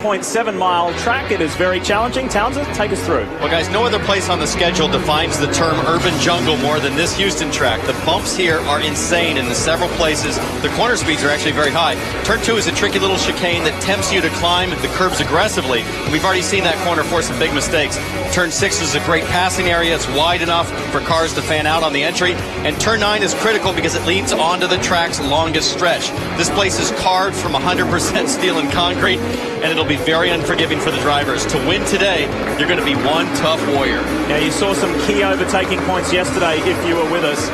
1.7-mile track. It is very challenging. Townsend, take us through. Well, guys, no other place on the schedule defines the term urban jungle more than this Houston track. The bumps here are insane in several places. The corner speeds are actually very high. Turn 2 is a tricky little chicane that tempts you to climb the curbs aggressively. We've already seen that corner force some big mistakes. Turn 6 is a great passing area. It's wide enough for cars to fan out on the entry. And Turn 9 is critical because it leads onto the track's longest stretch. This place is carved from 100% steel and concrete, and it'll be very unforgiving for the drivers. To win today, you're going to be one tough warrior. Now, you saw some key overtaking points yesterday if you were with us.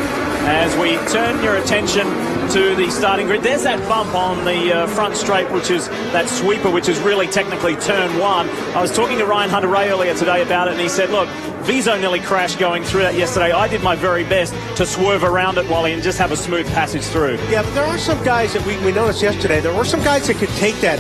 As we turn your attention to the starting grid, there's that bump on the front straight, which is that sweeper, which is really technically turn 1. I was talking to Ryan Hunter-Ray earlier today about it, and he said, look, Vizo nearly crashed going through that yesterday. I did my very best to swerve around it, Wally, and just have a smooth passage through. Yeah, but there are some guys that we noticed yesterday. There were some guys that could take that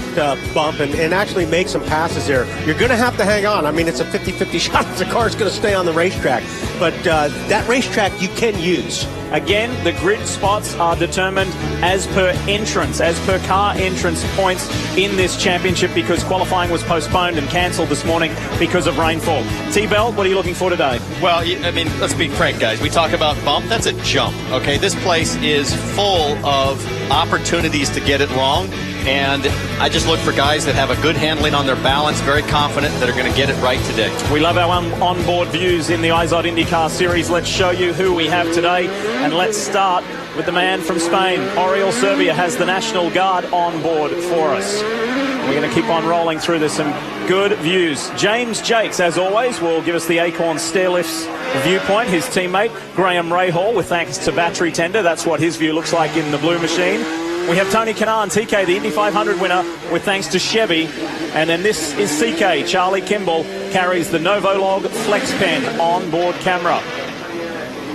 bump and actually make some passes there. You're going to have to hang on. I mean, it's a 50-50 shot if the car's going to stay on the racetrack. But that racetrack you can use. Again, the grid spots are determined as per entrance, as per car entrance points in this championship, because qualifying was postponed and cancelled this morning because of rainfall. T-Bell, what are you looking for today? Well, I mean, let's be frank, guys. We talk about bump. That's a jump, okay? This place is full of opportunities to get it wrong. And I just look for guys that have a good handling on their balance, very confident that are going to get it right today. We love our onboard views in the IZOD IndyCar Series. Let's show you who we have today. And let's start with the man from Spain. Oriol Serbia has the National Guard on board for us. We're going to keep on rolling through this. Some good views. James Jakes, as always, will give us the Acorn Stairlifts viewpoint. His teammate, Graham Rahal, with thanks to battery tender. That's what his view looks like in the blue machine. We have Tony Kanaan, TK, the Indy 500 winner, with thanks to Chevy. And then this is CK. Charlie Kimball carries the Novolog Flex Pen onboard camera.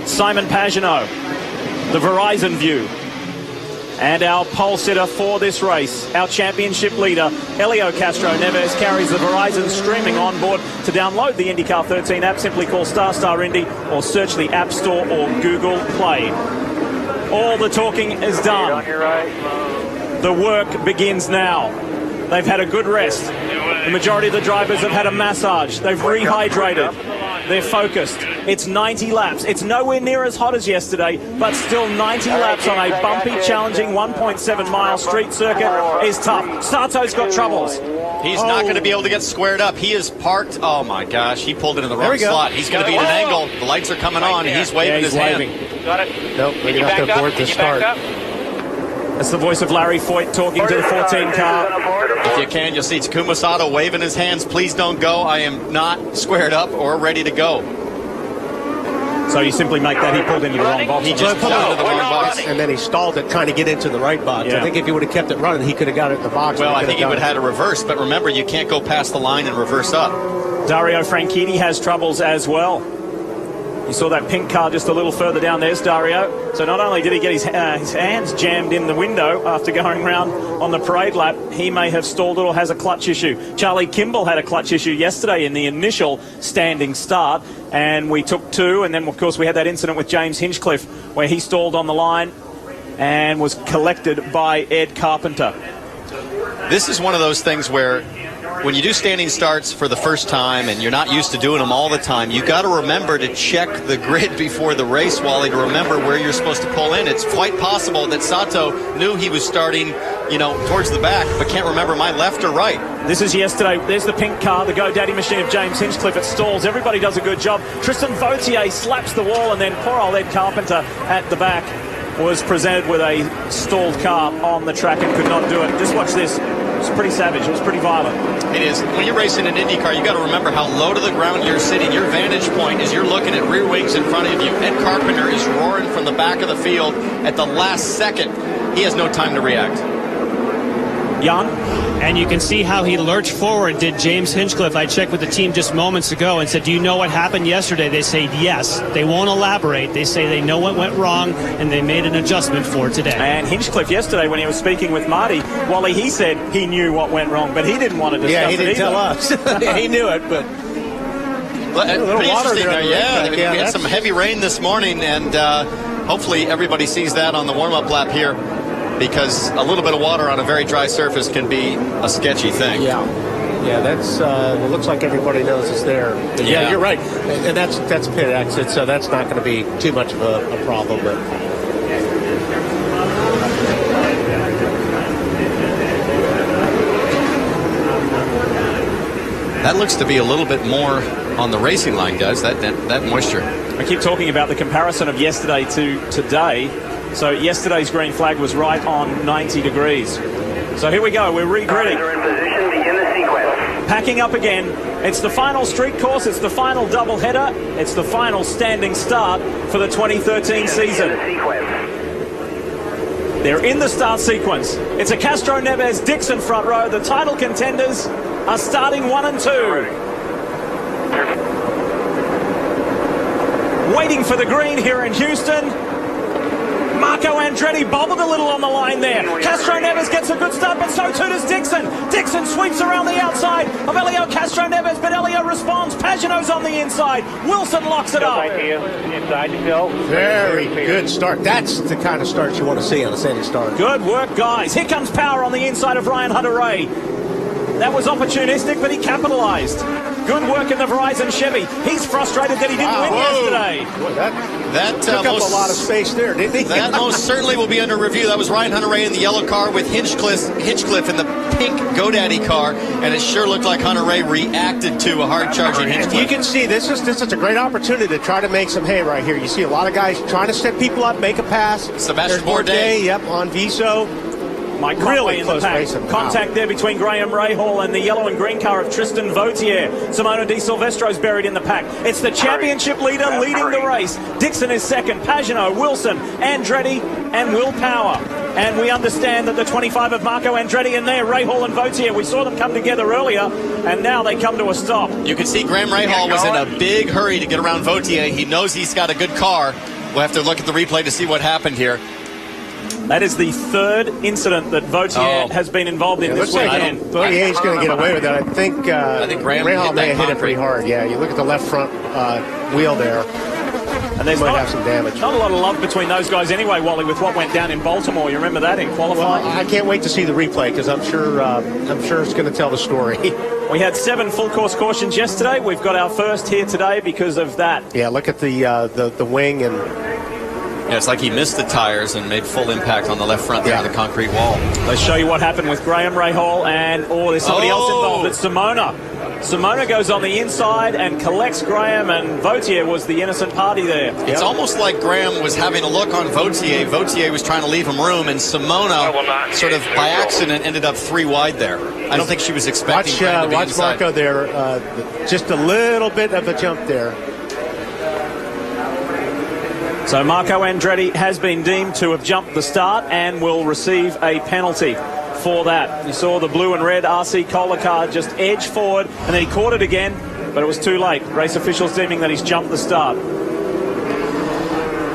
Simon Pagenaud, the Verizon view. And our pole sitter for this race, our championship leader, Helio Castro Neves, carries the Verizon streaming onboard. To download the IndyCar 13 app, simply call ** Indy or search the App Store or Google Play. All the talking is done. The work begins now. They've had a good rest. The majority of the drivers have had a massage. They've rehydrated. They're focused. It's 90 laps. It's nowhere near as hot as yesterday, but still 90 laps on a bumpy, challenging 1.7-mile street circuit is tough. Sato's got troubles. He's not going to be able to get squared up. He is parked. Oh, my gosh. He pulled it in the wrong slot. He's going to be at an angle. The lights are coming on, and he's waving his hand. Got it. Nope, we're going to have to abort the start. That's the voice of Larry Foyt talking to the 14 car. If you can, you'll see Takuma Sato waving his hands. Please don't go. I am not squared up or ready to go. So you simply make that he pulled into the wrong box. He just pulled into the wrong box. And then he stalled it trying to get into the right box. Yeah. I think if he would have kept it running, he could have got it in the box. Well, I think he would have had a reverse. But remember, you can't go past the line and reverse up. Dario Franchitti has troubles as well. You saw that pink car just a little further down. There's Dario. So not only did he get his hands jammed in the window after going round on the parade lap, he may have stalled it or has a clutch issue. Charlie Kimball had a clutch issue yesterday in the initial standing start, and we took 2, and then of course we had that incident with James Hinchcliffe where he stalled on the line and was collected by Ed Carpenter. This is one of those things where when you do standing starts for the first time and you're not used to doing them all the time, you got to remember to check the grid before the race, Wally, to remember where you're supposed to pull in. It's quite possible that Sato knew he was starting, towards the back, but can't remember my left or right. This is yesterday. There's the pink car, the GoDaddy machine of James Hinchcliffe. It stalls. Everybody does a good job. Tristan Vautier slaps the wall, and then poor old Ed Carpenter at the back was presented with a stalled car on the track and could not do it. Just watch this. It's pretty savage. It was pretty violent. It is. When you're racing an IndyCar, you got to remember how low to the ground you're sitting. Your vantage point is you're looking at rear wings in front of you. Ed Carpenter is roaring from the back of the field at the last second. He has no time to react. Jan? And you can see how he lurched forward, did James Hinchcliffe. I checked with the team just moments ago and said, do you know what happened yesterday? They say yes. They won't elaborate. They say they know what went wrong, and they made an adjustment for today. And Hinchcliffe yesterday, when he was speaking with Marty, Wally, he said he knew what went wrong, but he didn't want to discuss it. Yeah, he didn't tell us. He knew it, but... Pretty interesting there. Yeah, we had some heavy rain this morning, and hopefully everybody sees that on the warm-up lap here, because a little bit of water on a very dry surface can be a sketchy thing. Yeah. Yeah, that's. It looks like everybody knows it's there. Yeah, you're right, and that's pit exit, so that's not going to be too much of a problem. But that looks to be a little bit more on the racing line, guys. That moisture. I keep talking about the comparison of yesterday to today. So yesterday's green flag was right on 90 degrees. So here we go. We're regridding. Packing up again. It's the final street course. It's the final double header. It's the final standing start for the 2013 season. They're in the start sequence. It's a Castro Neves Dixon front row. The title contenders are starting 1 and 2. Waiting for the green here in Houston. Marco Andretti bobbled a little on the line there. Castro Neves gets a good start, but so too does Dixon. Dixon sweeps around the outside of Elio Castro Neves, but Elio responds. Pagano's on the inside. Wilson locks it up. very good start. That's the kind of start you want to see on a Sandy start. Good work, guys. Here comes power on the inside of Ryan Hunter-Reay. That was opportunistic, but he capitalized. Good work in the Verizon Chevy. He's frustrated that he didn't win yesterday. Boy, that took up a lot of space there, didn't he? That most certainly will be under review. That was Ryan Hunter-Reay in the yellow car with Hinchcliffe in the pink GoDaddy car, and it sure looked like Hunter-Reay reacted to a hard-charging Hinchcliffe. You can see this is a great opportunity to try to make some hay right here. You see a lot of guys trying to set people up, make a pass. Sebastian Bourdais. Yep, on Viso. Mike Really in the close pack. racing. Contact there between Graham Rahal and the yellow and green car of Tristan Vautier. Simona Di Silvestro's buried in the pack. It's the championship leader leading the race. Dixon is second. Pagano, Wilson, Andretti, and Will Power. And we understand that the 25 of Marco Andretti in there, Rahal and Vautier, we saw them come together earlier, and now they come to a stop. You can see Graham Rahal was in a big hurry to get around Vautier. He knows he's got a good car. We'll have to look at the replay to see what happened here. That is the third incident that Vautier has been involved in this weekend. Vautier's going to get away with it. I think Graham Rahal may have hit it concrete pretty hard. Yeah, you look at the left front wheel there. And there's might have some damage. Not a lot of love between those guys anyway, Wally, with what went down in Baltimore. You remember that in qualifying? Well, I can't wait to see the replay because I'm sure it's going to tell the story. We had 7 full course cautions yesterday. We've got our first here today because of that. Yeah, look at the wing and. Yeah, it's like he missed the tires and made full impact on the left front there on the concrete wall. Let's show you what happened with Graham Rahal and there's somebody else involved. It's Simona. Simona goes on the inside and collects Graham, and Vautier was the innocent party there. It's almost like Graham was having a look on Vautier. Vautier was trying to leave him room, and Simona sort of by accident ended up 3 wide there. I don't think she was expecting Graham to be watch inside. Marco there. Just a little bit of a jump there. So Marco Andretti has been deemed to have jumped the start and will receive a penalty for that. You saw the blue and red RC Kohler car just edge forward, and then he caught it again, but it was too late. Race officials deeming that he's jumped the start.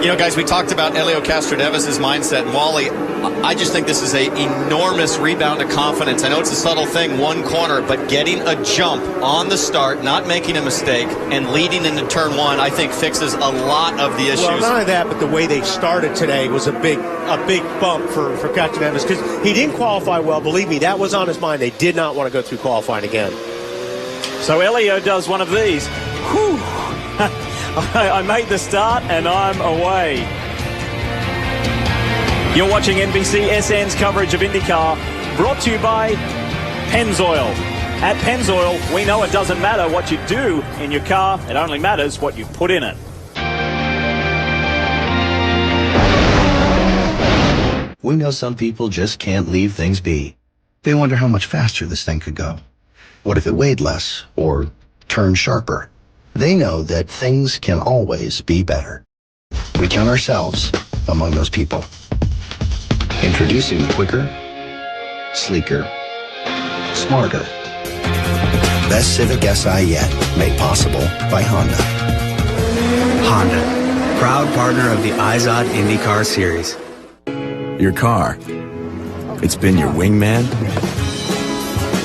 You know, guys, we talked about Elio Castro Neves' mindset, and Wally, I just think this is an enormous rebound of confidence. I know it's a subtle thing, one corner, but getting a jump on the start, not making a mistake, and leading into turn 1, I think fixes a lot of the issues. Well, not only that, but the way they started today was a big bump for Castro Neves because he didn't qualify well. Believe me, that was on his mind. They did not want to go through qualifying again. So Elio does one of these. Whew. I made the start and I'm away. You're watching NBC SN's coverage of IndyCar, brought to you by Pennzoil. At Pennzoil, we know it doesn't matter what you do in your car, it only matters what you put in it. We know some people just can't leave things be. They wonder how much faster this thing could go. What if it weighed less or turned sharper? They know that things can always be better. We count ourselves among those people. Introducing the quicker, sleeker, smarter, best Civic Si yet, made possible by Honda. Honda, proud partner of the IZOD IndyCar Series. Your car. It's been your wingman,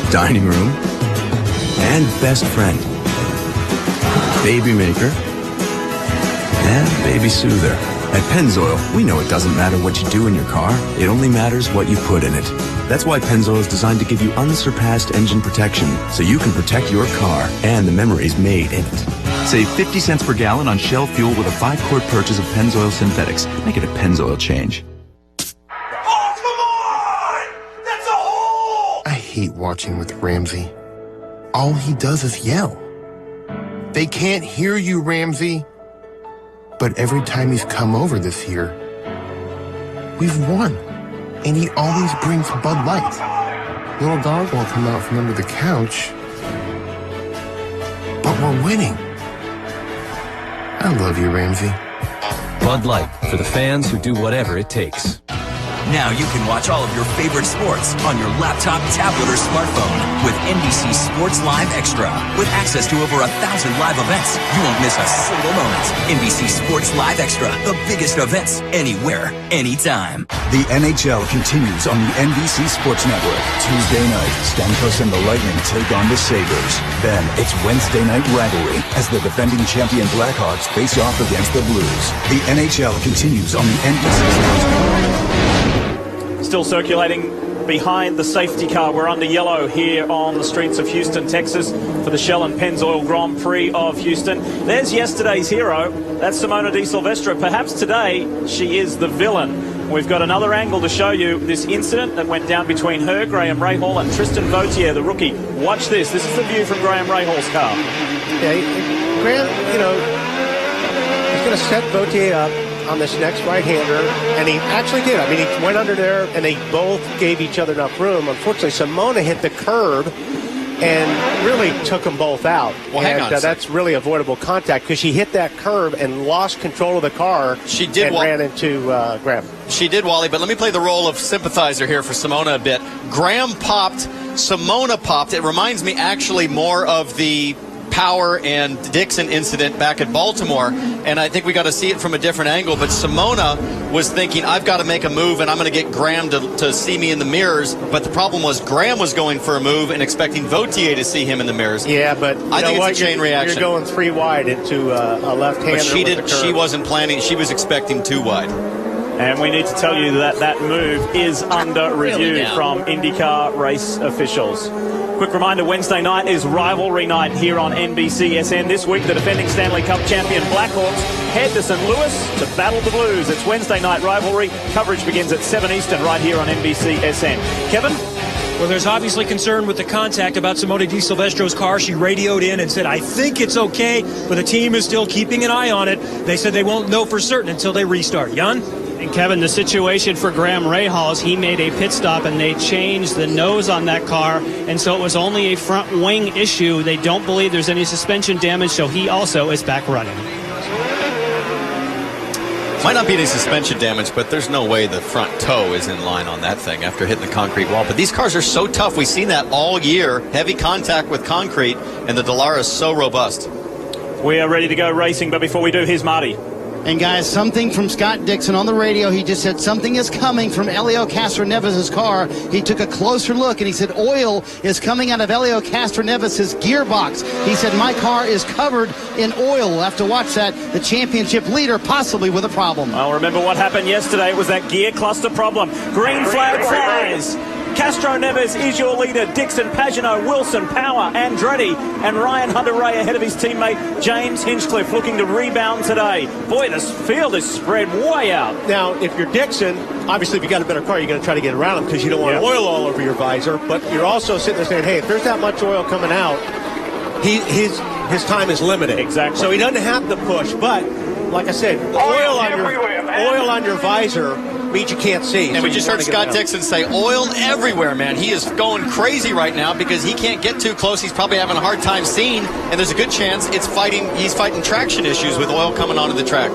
dining room, and best friend. Baby maker and baby soother. At Pennzoil, we know it doesn't matter what you do in your car, it only matters what you put in it. That's why Pennzoil is designed to give you unsurpassed engine protection, so you can protect your car and the memories made in it. Save 50 cents per gallon on Shell fuel with a 5-quart purchase of Pennzoil Synthetics. Make it a Pennzoil change. Oh, come on! That's a hole! I hate watching with Ramsey. All he does is yell. They can't hear you, Ramsey. But every time he's come over this year, we've won. And he always brings Bud Light. Little dog won't come out from under the couch. But we're winning. I love you, Ramsey. Bud Light, for the fans who do whatever it takes. Now you can watch all of your favorite sports on your laptop, tablet, or smartphone with NBC Sports Live Extra. With access to over 1,000 live events, you won't miss a single moment. NBC Sports Live Extra, the biggest events, anywhere, anytime. The NHL continues on the NBC Sports Network. Tuesday night, Stamkos and the Lightning take on the Sabres. Then it's Wednesday night rivalry as the defending champion Blackhawks face off against the Blues. The NHL continues on the NBC Sports Network. Still circulating behind the safety car. We're under yellow here on the streets of Houston, Texas for the Shell and Pennzoil Grand Prix of Houston. There's yesterday's hero. That's Simona Di Silvestro. Perhaps today she is the villain. We've got another angle to show you this incident that went down between her, Graham Rahal, and Tristan Vautier, the rookie. Watch this. This is the view from Graham Rahal's car. Yeah, Graham, he's going to set Vautier up on this next right-hander, and he actually did. I mean, he went under there, and they both gave each other enough room. Unfortunately, Simona hit the curb and really took them both out. Well, hang on. That's really avoidable contact because she hit that curb and lost control of the car. She did and ran into Graham. She did, Wally, but let me play the role of sympathizer here for Simona a bit. Graham popped, Simona popped. It reminds me actually more of the Power and Dixon incident back at Baltimore, and I think we got to see it from a different angle. But Simona was thinking, I've got to make a move, and I'm going to get Graham to see me in the mirrors. But the problem was Graham was going for a move and expecting Vautier to see him in the mirrors. Yeah, but I think it's a chain reaction. You're going 3 wide into a left-hander. But she wasn't planning. She was expecting 2 wide. And we need to tell you that that move is under review from IndyCar race officials. Quick reminder, Wednesday night is rivalry night here on NBCSN. This week, the defending Stanley Cup champion Blackhawks head to St. Louis to battle the Blues. It's Wednesday night rivalry. Coverage begins at 7 Eastern right here on NBCSN. Kevin? Well, there's obviously concern with the contact about Simona Di Silvestro's car. She radioed in and said, I think it's okay, but the team is still keeping an eye on it. They said they won't know for certain until they restart. Jan? And Kevin, the situation for Graham Rahal is he made a pit stop and they changed the nose on that car, and so it was only a front wing issue. They don't believe there's any suspension damage, so he also is back running. Might not be any suspension damage, but there's no way the front toe is in line on that thing after hitting the concrete wall. But these cars are so tough. We've seen that all year. Heavy contact with concrete, and the Dallara is so robust. We are ready to go racing, but before we do, here's Marty. And guys, something from Scott Dixon on the radio. He just said something is coming from Helio Castroneves' car. He took a closer look and he said oil is coming out of Helio Castroneves' gearbox. He said my car is covered in oil. We'll have to watch that. The championship leader possibly with a problem. Well, remember what happened yesterday. It was that gear cluster problem. Green flag flies. Castroneves is your leader. Dixon, Pagano, Wilson, Power, Andretti, and Ryan Hunter-Ray ahead of his teammate James Hinchcliffe looking to rebound today. Boy, this field is spread way out. Now, if you're Dixon, obviously if you got a better car, you're going to try to get around him because you don't want oil all over your visor. But you're also sitting there saying, hey, if there's that much oil coming out, his time is limited. Exactly. So he doesn't have to push. But like I said, oil on your visor means you can't see. And so we just heard Scott Dixon say oil everywhere, man. He is going crazy right now because he can't get too close. He's probably having a hard time seeing, and there's a good chance he's fighting traction issues with oil coming onto the track.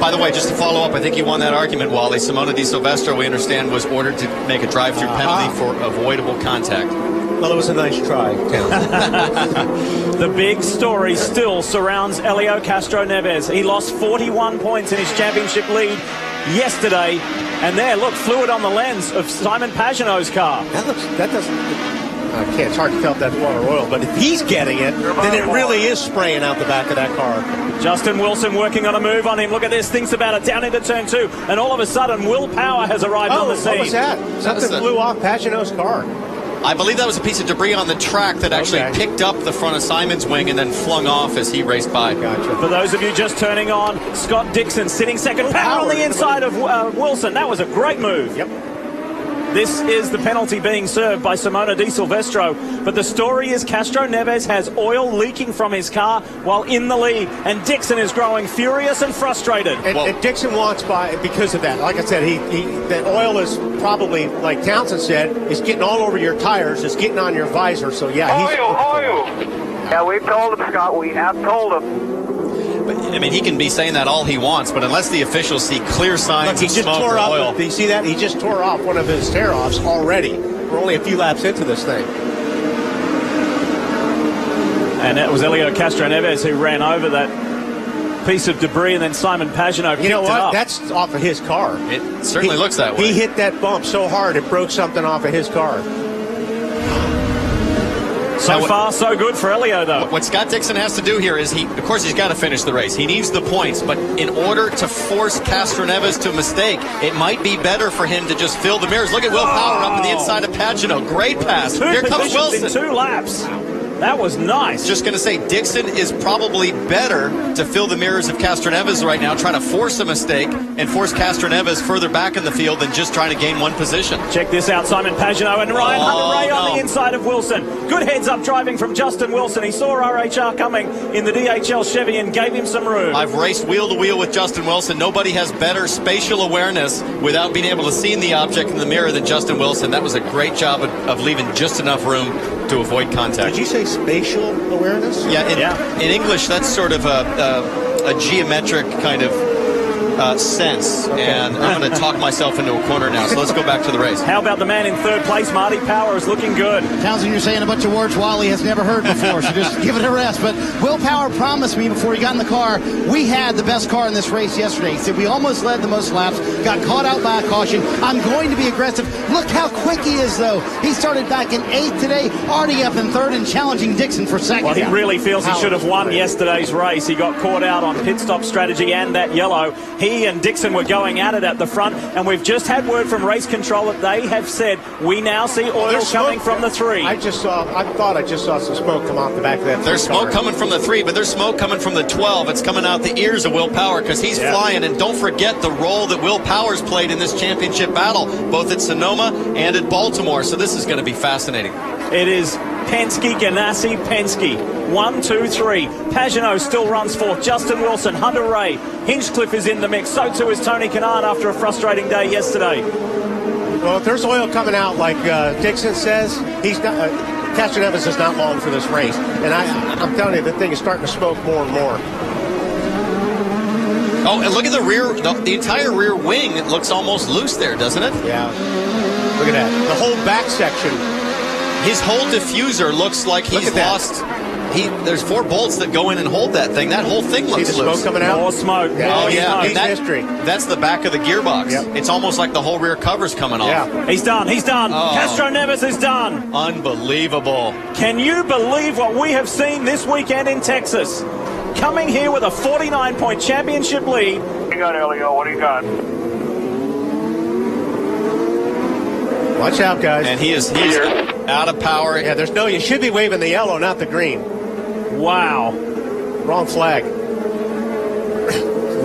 By the way, just to follow up, I think you won that argument, Wally. Simona Di Silvestro, we understand, was ordered to make a drive-through penalty for avoidable contact. Well, it was a nice try. The big story still surrounds Helio Castroneves. He lost 41 points in his championship lead yesterday, and there, look, fluid on the lens of Simon Pagano's car. It's hard to tell if that's water or oil, but if he's getting it, then it really is spraying out the back of that car. Justin Wilson working on a move on him. Look at this, thinks about it, down into turn 2, and all of a sudden, Will Power has arrived on the scene. What was that? Something flew off Pagenaud's car. I believe that was a piece of debris on the track that actually picked up the front of Simon's wing and then flung off as he raced by. Gotcha. For those of you just turning on, Scott Dixon sitting second, Power on the inside of Wilson. That was a great move. Yep. This is the penalty being served by Simona Di Silvestro. But the story is Castro Neves has oil leaking from his car while in the lead. And Dixon is growing furious and frustrated. And Dixon wants by because of that. Like I said, that oil is probably, like Townsend said, is getting all over your tires. It's getting on your visor. So, yeah. Oil. Yeah, we've told him, Scott. We have told him. I mean, he can be saying that all he wants, but unless the officials see clear signs of smoke or oil. Do you see that? He just tore off one of his tear-offs already. We're only a few laps into this thing. And that was Elio Castro Neves who ran over that piece of debris, and then Simon Pagenaud picked it up. You know what? Up. That's off of his car. It certainly looks that way. He hit that bump so hard it broke something off of his car. So far, so good for Elio, though. What Scott Dixon has to do here is, of course, he's got to finish the race. He needs the points, but in order to force Castro Neves to a mistake, it might be better for him to just fill the mirrors. Look at Will Power up in the inside of Pagenaud. Great pass. Here comes Wilson. In 2 laps. That was nice. Just going to say, Dixon is probably better to fill the mirrors of Castro Neves right now, trying to force a mistake and force Castro Neves further back in the field than just trying to gain one position. Check this out, Simon Pagenaud and Ryan Hunter-Reay on the inside of Wilson. Good heads-up driving from Justin Wilson. He saw RHR coming in the DHL Chevy and gave him some room. I've raced wheel-to-wheel with Justin Wilson. Nobody has better spatial awareness without being able to see the object in the mirror than Justin Wilson. That was a great job of leaving just enough room to avoid contact. Did you say spatial awareness? Yeah, in English, that's sort of a geometric kind of sense, and I'm going to talk myself into a corner now, so let's go back to the race. How about the man in 3rd place? Marty Power is looking good. Townsend, you're saying a bunch of words Wally has never heard before, so just give it a rest. But Will Power promised me before he got in the car, we had the best car in this race yesterday. He said we almost led the most laps, got caught out by a caution. I'm going to be aggressive. Look how quick he is, though. He started back in 8th today, already up in 3rd and challenging Dixon for 2nd. Well, he really feels he should have won yesterday's race. He got caught out on pit stop strategy and that yellow. He and Dixon were going at it at the front, and we've just had word from race control that they have said we now see oil coming from the 3. I thought I just saw some smoke come off the back of that. There's smoke coming from the 3, but there's smoke coming from the 12. It's coming out the ears of Will Power because he's flying, and don't forget the role that Will Power's played in this championship battle, both at Sonoma and at Baltimore, so this is going to be fascinating. It is Penske, Ganassi, Penske. 1, 2, 3. Pagenaud still runs 4th. Justin Wilson, Hunter-Reay. Hinchcliffe is in the mix. So too is Tony Kanaan after a frustrating day yesterday. Well, if there's oil coming out like Dixon says, he's not. Castro Neves is not long for this race. And I'm telling you, the thing is starting to smoke more and more. Oh, and look at the rear, the entire rear wing looks almost loose there, doesn't it? Yeah. Look at that. The whole back section. His whole diffuser looks like he's lost. There's 4 bolts that go in and hold that thing. That whole thing looks loose. See the smoke coming out? More smoke. Oh, yeah. History. That's the back of the gearbox. Yep. It's almost like the whole rear cover's coming off. Yeah. He's done. He's done. Oh. Castro Neves is done. Unbelievable. Can you believe what we have seen this weekend in Texas? Coming here with a 49-point championship lead. What do you got, Elio? What do you got? Watch out, guys. And he's out of power. Yeah, you should be waving the yellow, not the green. Wow. Wrong flag.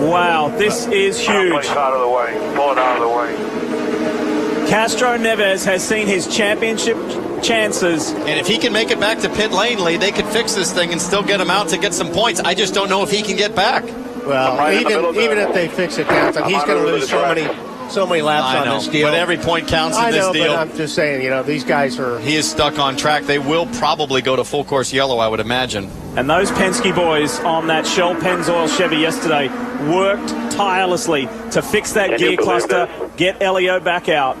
Wow, this is huge. Pull it out of the way. Pull it out of the way. Castro Neves has seen his championship chances. And if he can make it back to pit lane, Lee, they could fix this thing and still get him out to get some points. I just don't know if he can get back. Well, even if they fix it, Townsend, he's going to lose so many laps on this deal. But every point counts in this deal. But I'm just saying, these guys are... He is stuck on track. They will probably go to full course yellow, I would imagine. And those Penske boys on that Shell Pennzoil Chevy yesterday worked tirelessly to fix that gear cluster, get Elio back out.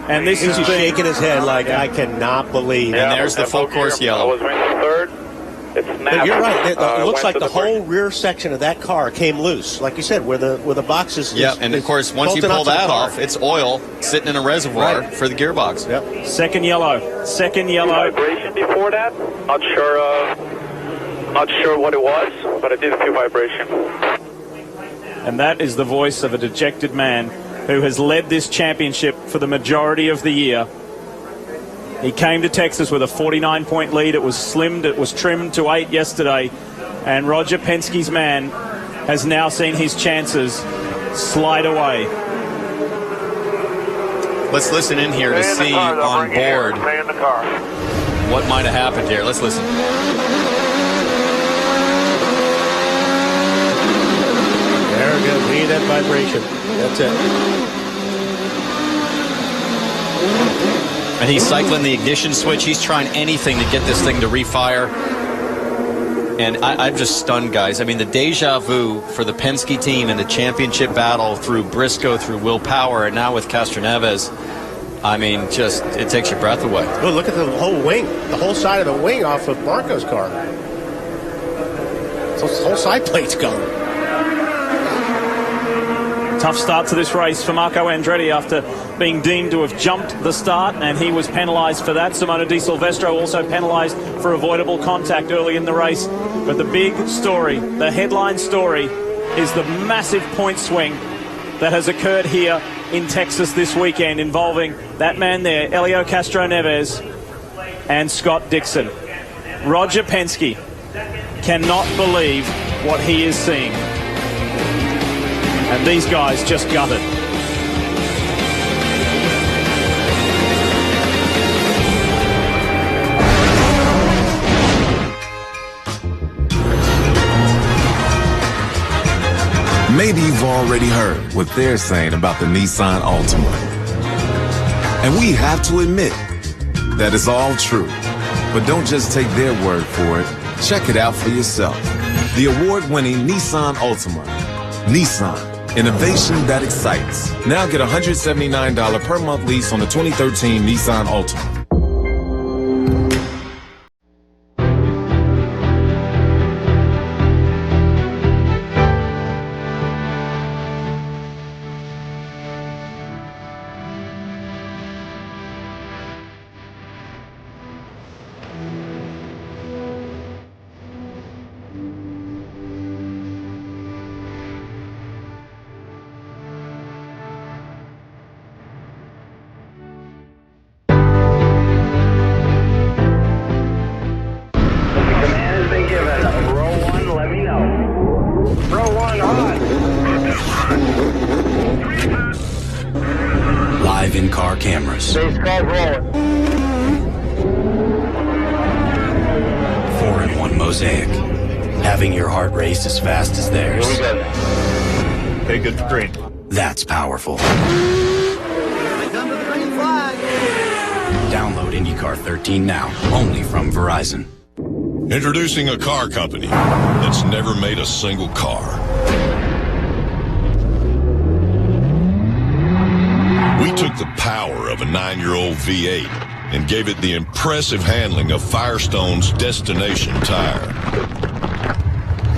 And this is shaking his head like, I cannot believe. And there's the full course yellow. I was 3rd. It's But you're right. It looks like the whole rear section of that car came loose, like you said, where the box is. Yeah, and of course, once you pull that off, it's oil sitting in a reservoir for the gearbox. Yep. Second yellow. Second yellow. Vibration before that. Not sure what it was, but I did feel vibration. And that is the voice of a dejected man who has led this championship for the majority of the year. He came to Texas with a 49-point lead. It was slimmed, it was trimmed to 8 yesterday. And Roger Penske's man has now seen his chances slide away. Let's listen in here to see on board what might have happened here. Let's listen. There we go. We need that vibration. That's it. And he's cycling the ignition switch. He's trying anything to get this thing to refire. And I'm just stunned, guys. I mean, the deja vu for the Penske team in the championship battle through Briscoe, through Will Power, and now with Castroneves. I mean, just, it takes your breath away. Oh, look at the whole wing. The whole side of the wing off of Marco's car. So the whole side plate's gone. Tough start to this race for Marco Andretti after being deemed to have jumped the start, and he was penalised for that. Simona Di Silvestro also penalised for avoidable contact early in the race. But the big story, the headline story, is the massive point swing that has occurred here in Texas this weekend involving that man there, Helio Castroneves, and Scott Dixon. Roger Penske cannot believe what he is seeing. And these guys just gutted. Maybe you've already heard what they're saying about the Nissan Altima. And we have to admit that it's all true. But don't just take their word for it. Check it out for yourself. The award-winning Nissan Altima. Nissan. Innovation that excites. Now get a $179 per month lease on the 2013 Nissan Altima. Live in-car cameras. 4-in-1 mosaic. Having your heart race as fast as theirs. Hey, good for green. That's powerful. Download IndyCar 13 now, only from Verizon. Introducing a car company that's never made a single car. We took the power of a 9-year-old V8 and gave it the impressive handling of Firestone's Destination tire.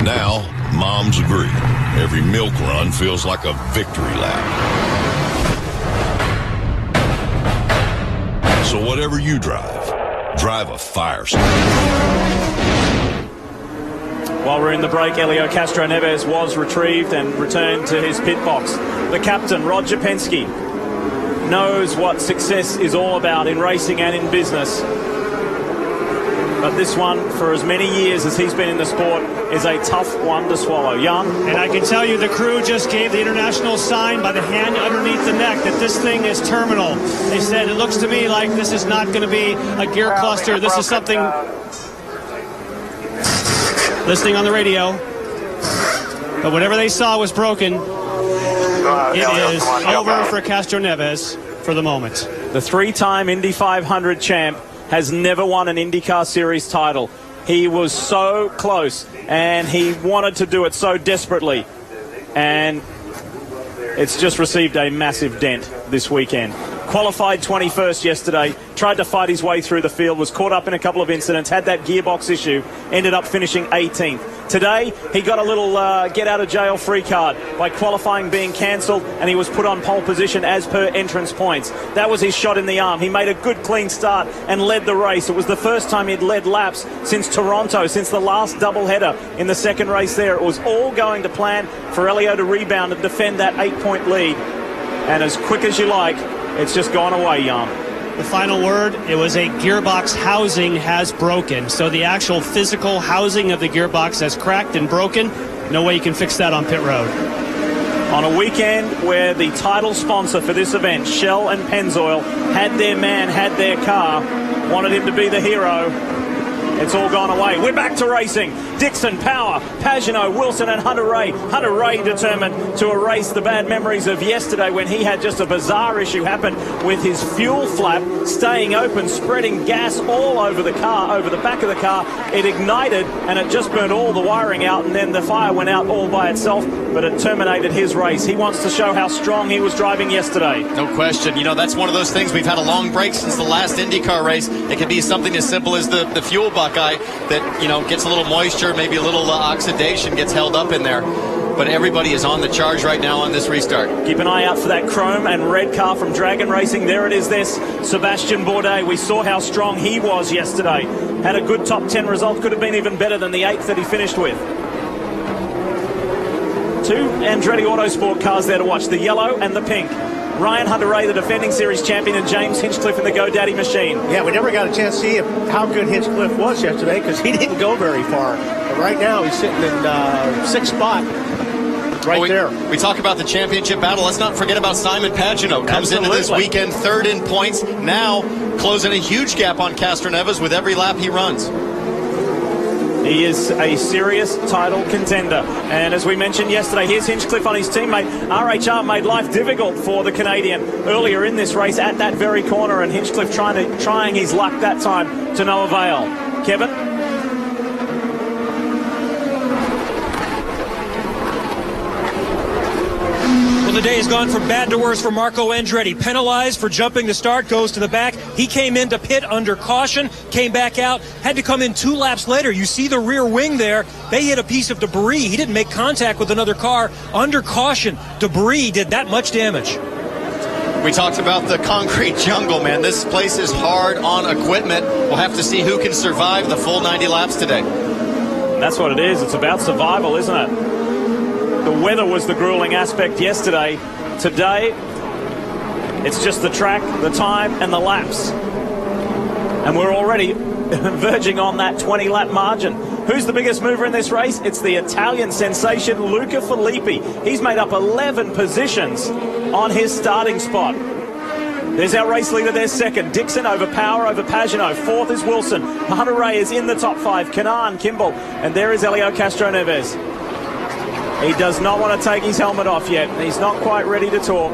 Now, moms agree. Every milk run feels like a victory lap. So whatever you drive a Firestone. While we're in the break, Helio Castroneves was retrieved and returned to his pit box. The captain, Roger Penske, knows what success is all about in racing and in business. But this one, for as many years as he's been in the sport, is a tough one to swallow. Young? And I can tell you the crew just gave the international sign by the hand underneath the neck that this thing is terminal. They said, it looks to me like this is not going to be a gear cluster. This is something... Listening on the radio. But whatever they saw was broken. It is over for Castroneves for the moment. The three-time Indy 500 champ has never won an IndyCar Series title. He was so close, and he wanted to do it so desperately. And it's just received a massive dent this weekend. Qualified 21st yesterday, tried to fight his way through the field, was caught up in a couple of incidents, had that gearbox issue, ended up finishing 18th. Today, he got a little get-out-of-jail-free card by qualifying being cancelled, and he was put on pole position as per entrance points. That was his shot in the arm. He made a good, clean start and led the race. It was the first time he'd led laps since Toronto, since the last doubleheader in the second race there. It was all going to plan for Elio to rebound and defend that 8-point lead. And as quick as you like, it's just gone away, Jan. The final word, it was a gearbox housing has broken. So the actual physical housing of the gearbox has cracked and broken. No way you can fix that on pit road. On a weekend where the title sponsor for this event, Shell and Pennzoil, had their man, had their car, wanted him to be the hero, it's all gone away. We're back to racing. Dixon, Power, Pagenaud, Wilson and Hunter Ray. Hunter Ray determined to erase the bad memories of yesterday when he had just a bizarre issue happen with his fuel flap staying open, spreading gas all over the car, over the back of the car. It ignited and it just burned all the wiring out, and then the fire went out all by itself, but it terminated his race. He wants to show how strong he was driving yesterday. No question. You know, that's one of those things. We've had a long break since the last IndyCar race. It can be something as simple as the fuel bucket that, you know, gets a little moisture, maybe a little oxidation gets held up in there. But everybody is on the charge right now on this restart. Keep an eye out for that chrome and red car from Dragon Racing. There it is, this Sebastian Bourdais. We saw how strong he was yesterday. Had a good top 10 result. Could have been even better than the 8th that he finished with. Two Andretti Autosport cars there to watch, the yellow and the pink. Ryan Hunter-Ray, the defending series champion, and James Hinchcliffe in the GoDaddy machine. Yeah, we never got a chance to see how good Hinchcliffe was yesterday because he didn't go very far. But right now, he's sitting in 6th spot right there. We talk about the championship battle. Let's not forget about Simon Pagenaud. Comes into this weekend 3rd in points. Now closing a huge gap on Castroneves with every lap he runs. He is a serious title contender. And as we mentioned yesterday, here's Hinchcliffe on his teammate. RHR made life difficult for the Canadian earlier in this race at that very corner, and Hinchcliffe trying his luck that time to no avail. Kevin? Well, the day has gone from bad to worse for Marco Andretti. Penalized for jumping the start, goes to the back. He came into pit under caution, came back out, had to come in 2 laps later. You see the rear wing there. They hit a piece of debris. He didn't make contact with another car. Under caution, debris did that much damage. We talked about the concrete jungle, man. This place is hard on equipment. We'll have to see who can survive the full 90 laps today. That's what it is. It's about survival, isn't it? The weather was the grueling aspect yesterday. Today, it's just the track, the time, and the laps. And we're already verging on that 20-lap margin. Who's the biggest mover in this race? It's the Italian sensation, Luca Filippi. He's made up 11 positions on his starting spot. There's our race leader there, 2nd. Dixon over Power over Pagenaud. 4th is Wilson. Hunter Ray is in the top 5. Kanan, Kimball. And there is Elio Castroneves. He does not want to take his helmet off yet. He's not quite ready to talk.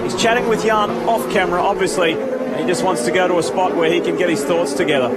He's chatting with Jan off camera, obviously. He just wants to go to a spot where he can get his thoughts together.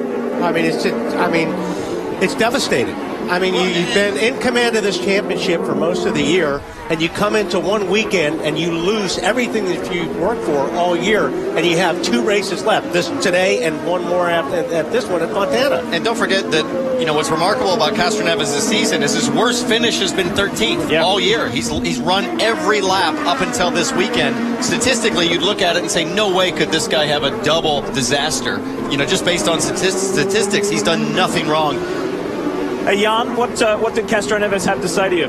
It's devastating. I mean, you've been in command of this championship for most of the year, and you come into one weekend and you lose everything that you worked for all year, and you have 2 races left, this today and one more at this one at Montana. And don't forget that, you know, what's remarkable about Castroneves this season is his worst finish has been 13th all year. He's run every lap up until this weekend. Statistically, you'd look at it and say, no way could this guy have a double disaster. You know, just based on statistics, he's done nothing wrong. Hey, Jan, what did Castroneves have to say to you?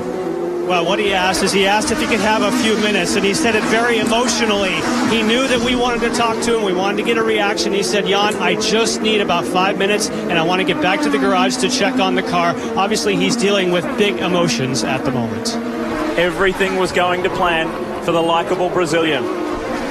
Well, what he asked is he asked if he could have a few minutes, and he said it very emotionally. He knew that we wanted to talk to him. We wanted to get a reaction. He said, Jan, I just need about 5 minutes, and I want to get back to the garage to check on the car. Obviously, he's dealing with big emotions at the moment. Everything was going to plan for the likable Brazilian.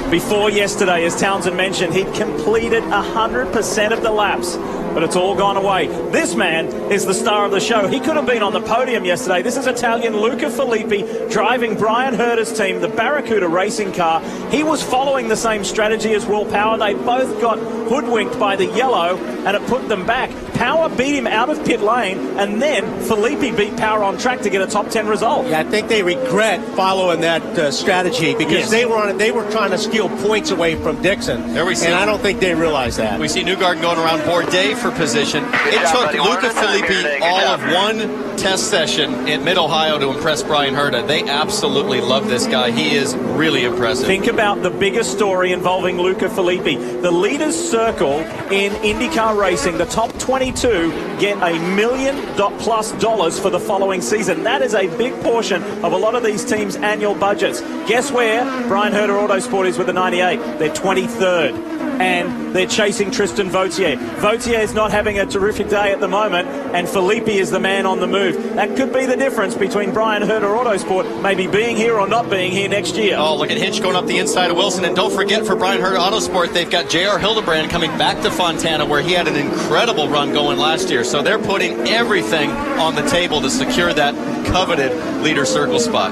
Before yesterday, as Townsend mentioned, he'd completed 100% of the laps, but it's all gone away. This man is the star of the show. He could have been on the podium yesterday. This is Italian Luca Filippi driving Brian Herder's team, the Barracuda racing car. He was following the same strategy as Will Power. They both got hoodwinked by the yellow, and it put them back. Power beat him out of pit lane, and then Filippi beat Power on track to get a top 10 result. Yeah, I think they regret following that strategy because they were trying to steal points away from Dixon. There we see. And I don't think they realized that. We see Newgarden going around Bourdais for position. It took Luca Filippi all of one test session in Mid-Ohio to impress Brian Herta. They absolutely love this guy. He is really impressive. Think about the biggest story involving Luca Filippi. The leaders circle in IndyCar racing. The top 22 get $1 million+ for the following season. That is a big portion of a lot of these teams' annual budgets. Guess where Brian Herta Autosport is with the 98? They're 23rd. And they're chasing Tristan Vautier. Vautier is not having a terrific day at the moment, and Filippi is the man on the move. That could be the difference between Brian Herta Autosport maybe being here or not being here next year. Oh, look at Hinch going up the inside of Wilson. And don't forget, for Brian Herta Autosport, they've got J.R. Hildebrand coming back to Fontana, where he had an incredible run going last year. So they're putting everything on the table to secure that coveted leader circle spot.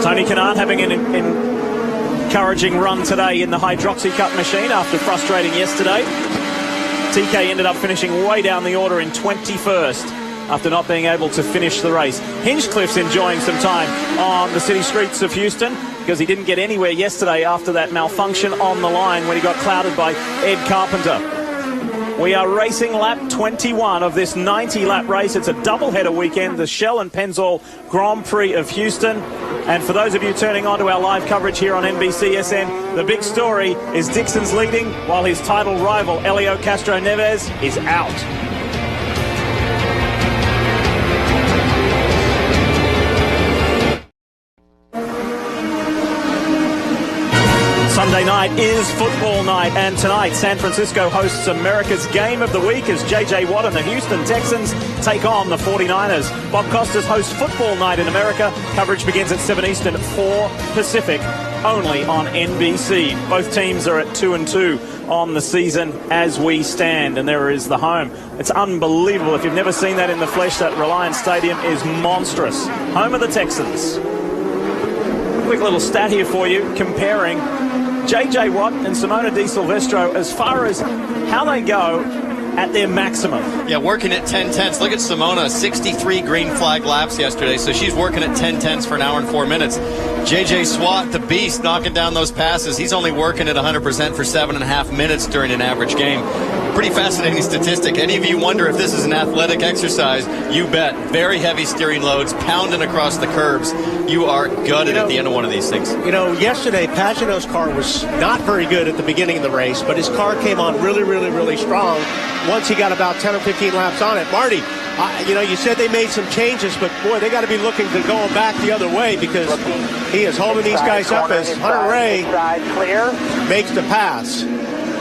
Tony Kanaan having an encouraging run today in the Hydroxy Cup machine after frustrating yesterday. TK ended up finishing way down the order in 21st after not being able to finish the race. Hinchcliffe's enjoying some time on the city streets of Houston because he didn't get anywhere yesterday after that malfunction on the line when he got clouded by Ed Carpenter. We are racing lap 21 of this 90-lap race. It's a doubleheader weekend, the Shell and Pennzoil Grand Prix of Houston. And for those of you turning on to our live coverage here on NBCSN, the big story is Dixon's leading while his title rival, Helio Castro-Neves, is out. Sunday night is football night, and tonight San Francisco hosts America's Game of the Week as J.J. Watt and the Houston Texans take on the 49ers. Bob Costas hosts Football Night in America. Coverage begins at 7 Eastern, 4 Pacific, only on NBC. Both teams are at 2-2 on the season as we stand, and there is the home. It's unbelievable. If you've never seen that in the flesh, that Reliance Stadium is monstrous. Home of the Texans. Quick little stat here for you, comparing J.J. Watt and Simona Di Silvestro as far as how they go at their maximum. Yeah, working at 10/10. Look at Simona, 63 green flag laps yesterday, so she's working at 10/10 for an hour and 4 minutes. J.J. Swat, the beast, knocking down those passes. He's only working at 100% for 7.5 minutes during an average game. Pretty fascinating statistic. Any of you wonder if this is an athletic exercise? You bet. Very heavy steering loads, pounding across the curbs. You are gutted at the end of one of these things. You know, yesterday, Pagenaud's car was not very good at the beginning of the race, but his car came on really, really, really strong once he got about 10 or 15 laps on it. Marty, you know, you said they made some changes, but boy, they got to be looking to going back the other way because he is holding these guys up as Hunter Ray makes the pass.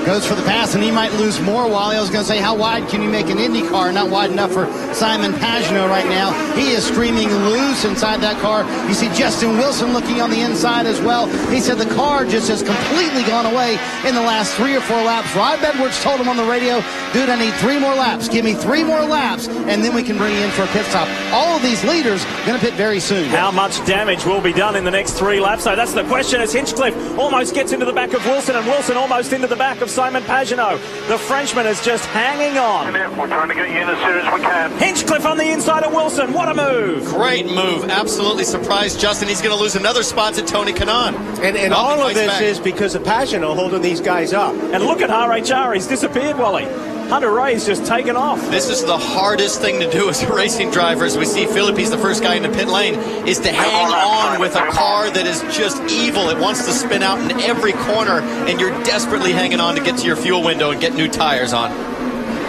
Goes for the pass, and he might lose more. Wally, I was going to say, how wide can you make an Indy car? Not wide enough for Simon Pagenaud right now. He is screaming loose inside that car. You see Justin Wilson looking on the inside as well. He said the car just has completely gone away in the last 3 or 4 laps. Rob Edwards told him on the radio, dude, I need 3 more laps. Give me 3 more laps, and then we can bring you in for a pit stop. All of these leaders going to pit very soon. How much damage will be done in the next 3 laps? So that's the question as Hinchcliffe almost gets into the back of Wilson, and Wilson almost into the back of Simon Pagenaud. The Frenchman is just hanging on. We're trying to get you in as soon as we can. Hinchcliffe on the inside of Wilson. What a move. Great move. Absolutely surprised Justin. He's going to lose another spot to Tony Kanaan. And all of this is because of Pagenaud holding these guys up. And look at RHR. He's disappeared, Wally. Hunter Ray's just taken off. This is the hardest thing to do as a racing driver. As we see Filippi's the first guy in the pit lane, is to hang on with a car that is just evil. It wants to spin out in every corner, and you're desperately hanging on to get to your fuel window and get new tires on.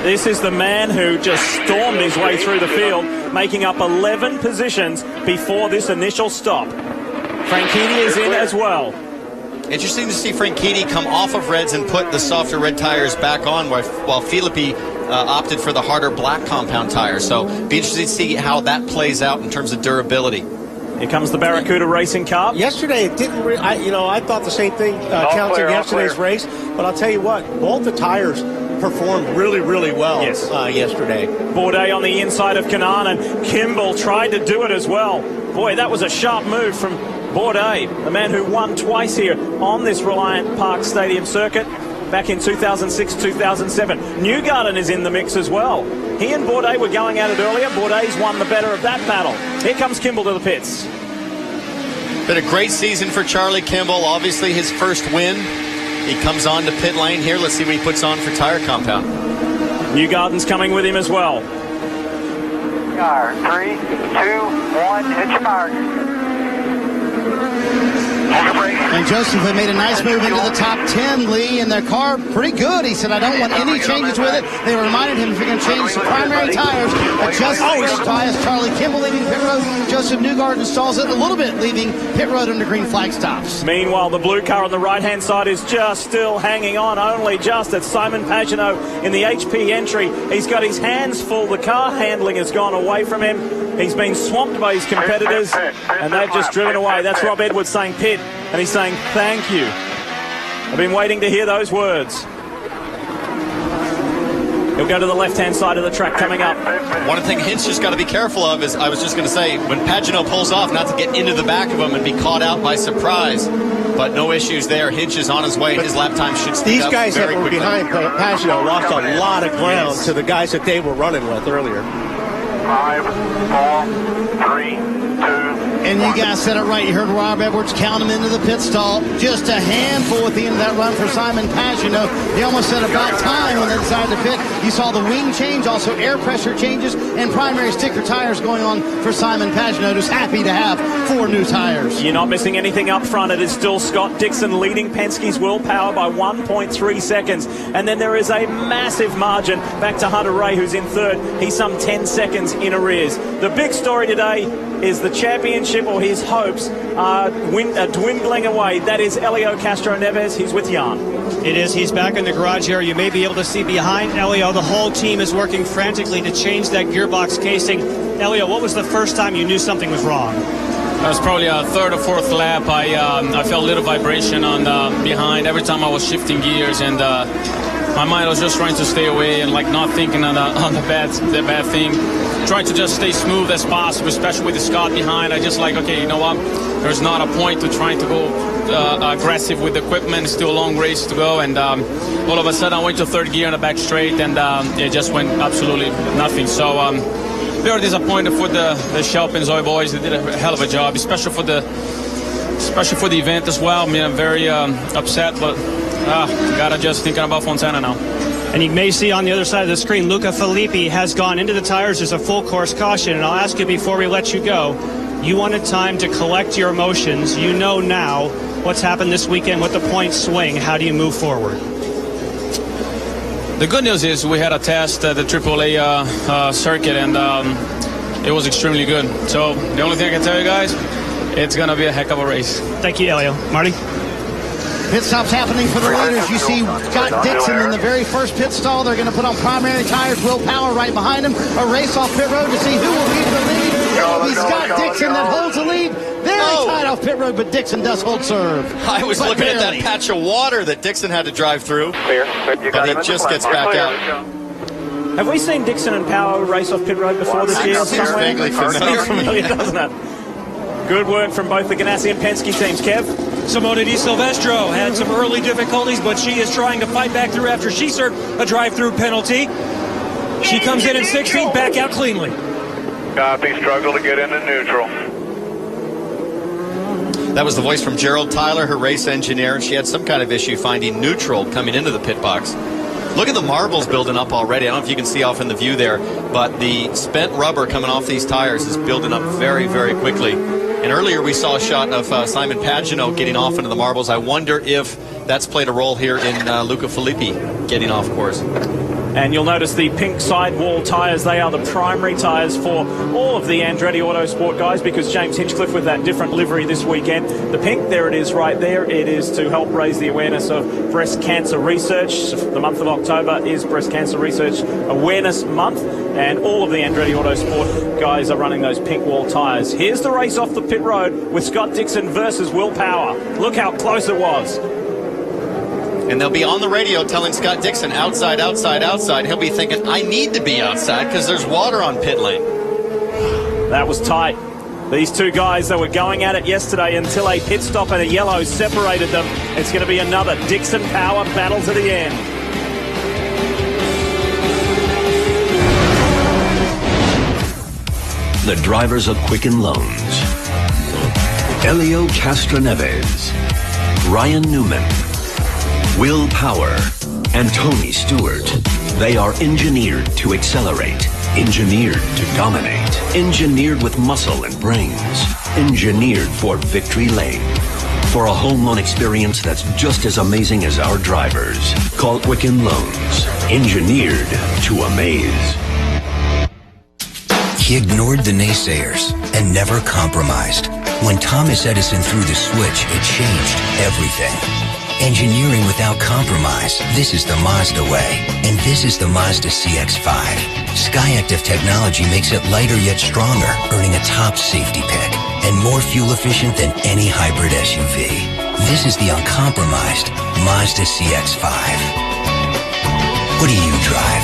This is the man who just stormed his way through the field, making up 11 positions before this initial stop. Franchitti is in as well. Interesting to see Franchitti come off of reds and put the softer red tires back on while Filippi opted for the harder black compound tires. So be interested to see how that plays out in terms of durability. Here comes the Barracuda racing car. Yesterday, it didn't. I thought the same thing counting yesterday's race. But I'll tell you what, both the tires performed really, really well yesterday. Bourdais on the inside of Kanaan, and Kimball tried to do it as well. Boy, that was a sharp move from Bourdais, the man who won twice here on this Reliant Park Stadium circuit. back in 2006-2007. Newgarden is in the mix as well. He and Bourdais were going at it earlier. Bourdais won the better of that battle. Here comes Kimball to the pits. Been a great season for Charlie Kimball. Obviously his first win. He comes on to pit lane here. Let's see what he puts on for tire compound. Newgarden's coming with him as well. 3, 2, 1, hit your mark. And Joseph had made a nice move into the top 10, Lee, and their car pretty good. He said, I don't want any changes with it. They reminded him if you're going to change the primary tires, adjust the brake tires. Charlie Kimball leaving pit road. Joseph Newgarden stalls it a little bit, leaving pit road under green flag stops. Meanwhile, the blue car on the right-hand side is just still hanging on, only just. It's Simon Pagenaud in the HP entry. He's got his hands full. The car handling has gone away from him. He's been swamped by his competitors, and they've just driven away. That's Rob Edwards saying pit, and he's saying thank you. I've been waiting to hear those words. He'll go to the left-hand side of the track coming up. One thing Hintz just got to be careful of is, I was just going to say, when Pagenaud pulls off, not to get into the back of him and be caught out by surprise. But no issues there. Hinch is on his way. His lap time should speed up. These guys that were quickly behind Pagenaud lost a lot of ground to the guys that they were running with earlier. 5, 4, 3, 2. And you guys said it right. You heard Rob Edwards count him into the pit stall. Just a handful at the end of that run for Simon Pagenaud. He almost said about time when they decided to pit. You saw the wing change, also air pressure changes, and primary sticker tires going on for Simon Pagenaud, who's happy to have 4 new tires. You're not missing anything up front. It is still Scott Dixon leading Penske's willpower by 1.3 seconds. And then there is a massive margin back to Hunter Ray, who's in third. He's some 10 seconds in arrears. The big story today is the championship, or his hopes, are dwindling away. That is Elio Castro Neves. He's with Jan. It is. He's back in the garage here. You may be able to see behind Elio. The whole team is working frantically to change that gearbox casing. Elio, what was the first time you knew something was wrong? That was probably a third or fourth lap. I felt a little vibration on behind every time I was shifting gears, and my mind was just trying to stay away and like not thinking on the bad thing. Trying to just stay smooth as possible, especially with the Scott behind. I just like, okay, you know what? There's not a point to trying to go aggressive with the equipment. It's still a long race to go, and all of a sudden I went to third gear in the back straight, and it just went absolutely nothing. So very disappointed for the Shell-Pennzoil boys. They did a hell of a job, especially for the event as well. I mean, I'm very upset, but gotta just thinking about Fontana now. And you may see on the other side of the screen, Luca Filippi has gone into the tires. There's a full course caution. And I'll ask you before we let you go, you wanted time to collect your emotions. You know now what's happened this weekend with the point swing. How do you move forward? The good news is we had a test at the AAA circuit, and it was extremely good. So the only thing I can tell you guys, it's going to be a heck of a race. Thank you, Elio. Marty? Pit stops happening for the leaders. You see Scott Dixon in the very first pit stall. They're going to put on primary tires. Will Power right behind him. A race off pit road to see who will be the lead. It will be Scott Dixon that holds the lead. Very tight off pit road, but Dixon does hold serve. I was looking at that patch of water that Dixon had to drive through. But he just gets back out. Have we seen Dixon and Power race off pit road before this year? Seems vaguely familiar, doesn't it? Good work from both the Ganassi and Penske teams. Kev? Simone Di Silvestro had some early difficulties, but she is trying to fight back through after she served a drive-through penalty. She comes in 16th, back out cleanly. Copy, struggle to get into neutral. That was the voice from Gerald Tyler, her race engineer, and she had some kind of issue finding neutral coming into the pit box. Look at the marbles building up already. I don't know if you can see off in the view there, but the spent rubber coming off these tires is building up very, very quickly. And earlier we saw a shot of Simon Pagenaud getting off into the marbles. I wonder if that's played a role here in Luca Filippi getting off course. And you'll notice the pink sidewall tyres, they are the primary tyres for all of the Andretti Autosport guys, because James Hinchcliffe with that different livery this weekend. The pink, there it is right there. It is to help raise the awareness of breast cancer research. The month of October is Breast Cancer Research Awareness Month, and all of the Andretti Autosport guys are running those pink wall tyres. Here's the race off the pit road with Scott Dixon versus Will Power. Look how close it was. And they'll be on the radio telling Scott Dixon, outside, outside, outside. He'll be thinking, I need to be outside because there's water on pit lane. That was tight. These two guys that were going at it yesterday until a pit stop and a yellow separated them. It's going to be another Dixon power battle to the end. The drivers of Quicken Loans. Elio Castroneves, Ryan Newman, Will Power, and Tony Stewart. They are engineered to accelerate, engineered to dominate, engineered with muscle and brains, engineered for victory lane. For a home loan experience that's just as amazing as our drivers, call Quicken Loans, engineered to amaze. He ignored the naysayers and never compromised. When Thomas Edison threw the switch, it changed everything. Engineering without compromise. This is the Mazda way. And this is the Mazda CX-5. Skyactiv technology makes it lighter yet stronger, earning a top safety pick. And more fuel efficient than any hybrid SUV. This is the uncompromised Mazda CX-5. What do you drive?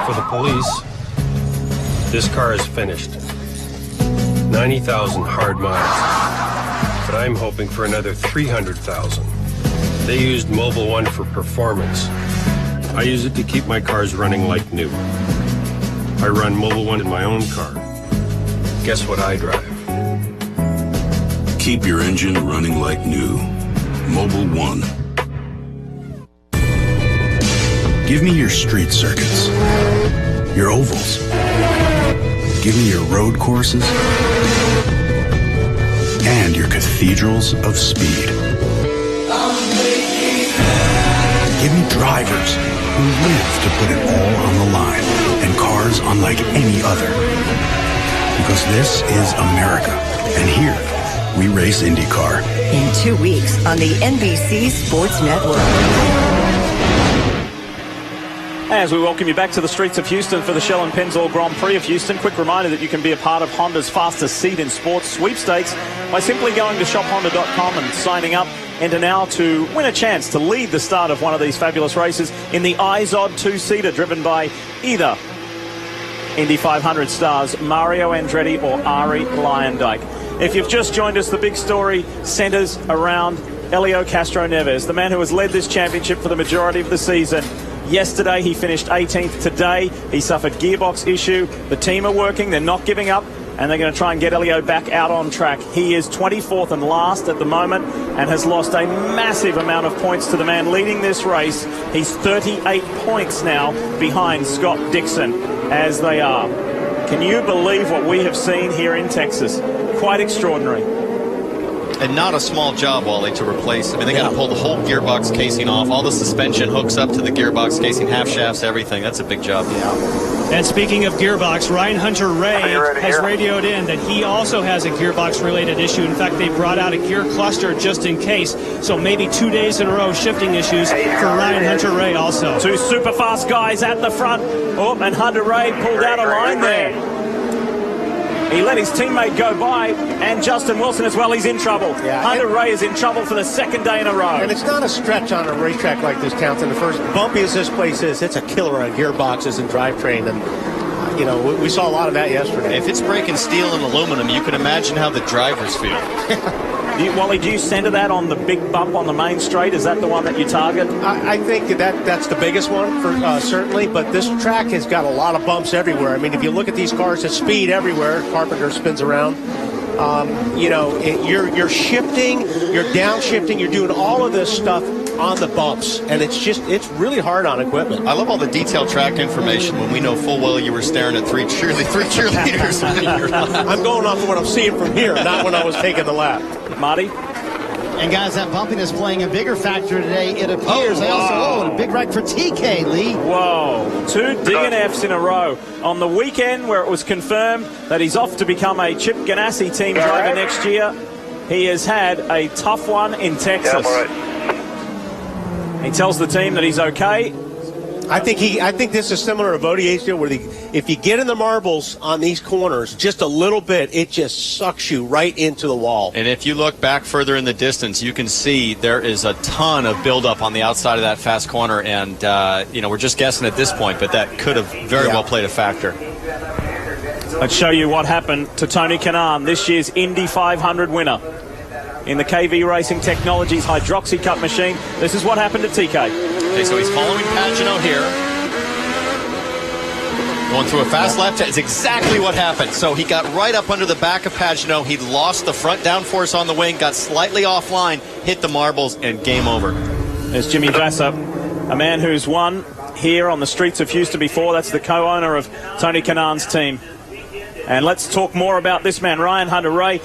For the police, this car is finished. 90,000 hard miles, but I'm hoping for another 300,000. They used Mobile One for performance. I use it to keep my cars running like new. I run Mobile One in my own car. Guess what I drive? Keep your engine running like new. Mobile One. Give me your street circuits, your ovals. Give me your road courses and your cathedrals of speed. Give me drivers who live to put it all on the line and cars unlike any other. Because this is America, and here we race IndyCar. In 2 weeks on the NBC Sports Network. As we welcome you back to the streets of Houston for the Shell and Pennzoil Grand Prix of Houston. Quick reminder that you can be a part of Honda's fastest seat in sports sweepstakes by simply going to shophonda.com and signing up. Enter now to win a chance to lead the start of one of these fabulous races in the IZOD 2-seater driven by either Indy 500 stars Mario Andretti or Ari Luyendyk. If you've just joined us, the big story centers around Elio Castroneves, the man who has led this championship for the majority of the season. Yesterday, he finished 18th. Today, he suffered gearbox issue. The team are working. They're not giving up, and they're going to try and get Elio back out on track. He is 24th and last at the moment and has lost a massive amount of points to the man leading this race. He's 38 points now behind Scott Dixon, as they are. Can you believe what we have seen here in Texas? Quite extraordinary. And not a small job, Wally, to replace. I mean, they got to pull the whole gearbox casing off. All the suspension hooks up to the gearbox casing, half shafts, everything. That's a big job. Yeah. And speaking of gearbox, Ryan Hunter-Reay has radioed in that he also has a gearbox-related issue. In fact, they brought out a gear cluster just in case. So maybe 2 days in a row shifting issues for Ryan Hunter-Reay also. Two super fast guys at the front. Oh, and Hunter-Reay pulled out a line there. He let his teammate go by, and Justin Wilson as well. He's in trouble. Yeah, Hunter-Reay is in trouble for the second day in a row. And it's not a stretch on a racetrack like this, Townsend. The first bumpy as this place is, it's a killer on gearboxes and drivetrain. And, you know, we saw a lot of that yesterday. If it's breaking steel and aluminum, you can imagine how the drivers feel. Wally, do you center that on the big bump on the main straight? Is that the one that you target? I think that's the biggest one, for certainly, but this track has got a lot of bumps everywhere. I mean, if you look at these cars, it's speed everywhere. Carpenter spins around. You know, you're shifting, you're downshifting, you're doing all of this stuff on the bumps, and it's really hard on equipment. I love all the detailed track information when we know full well you were staring at three cheerleaders. I'm going off of what I'm seeing from here, not when I was taking the lap. Marty? And guys, that bumping is playing a bigger factor today, it appears. And a big wreck for TK, Lee. Whoa, 2 DNFs in a row. On the weekend where it was confirmed that he's off to become a Chip Ganassi team driver next year, he has had a tough one in Texas. Yeah, I'm all right. He tells the team that he's okay. I think this is similar to Vautier's, where if you get in the marbles on these corners just a little bit, it just sucks you right into the wall. And if you look back further in the distance, you can see there is a ton of buildup on the outside of that fast corner. And, we're just guessing at this point, but that could have very well played a factor. Let's show you what happened to Tony Kanaan, this year's Indy 500 winner. In the KV Racing Technologies Hydroxy Cup machine, this is what happened to TK. Okay, so he's following Pagenaud here. Going through a fast left. It's exactly what happened. So he got right up under the back of Pagenaud. He lost the front downforce on the wing, got slightly offline, hit the marbles, and game over. There's Jimmy Vasser, a man who's won here on the streets of Houston before. That's the co-owner of Tony Kanaan's team. And let's talk more about this man, Ryan Hunter-Reay.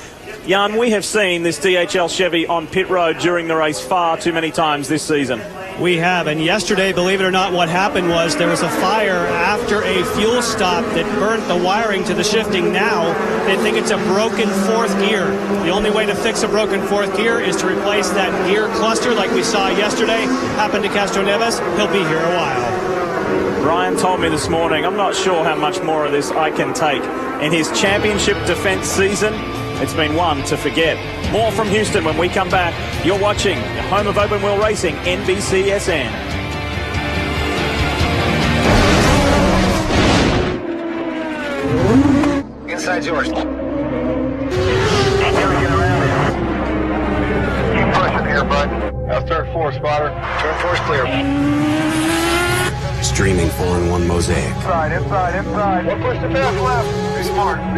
Jan, we have seen this DHL Chevy on pit road during the race far too many times this season. We have, and yesterday, believe it or not, what happened was there was a fire after a fuel stop that burnt the wiring to the shifting. Now they think it's a broken fourth gear. The only way to fix a broken fourth gear is to replace that gear cluster like we saw yesterday. Happened to Castroneves. He'll be here a while. Ryan told me this morning, I'm not sure how much more of this I can take. In his championship defense season, it's been one to forget. More from Houston when we come back. You're watching the home of open wheel racing, NBCSN. Inside yours. Keep pushing here, bud. I'll start 4, spotter. Turn 4's clear. Streaming 4-in-1 mosaic. Inside. Don't push the fast left. Be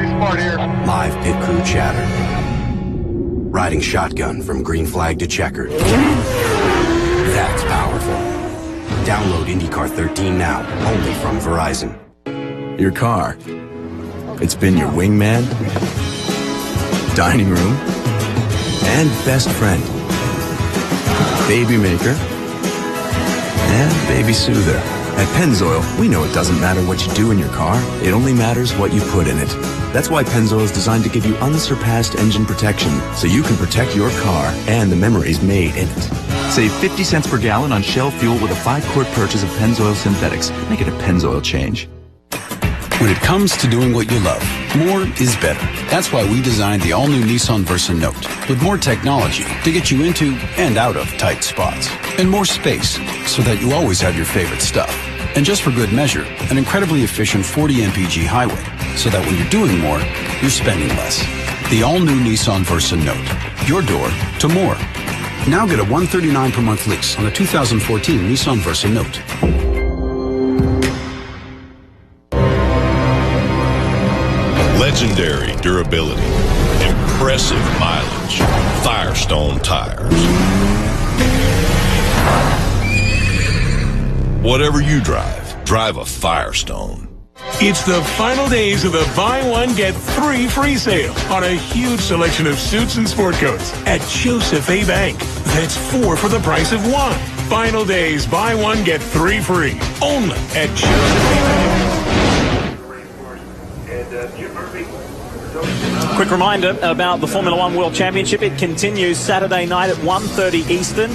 smart here. Live pit crew chatter. Riding shotgun from green flag to checkered. That's powerful. Download IndyCar 13 now, only from Verizon. Your car. It's been your wingman, dining room, and best friend. Baby maker, and baby soother. At Pennzoil, we know it doesn't matter what you do in your car, it only matters what you put in it. That's why Pennzoil is designed to give you unsurpassed engine protection, so you can protect your car and the memories made in it. Save 50 cents per gallon on Shell fuel with a 5-quart purchase of Pennzoil Synthetics. Make it a Pennzoil change. When it comes to doing what you love, more is better. That's why we designed the all-new Nissan Versa Note, with more technology to get you into and out of tight spots, and more space so that you always have your favorite stuff. And just for good measure, an incredibly efficient 40 mpg highway, so that when you're doing more, you're spending less. The all-new Nissan Versa Note, your door to more. Now get a $139 per month lease on the 2014 Nissan Versa Note. Legendary durability, impressive mileage, Firestone tires. Whatever you drive a Firestone. It's the final days of the buy one, get 3 free sale on a huge selection of suits and sport coats at Joseph A. Bank. That's 4 for the price of 1. Final days, buy one, get 3 free. Only at Joseph A. Bank. Quick reminder about the Formula One World Championship. It continues Saturday night at 1:30 Eastern.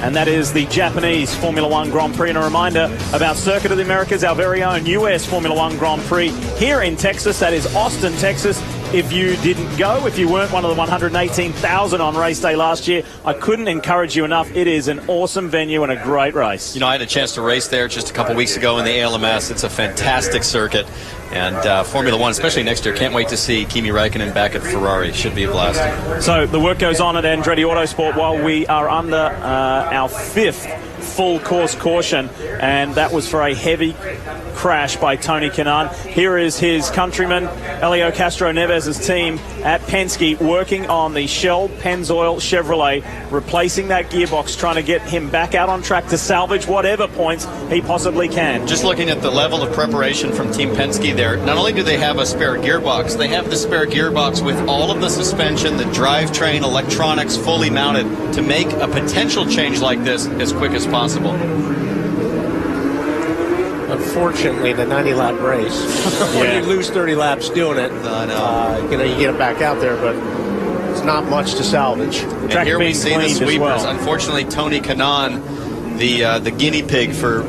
And that is the Japanese Formula One Grand Prix. And a reminder about Circuit of the Americas, our very own US Formula One Grand Prix here in Texas. That is Austin, Texas. If you didn't go, if you weren't one of the 118,000 on race day last year, I couldn't encourage you enough. It is an awesome venue and a great race. You know, I had a chance to race there just a couple weeks ago in the ALMS. It's a fantastic circuit. And Formula One, especially next year, can't wait to see Kimi Räikkönen back at Ferrari. Should be a blast. So the work goes on at Andretti Autosport while we are under our 5th full course caution, and that was for a heavy crash by Tony Kanaan. Here is his countryman, Helio Castroneves' team at Penske, working on the Shell Pennzoil Chevrolet, replacing that gearbox, trying to get him back out on track to salvage whatever points he possibly can. Just looking at the level of preparation from Team Penske there, not only do they have a spare gearbox, they have the spare gearbox with all of the suspension, the drivetrain, electronics fully mounted to make a potential change like this as quick as possible. Unfortunately, the 90-lap race, when you lose 30 laps doing it, I know. You get it back out there, but it's not much to salvage. And here we see the sweepers. Unfortunately, Tony Kanaan the guinea pig for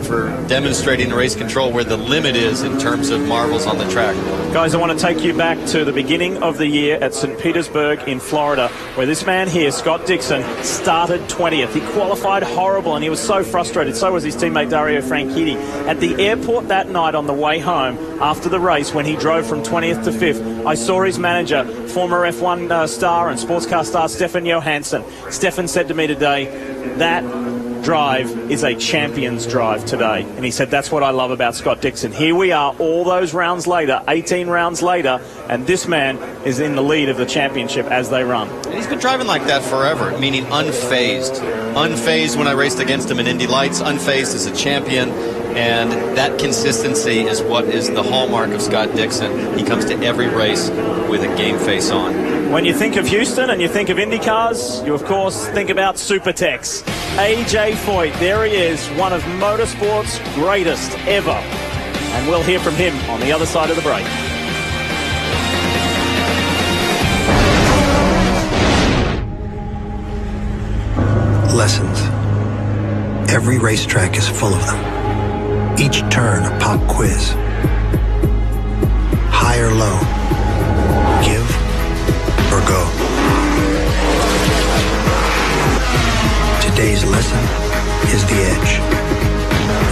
demonstrating race control where the limit is in terms of marvels on the track. Guys, I want to take you back to the beginning of the year at St. Petersburg in Florida, where this man here, Scott Dixon, started 20th. He qualified horrible, and he was so frustrated. So was his teammate Dario Franchitti. At the airport that night on the way home, after the race, when he drove from 20th to 5th, I saw his manager, former F1 star and sports car star Stefan Johansson. Stefan said to me today, that drive is a champion's drive today. And he said, that's what I love about Scott Dixon. Here we are all those rounds later, 18 rounds later, and this man is in the lead of the championship as they run. And he's been driving like that forever, meaning unfazed. Unfazed when I raced against him in Indy Lights, unfazed as a champion. And that consistency is what is the hallmark of Scott Dixon. He comes to every race with a game face on. When you think of Houston and you think of IndyCars, you of course think about Supertex. AJ Foyt, there he is, one of motorsport's greatest ever. And we'll hear from him on the other side of the break. Lessons. Every racetrack is full of them. Each turn a pop quiz. High or low. Give or go. Today's lesson is the edge.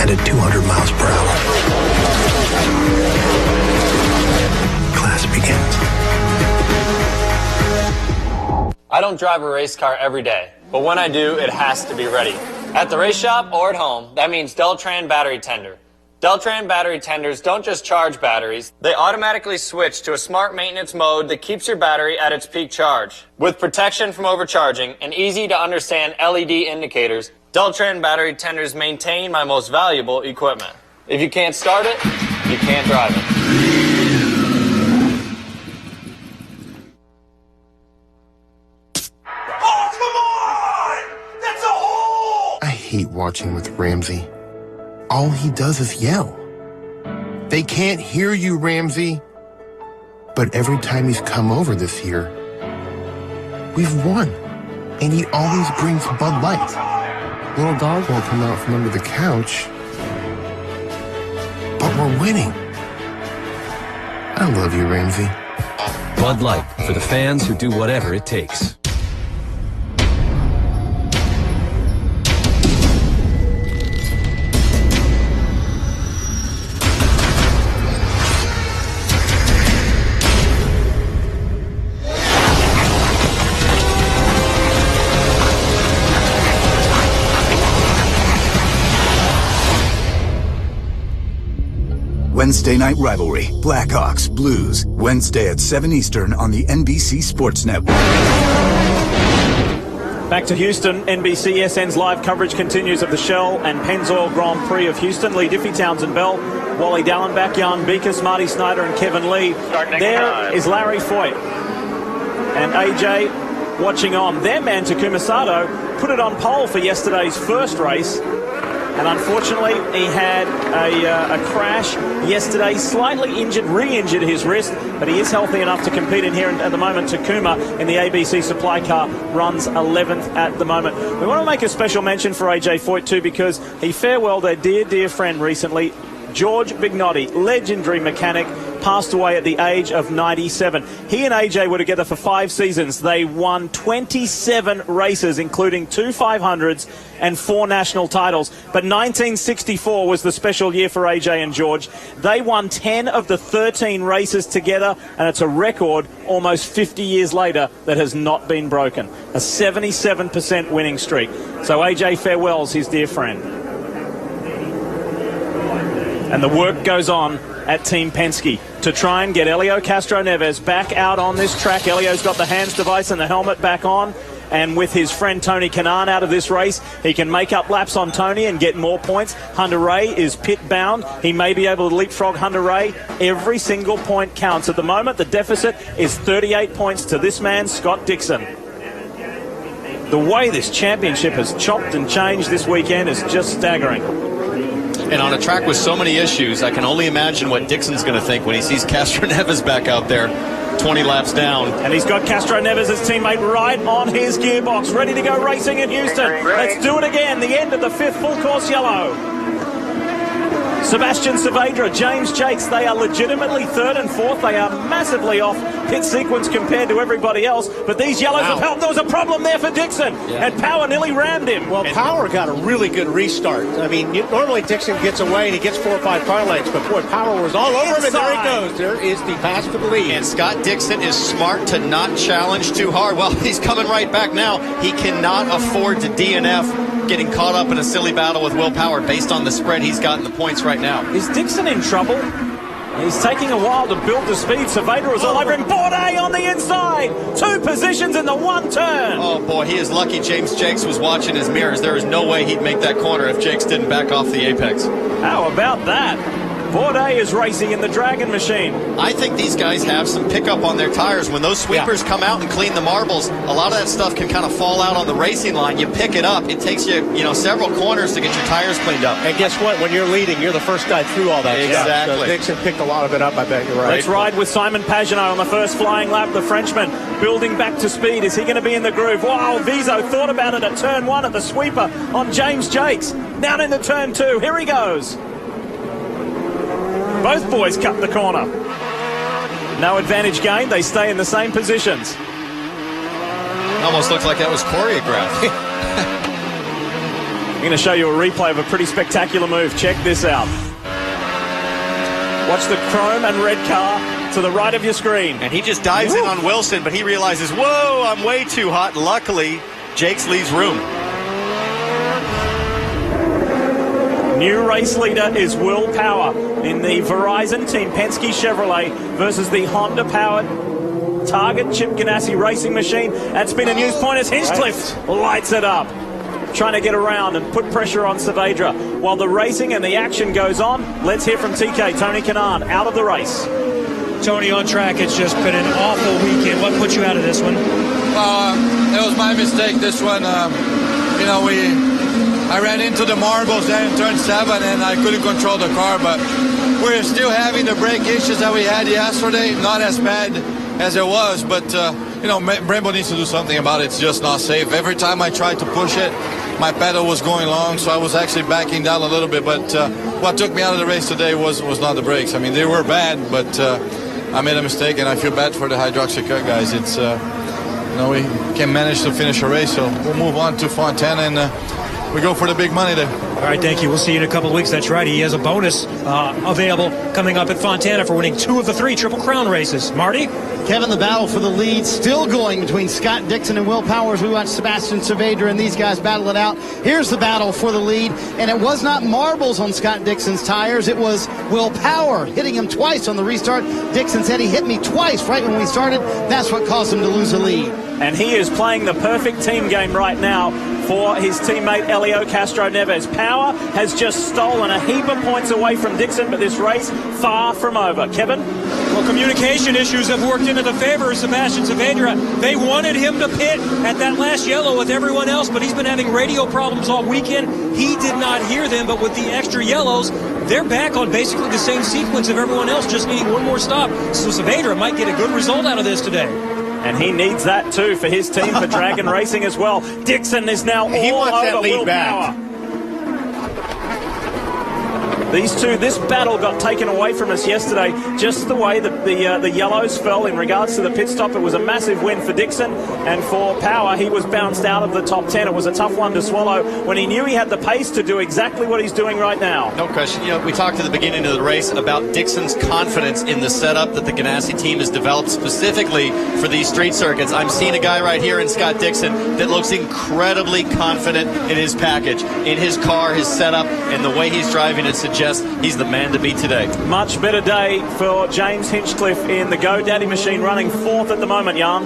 And at 200 miles per hour. Class begins. I don't drive a race car every day, but when I do, it has to be ready. At the race shop or at home, that means Deltran Battery Tender. Deltran battery tenders don't just charge batteries, they automatically switch to a smart maintenance mode that keeps your battery at its peak charge. With protection from overcharging and easy to understand LED indicators, Deltran battery tenders maintain my most valuable equipment. If you can't start it, you can't drive it. I hate watching with Ramsey. All he does is yell. They can't hear you, Ramsey. But every time he's come over this year, we've won. And he always brings Bud Light. Little dog won't come out from under the couch. But we're winning. I love you, Ramsey. Bud Light, for the fans who do whatever it takes. Wednesday night rivalry, Blackhawks, Blues, Wednesday at 7 Eastern on the NBC Sports Network. Back to Houston, NBCSN's live coverage continues of the Shell and Pennzoil Grand Prix of Houston. Lee Diffie, Townsend Bell, Wally Dallenbach, Jan Beekes, Marty Snyder and Kevin Lee. There is Larry Foyt and AJ watching on. Their man Takuma Sato put it on pole for yesterday's first race. And unfortunately, he had a crash yesterday, slightly injured, re-injured his wrist, but he is healthy enough to compete in here. And at the moment, Takuma in the ABC supply car runs 11th at the moment. We want to make a special mention for AJ Foyt too, because he farewelled a dear, dear friend recently. George Bignotti, legendary mechanic, passed away at the age of 97. He and AJ were together for 5 seasons. They won 27 races, including 2 500s and 4 national titles. But 1964 was the special year for AJ and George. They won 10 of the 13 races together, and it's a record almost 50 years later that has not been broken. A 77% winning streak. So AJ farewells his dear friend. And the work goes on at Team Penske to try and get Helio Castroneves back out on this track. Helio's got the hands device and the helmet back on. And with his friend Tony Kanaan out of this race, he can make up laps on Tony and get more points. Hunter Ray is pit bound. He may be able to leapfrog Hunter Ray. Every single point counts. At the moment, the deficit is 38 points to this man, Scott Dixon. The way this championship has chopped and changed this weekend is just staggering. And on a track with so many issues, I can only imagine what Dixon's going to think when he sees Castroneves back out there 20 laps down. And he's got Castroneves' teammate right on his gearbox, ready to go racing in Houston. Let's do it again. The end of the 5th full course yellow. Sebastian Saavedra, James Jakes, they are legitimately 3rd and 4th. They are massively off pit sequence compared to everybody else. But these yellows have helped. There was a problem there for Dixon. And Power nearly rammed him. Well, Power got a really good restart. I mean, normally Dixon gets away and he gets 4 or 5 car lengths. But, boy, Power was all over him. And there he goes. There is the pass for the lead. And Scott Dixon is smart to not challenge too hard. Well, he's coming right back now. He cannot afford to DNF. Getting caught up in a silly battle with Will Power based on the spread he's got in the points right now. Is Dixon in trouble? He's taking a while to build the speed. Saavedra was all over him. Bourdais on the inside. 2 positions in the 1 turn. Oh, boy, he is lucky James Jakes was watching his mirrors. There is no way he'd make that corner if Jakes didn't back off the apex. How about that? Bourdais is racing in the Dragon machine. I think these guys have some pickup on their tires. When those sweepers come out and clean the marbles, a lot of that stuff can kind of fall out on the racing line. You pick it up. It takes you, several corners to get your tires cleaned up. And guess what? When you're leading, you're the first guy through all that stuff. Exactly. So Dixon picked a lot of it up, I bet you're right. Let's ride with Simon Pagenaud on the first flying lap. The Frenchman building back to speed. Is he going to be in the groove? Wow, Vizo thought about it at turn 1 at the sweeper on James Jakes. Down into turn 2. Here he goes. Both boys cut the corner. No advantage gained. They stay in the same positions. Almost looks like that was choreographed. I'm going to show you a replay of a pretty spectacular move. Check this out. Watch the chrome and red car to the right of your screen. And he just dives in on Wilson, but he realizes, whoa, I'm way too hot. Luckily, Jakes leaves room. New race leader is Will Power in the Verizon Team Penske Chevrolet versus the Honda-powered Target Chip Ganassi racing machine. That's been a news point as Hinchcliffe lights it up, trying to get around and put pressure on Saavedra. While the racing and the action goes on, let's hear from TK, Tony Kanaan, out of the race. Tony, on track, it's just been an awful weekend. What put you out of this one? It was my mistake, this one. I ran into the marbles there in turn 7 and I couldn't control the car, but we're still having the brake issues that we had yesterday. Not as bad as it was, but Brembo needs to do something about it. It's just not safe. Every time I tried to push it, my pedal was going long, so I was actually backing down a little bit, but what took me out of the race today was not the brakes. I mean, they were bad, but I made a mistake and I feel bad for the hydroxy cut guys. It's we can't manage to finish a race, so we'll move on to Fontana and we go for the big money there. All right, thank you. We'll see you in a couple of weeks. That's right. He has a bonus available coming up at Fontana for winning 2 of the 3 Triple Crown races. Marty? Kevin, the battle for the lead still going between Scott Dixon and Will Power as we watch Sebastian Saavedra and these guys battle it out. Here's the battle for the lead, and it was not marbles on Scott Dixon's tires. It was Will Power hitting him twice on the restart. Dixon said he hit me twice right when we started. That's what caused him to lose the lead. And he is playing the perfect team game right now for his teammate Helio Castroneves. Power has just stolen a heap of points away from Dixon, but this race far from over. Kevin? Well, communication issues have worked into the favor of Sebastian Saavedra. They wanted him to pit at that last yellow with everyone else, but he's been having radio problems all weekend. He did not hear them, but with the extra yellows, they're back on basically the same sequence of everyone else, just needing one more stop. So Saavedra might get a good result out of this today. And he needs that too for his team, for Dragon Racing as well. Dixon is now all over Will Power. These two, this battle got taken away from us yesterday. Just the way that the yellows fell in regards to the pit stop. It was a massive win for Dixon, and for Power, he was bounced out of the top 10. It was a tough one to swallow when he knew he had the pace to do exactly what he's doing right now. No question. We talked at the beginning of the race about Dixon's confidence in the setup that the Ganassi team has developed specifically for these street circuits. I'm seeing a guy right here in Scott Dixon that looks incredibly confident in his package, in his car, his setup, and the way he's driving it suggests he's the man to beat today. Much better day for James Hinchcliffe in the GoDaddy machine, running 4th at the moment, Jan.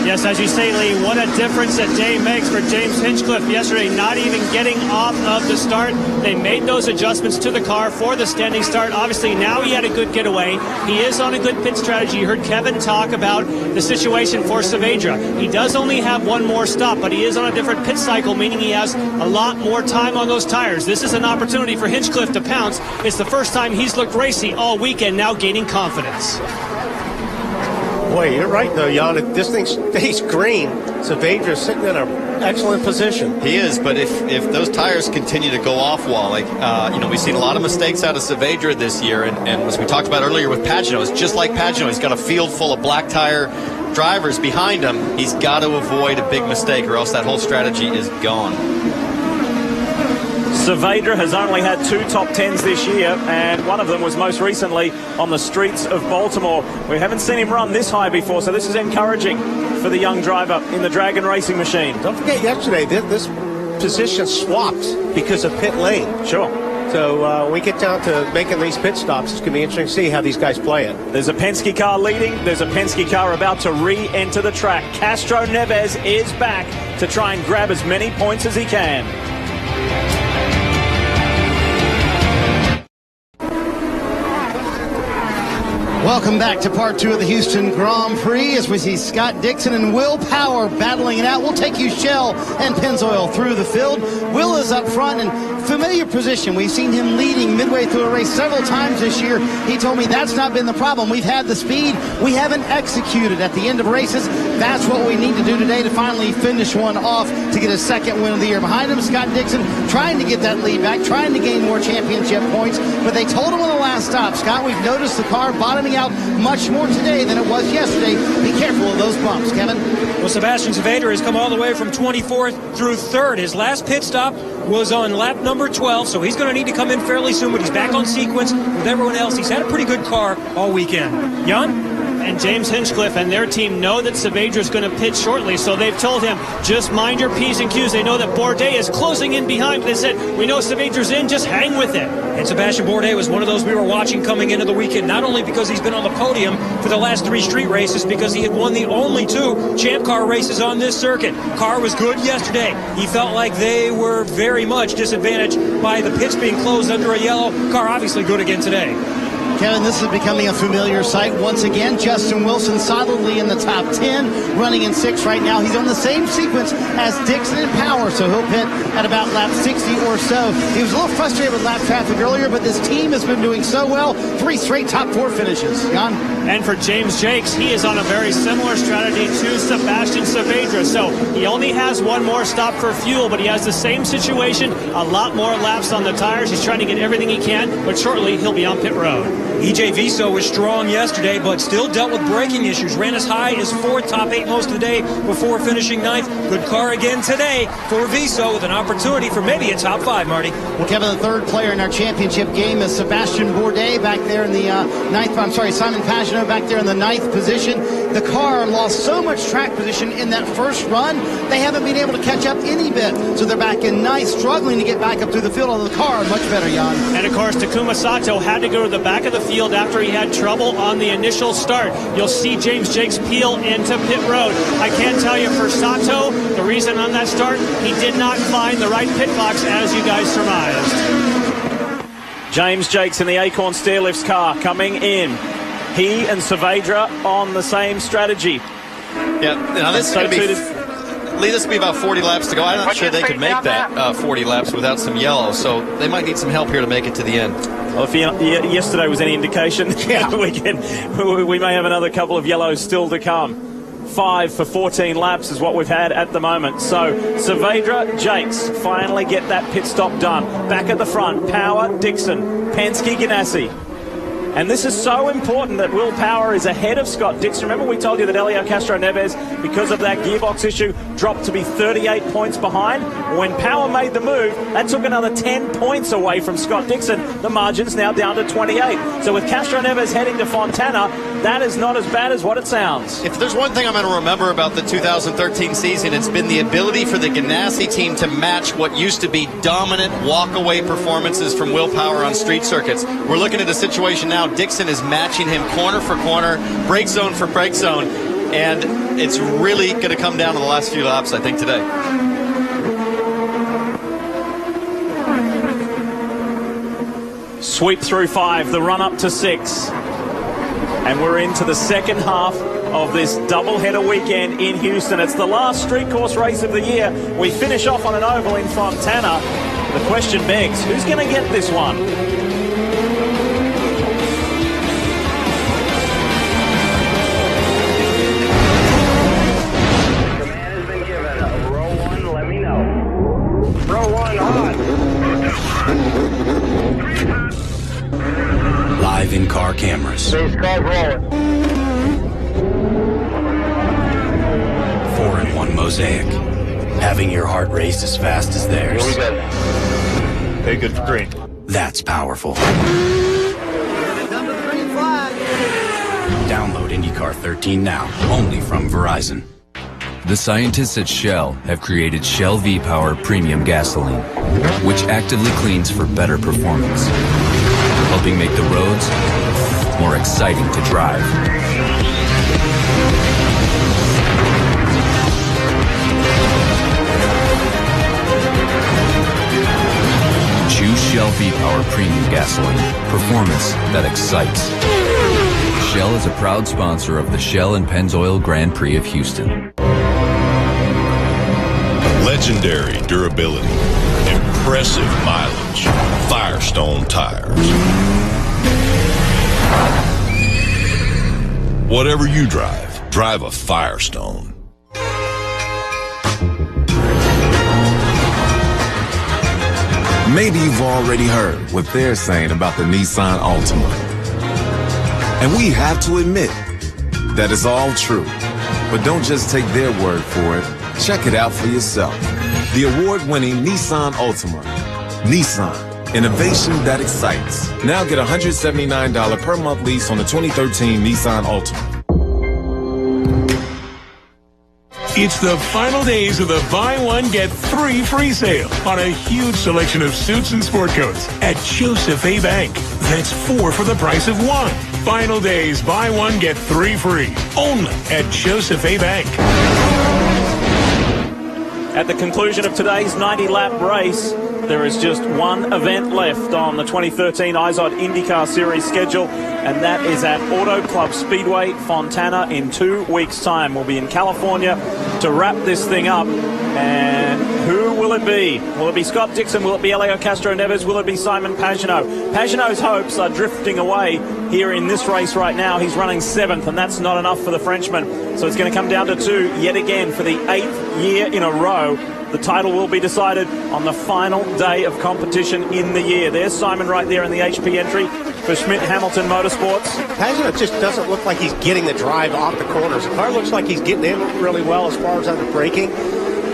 Yes, as you say, Lee, what a difference a day makes for James Hinchcliffe yesterday, not even getting off of the start. They made those adjustments to the car for the standing start. Obviously, now he had a good getaway. He is on a good pit strategy. You heard Kevin talk about the situation for Saavedra. He does only have one more stop, but he is on a different pit cycle, meaning he has a lot more time on those tires. This is an opportunity for Hinchcliffe to pounce. It's the first time he's looked racy all weekend, now gaining confidence. Boy, you're right, though, Jan. If this thing stays green, Saavedra's sitting in an excellent position. He is, but if those tires continue to go off, Wally, we've seen a lot of mistakes out of Saavedra this year, and as we talked about earlier with Pagenaud, it's just like Pagenaud. He's got a field full of black tire drivers behind him. He's got to avoid a big mistake, or else that whole strategy is gone. Saavedra has only had 2 top 10s this year, and one of them was most recently on the streets of Baltimore. We haven't seen him run this high before, so this is encouraging for the young driver in the Dragon Racing machine. Don't forget, yesterday this position swapped because of pit lane. Sure. So when we get down to making these pit stops, it's going to be interesting to see how these guys play it. There's a Penske car leading. There's a Penske car about to re-enter the track. Castro Neves is back to try and grab as many points as he can. Welcome back to part 2 of the Houston Grand Prix as we see Scott Dixon and Will Power battling it out. We'll take you Shell and Pennzoil through the field. Will is up front in familiar position. We've seen him leading midway through a race several times this year. He told me that's not been the problem. We've had the speed. We haven't executed at the end of races. That's what we need to do today to finally finish one off to get a second win of the year. Behind him, Scott Dixon trying to get that lead back, trying to gain more championship points. But they told him on the last stop, Scott, we've noticed the car bottoming out much more today than it was yesterday. Be careful of those bumps, Kevin. Well, Sebastian Saavedra has come all the way from 24th through 3rd. His last pit stop was on lap number 12, so he's going to need to come in fairly soon, but he's back on sequence with everyone else. He's had a pretty good car all weekend. Jan? And James Hinchcliffe and their team know that Saavedra is going to pit shortly, so they've told him, just mind your P's and Q's. They know that Bourdais is closing in behind, but they said, we know Saavedra's in, just hang with it. And Sebastian Bourdais was one of those we were watching coming into the weekend, not only because he's been on the podium for the last 3 street races, because he had won the only 2 Champ Car races on this circuit. Car was good yesterday. He felt like they were very much disadvantaged by the pits being closed under a yellow. Car obviously good again today. Kevin, this is becoming a familiar sight once again. Justin Wilson solidly in the top 10, running in 6th right now. He's on the same sequence as Dixon and Power, so he'll pit at about lap 60 or so. He was a little frustrated with lap traffic earlier, but this team has been doing so well. 3 straight top 4 finishes. Jan? And for James Jakes, he is on a very similar strategy to Sebastian Saavedra. So he only has 1 more stop for fuel, but he has the same situation, a lot more laps on the tires. He's trying to get everything he can, but shortly he'll be on pit road. EJ Viso was strong yesterday, but still dealt with braking issues. Ran as high as 4th, top 8 most of the day before finishing 9th. Good car again today for Viso with an opportunity for maybe a top 5, Marty. Well, Kevin, the 3rd player in our championship game is Sebastian Bourdais back there in the 9th. I'm sorry, Simon Pagenaud back there in the 9th position. The car lost so much track position in that first run, they haven't been able to catch up any bit. So they're back in 9th, struggling to get back up through the field. Although the car much better, Jan. And of course, Takuma Sato had to go to the back of the field after he had trouble on the initial start. You'll see James Jakes peel into pit road. I can tell you for Sato, the reason on that start, he did not find the right pit box as you guys surmised. James Jakes in the Acorn Stairlifts car coming in. He and Saavedra on the same strategy. Yeah, now this is going to be... Lee, this will be about 40 laps to go. I'm not sure they could make that 40 laps without some yellow, so they might need some help here to make it to the end. Well, if yesterday was any indication, we may have another couple of yellows still to come. 5 for 14 laps is what we've had at the moment. So Saavedra, Jakes finally get that pit stop done. Back at the front, Power, Dixon, Penske, Ganassi. And this is so important that Will Power is ahead of Scott Dixon. Remember we told you that Helio Castro Neves, because of that gearbox issue, dropped to be 38 points behind. When Power made the move, that took another 10 points away from Scott Dixon. The margin's now down to 28. So with Castro Neves heading to Fontana, that is not as bad as what it sounds. If there's one thing I'm going to remember about the 2013 season, it's been the ability for the Ganassi team to match what used to be dominant walk-away performances from Will Power on street circuits. We're looking at a situation now. Dixon is matching him corner for corner, brake zone for brake zone, and it's really going to come down to the last few laps, I think, today. Sweep through 5, the run up to 6. And we're into the second half of this doubleheader weekend in Houston. It's the last street course race of the year. We finish off on an oval in Fontana. The question begs, who's going to get this one? Command has been given. Row 1, let me know. Row 1 on. Live in-car cameras. Race car rolling. 4-in-1 mosaic. Having your heart race as fast as theirs. Here we go. Hey, good for green. That's powerful. Download IndyCar 13 now, only from Verizon. The scientists at Shell have created Shell V-Power Premium Gasoline, which actively cleans for better performance, helping make the roads more exciting to drive. Choose Shell V-Power Premium Gasoline, performance that excites. Shell is a proud sponsor of the Shell and Pennzoil Grand Prix of Houston. Legendary durability, impressive mileage, Firestone tires. Whatever you drive, drive a Firestone. Maybe you've already heard what they're saying about the Nissan Altima. And we have to admit that it's all true. But don't just take their word for it. Check it out for yourself. The award-winning Nissan Altima. Nissan, innovation that excites. Now get a $179 per month lease on the 2013 Nissan Altima. It's the final days of the buy one, get 3 free sale on a huge selection of suits and sport coats at Joseph A. Bank. That's 4 for the price of 1. Final days, buy one, get 3 free. Only at Joseph A. Bank. At the conclusion of today's 90-lap race, there is just one event left on the 2013 IZOD IndyCar Series schedule, and that is at Auto Club Speedway, Fontana, in 2 weeks' time. We'll be in California to wrap this thing up. And who will it be? Will it be Scott Dixon? Will it be Helio Castro-Neves? Will it be Simon Pagenaud? Pagenaud's hopes are drifting away here in this race right now. He's running 7th, and that's not enough for the Frenchman. So it's going to come down to 2 yet again for the 8th year in a row. The title will be decided on the final day of competition in the year. There's Simon right there in the HP entry for Schmidt Hamilton Motorsports. Pagenaud just doesn't look like he's getting the drive off the corners. The car looks like he's getting in really well as far as on the braking.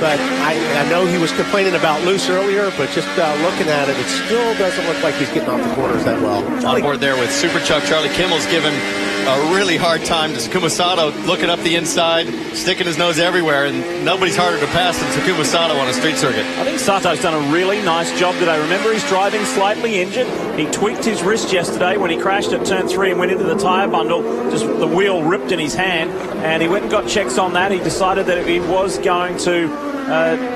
But I know he was complaining about loose earlier, but just looking at it, it still doesn't look like he's getting off the corners that well. On board there with Super Chuck. Charlie Kimmel's given a really hard time to Takuma Sato, looking up the inside, sticking his nose everywhere, and nobody's harder to pass than Takuma Sato on a street circuit. I think Sato's done a really nice job today. Remember, he's driving slightly injured. He tweaked his wrist yesterday when he crashed at turn 3 and went into the tyre bundle. Just the wheel ripped in his hand, and he went and got checks on that. He decided that he was going to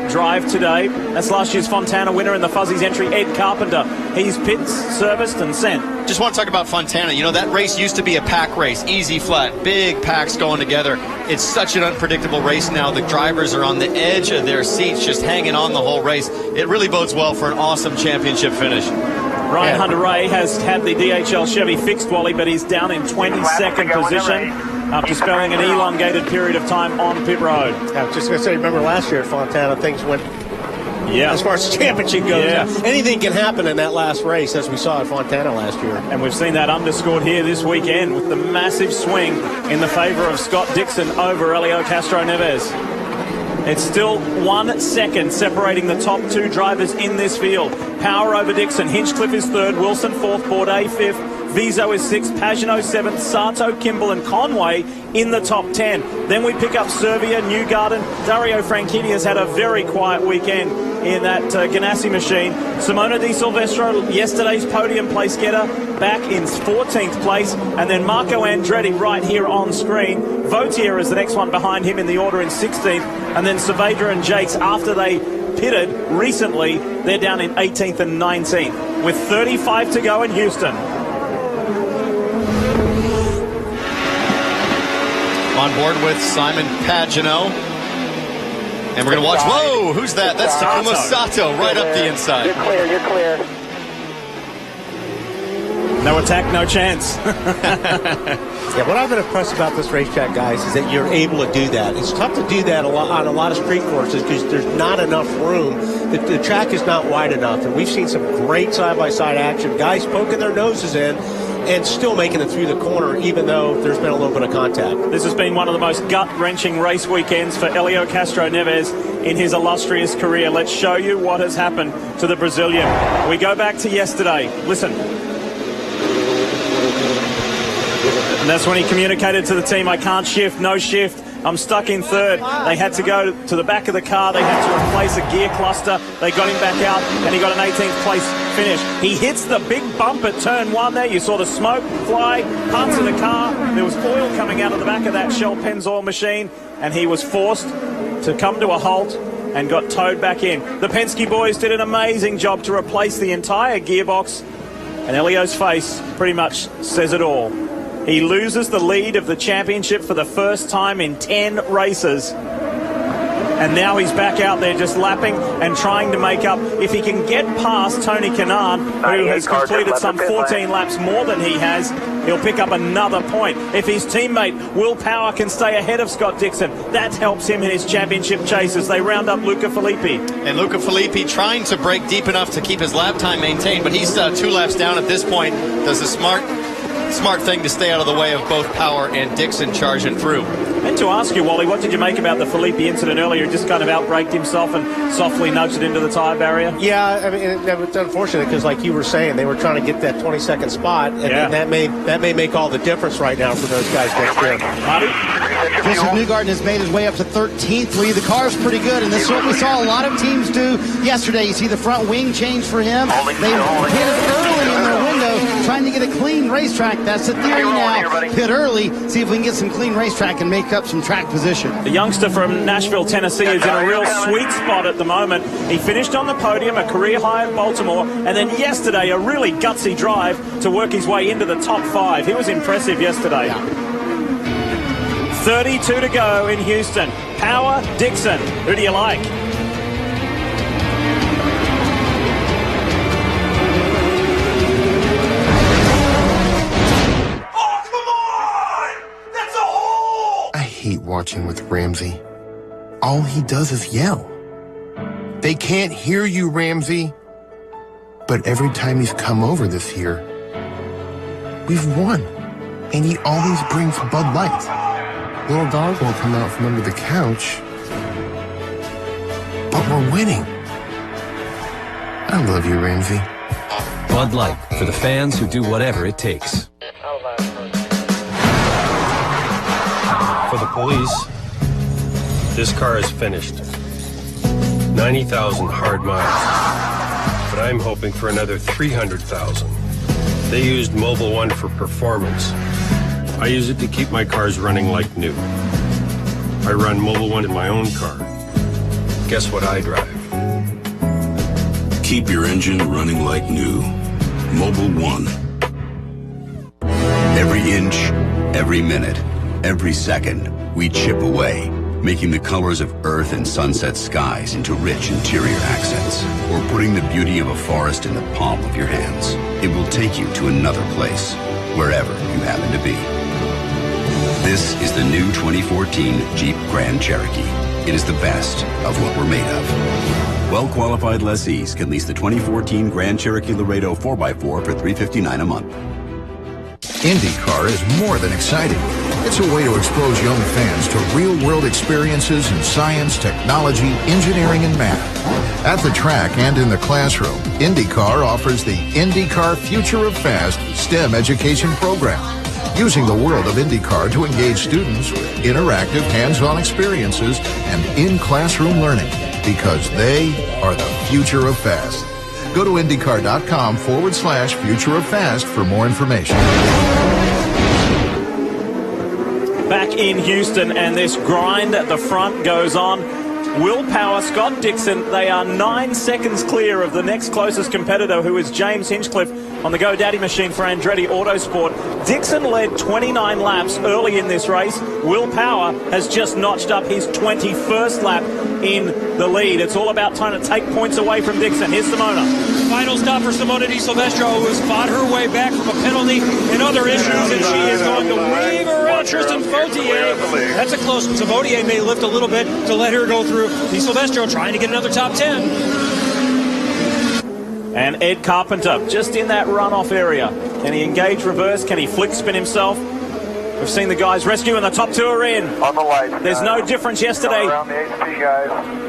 drive today. That's last year's Fontana winner in the Fuzzies entry, Ed Carpenter. He's pits, serviced, and sent. Just want to talk about Fontana. You know, that race used to be a pack race, easy, flat, big packs going together. It's such an unpredictable race now. The drivers are on the edge of their seats, just hanging on the whole race. It really bodes well for an awesome championship finish. Ryan Hunter-Reay has had the DHL Chevy fixed, Wally, but he's down in 22nd position after spending an elongated period of time on pit road. I was just going to say, remember last year at Fontana, things went, as far as the championship goes, anything can happen in that last race, as we saw at Fontana last year. And we've seen that underscored here this weekend with the massive swing in the favor of Scott Dixon over Helio Castro-Neves. It's still 1 second separating the top 2 drivers in this field. Power over Dixon. Hinchcliffe is 3rd, Wilson 4th, Bourdais 5th, Vizo is 6th, Pagenaud 7th, Sato, Kimball and Conway in the top 10. Then we pick up Serbia, Newgarden. Dario Franchitti has had a very quiet weekend in that Ganassi machine. Simona Di Silvestro, yesterday's podium place getter, back in 14th place. And then Marco Andretti right here on screen. Vautier is the next one behind him in the order in 16th. And then Saavedra and Jakes, after they pitted recently, they're down in 18th and 19th with 35 to go in Houston. On board with Simon Pagenaud. And we're going to watch. Whoa, who's that? That's Takuma Sato right up the inside. You're clear, you're clear. No attack, no chance. Yeah, what I've been impressed about this racetrack, guys, is that you're able to do that. It's tough to do that on a lot of street courses because there's not enough room. The track is not wide enough, and we've seen some great side-by-side action. Guys poking their noses in and still making it through the corner, even though there's been a little bit of contact. This has been one of the most gut-wrenching race weekends for Helio Castroneves in his illustrious career. Let's show you what has happened to the Brazilian. We go back to yesterday. Listen. And that's when he communicated to the team, I can't shift, no shift. I'm stuck in third. They had to go to the back of the car. They had to replace a gear cluster. They got him back out, and he got an 18th place finish. He hits the big bump at turn 1 there. You saw the smoke fly, parts of the car. There was oil coming out of the back of that Shell Pennzoil machine, and he was forced to come to a halt and got towed back in. The Penske boys did an amazing job to replace the entire gearbox, and Helio's face pretty much says it all. He loses the lead of the championship for the first time in 10 races. And now he's back out there just lapping and trying to make up. If he can get past Tony Kanaan, who has completed some 14 laps more than he has, he'll pick up another point. If his teammate Will Power can stay ahead of Scott Dixon, that helps him in his championship chase as they round up Luca Filippi. And Luca Filippi trying to break deep enough to keep his lap time maintained, but he's 2 laps down at this point. Does a smart thing to stay out of the way of both Power and Dixon charging through. And to ask you, Wally, what did you make about the Filippi incident earlier? He just kind of outbraked himself and softly nudged it into the tyre barrier? Yeah, I mean, it's unfortunate because, like you were saying, they were trying to get that 22nd spot, and that may make all the difference right now for those guys next year. Joseph Newgarden has made his way up to 13th lead. The car's pretty good, and this is what we saw a lot of teams do yesterday. You see the front wing change for him. They hit it early in their window, trying to get a clean racetrack. That's the theory now. Hit early, see if we can get some clean racetrack and make up some track position. The youngster from Nashville, Tennessee is in a real sweet spot at the moment. He finished on the podium, a career high in Baltimore, and then yesterday a really gutsy drive to work his way into the top 5. He was impressive yesterday. 32 to go in Houston. Power, Dixon. Who do you like? I hate watching with Ramsey. All he does is yell. They can't hear you, Ramsey. But every time he's come over this year, we've won. And he always brings Bud Light. Little dog won't come out from under the couch. But we're winning. I love you, Ramsey. Bud Light, for the fans who do whatever it takes. For the police, this car is finished. 90,000 hard miles. But I'm hoping for another 300,000. They used Mobil 1 for performance. I use it to keep my cars running like new. I run Mobil 1 in my own car. Guess what I drive? Keep your engine running like new. Mobil 1. Every inch, every minute, every second, we chip away, making the colors of earth and sunset skies into rich interior accents, or putting the beauty of a forest in the palm of your hands. It will take you to another place, wherever you happen to be. This is the new 2014 Jeep Grand Cherokee. It is the best of what we're made of. Well-qualified lessees can lease the 2014 Grand Cherokee Laredo 4x4 for $359 a month. IndyCar is more than exciting. It's a way to expose young fans to real-world experiences in science, technology, engineering, and math. At the track and in the classroom, IndyCar offers the IndyCar Future of Fast STEM education program, using the world of IndyCar to engage students with interactive, hands-on experiences and in-classroom learning, because they are the future of fast. Go to IndyCar.com/Future of Fast for more information. back in Houston, and this grind at the front goes on. Will Power, Scott Dixon, they are 9 seconds clear of the next closest competitor, who is James Hinchcliffe on the GoDaddy machine for Andretti Autosport. Dixon led 29 laps early in this race. Will Power has just notched up his 21st lap in the lead. It's all about trying to take points away from Dixon. Here's Simona. Final stop for Simona Di Silvestro, who has fought her way back from a penalty and other issues, and she is going to weave around Tristan Vautier. That's a close one. So Vautier may lift a little bit to let her go through. Di Silvestro trying to get another top 10. And Ed Carpenter just in that runoff area. Can he engage reverse? Can he flick spin himself? We've seen the guys rescue, and the top two are in. On the lights, There's no difference yesterday. Around the HP, guys.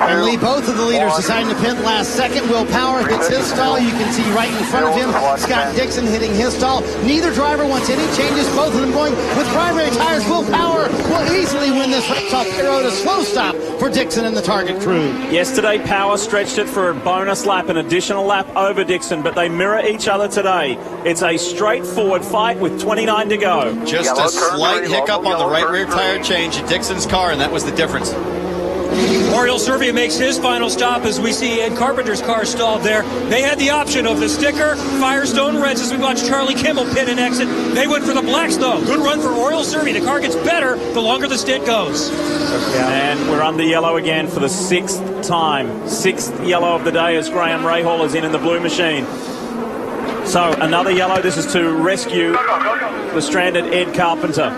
Only both of the leaders deciding to pit last second. Will Power hits his stall. You can see right in front of him Scott Dixon hitting his stall. Neither driver wants any changes. Both of them going with primary tires. Will Power will easily win this race off the road. A slow stop for Dixon and the target crew. Yesterday, Power stretched it for a bonus lap, an additional lap over Dixon, but they mirror each other today. It's a straightforward fight with 29 to go. Just a slight hiccup on the right rear tire change in Dixon's car, and that was the difference. Oriol Servia makes his final stop as we see Ed Carpenter's car stalled there. They had the option of the sticker, Firestone Reds, as we watch Charlie Kimball pit and exit. They went for the blacks, though. Good run for Oriol Servia. The car gets better the longer the stint goes. And we're under yellow again for the 6th time. 6th yellow of the day as Graham Rahal is in the blue machine. So another yellow. This is to rescue the stranded Ed Carpenter,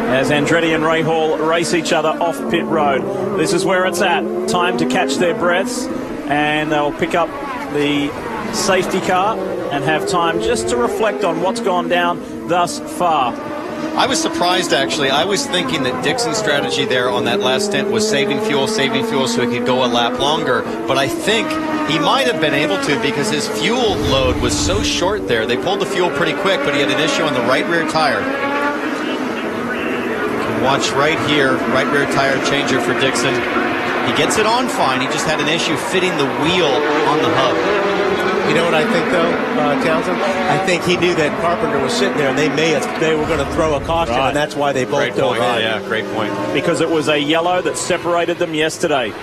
as Andretti and Rahal race each other off pit road. This is where it's at. Time to catch their breaths, and they'll pick up the safety car and have time just to reflect on what's gone down thus far. I was surprised, actually. I was thinking that Dixon's strategy there on that last stint was saving fuel so he could go a lap longer. But I think he might have been able to, because his fuel load was so short there. They pulled the fuel pretty quick, but he had an issue on the right rear tire. Watch right here, right rear tire changer for Dixon. He gets it on fine. He just had an issue fitting the wheel on the hub. You know what I think, though, Townsend? I think he knew that Carpenter was sitting there, and they were going to throw a caution, and that's why they both dove in. Yeah, great point. Because it was a yellow that separated them yesterday.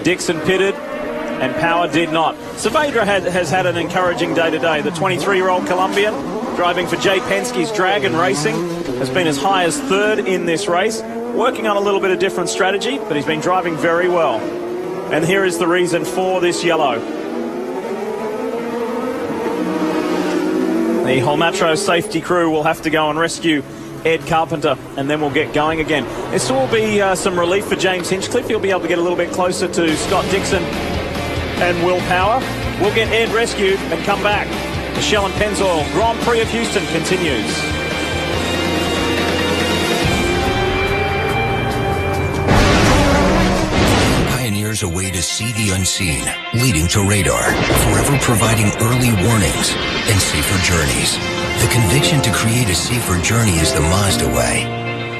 Dixon pitted, and Power did not. Saavedra has had an encouraging day today. The 23-year-old Colombian, driving for Jay Penske's Dragon Racing, has been as high as 3rd in this race, working on a little bit of different strategy, but he's been driving very well. And here is the reason for this yellow. The Holmatro safety crew will have to go and rescue Ed Carpenter, and then we'll get going again. This will be some relief for James Hinchcliffe. He'll be able to get a little bit closer to Scott Dixon and Will Power. We'll get Ed rescued and come back. The Shell and Pennzoil Grand Prix of Houston continues. A way to see the unseen, leading to radar, forever providing early warnings and safer journeys. The conviction to create a safer journey is the Mazda way.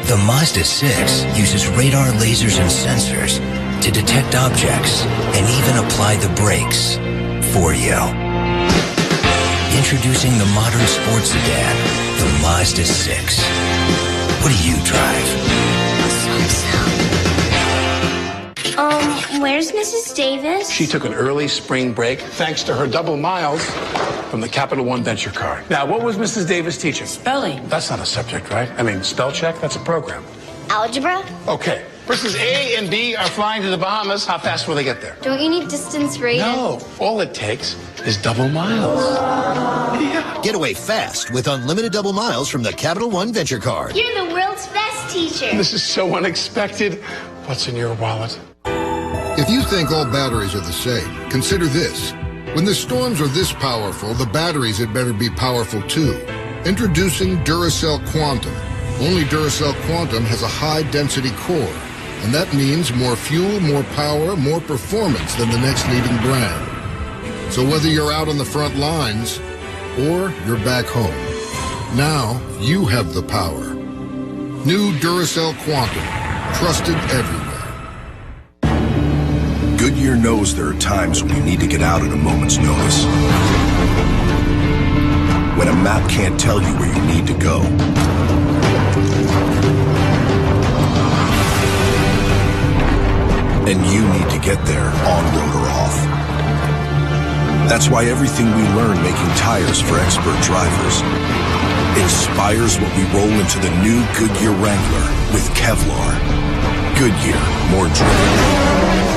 The Mazda 6 uses radar, lasers, and sensors to detect objects and even apply the brakes for you. Introducing the modern sports sedan, the Mazda 6. What do you drive? Where's Mrs. Davis? She took an early spring break thanks to her double miles from the Capital One Venture Card. Now, what was Mrs. Davis teaching? Spelling. That's not a subject, right? I mean, spell check, that's a program. Algebra? Okay. Mrs. A and B are flying to the Bahamas. How fast will they get there? Don't you need distance rating? No. All it takes is double miles. Yeah. Get away fast with unlimited double miles from the Capital One Venture Card. You're the world's best teacher. This is so unexpected. What's in your wallet? If you think all batteries are the same, consider this. When the storms are this powerful, the batteries had better be powerful too. Introducing Duracell Quantum. Only Duracell Quantum has a high-density core, and that means more fuel, more power, more performance than the next leading brand. So whether you're out on the front lines or you're back home, now you have the power. New Duracell Quantum. Trusted everywhere. Goodyear knows there are times when you need to get out at a moment's notice. when a map can't tell you where you need to go. And you need to get there on-road or off. That's why everything we learn making tires for expert drivers inspires what we roll into the new Goodyear Wrangler with Kevlar. Goodyear, more driven.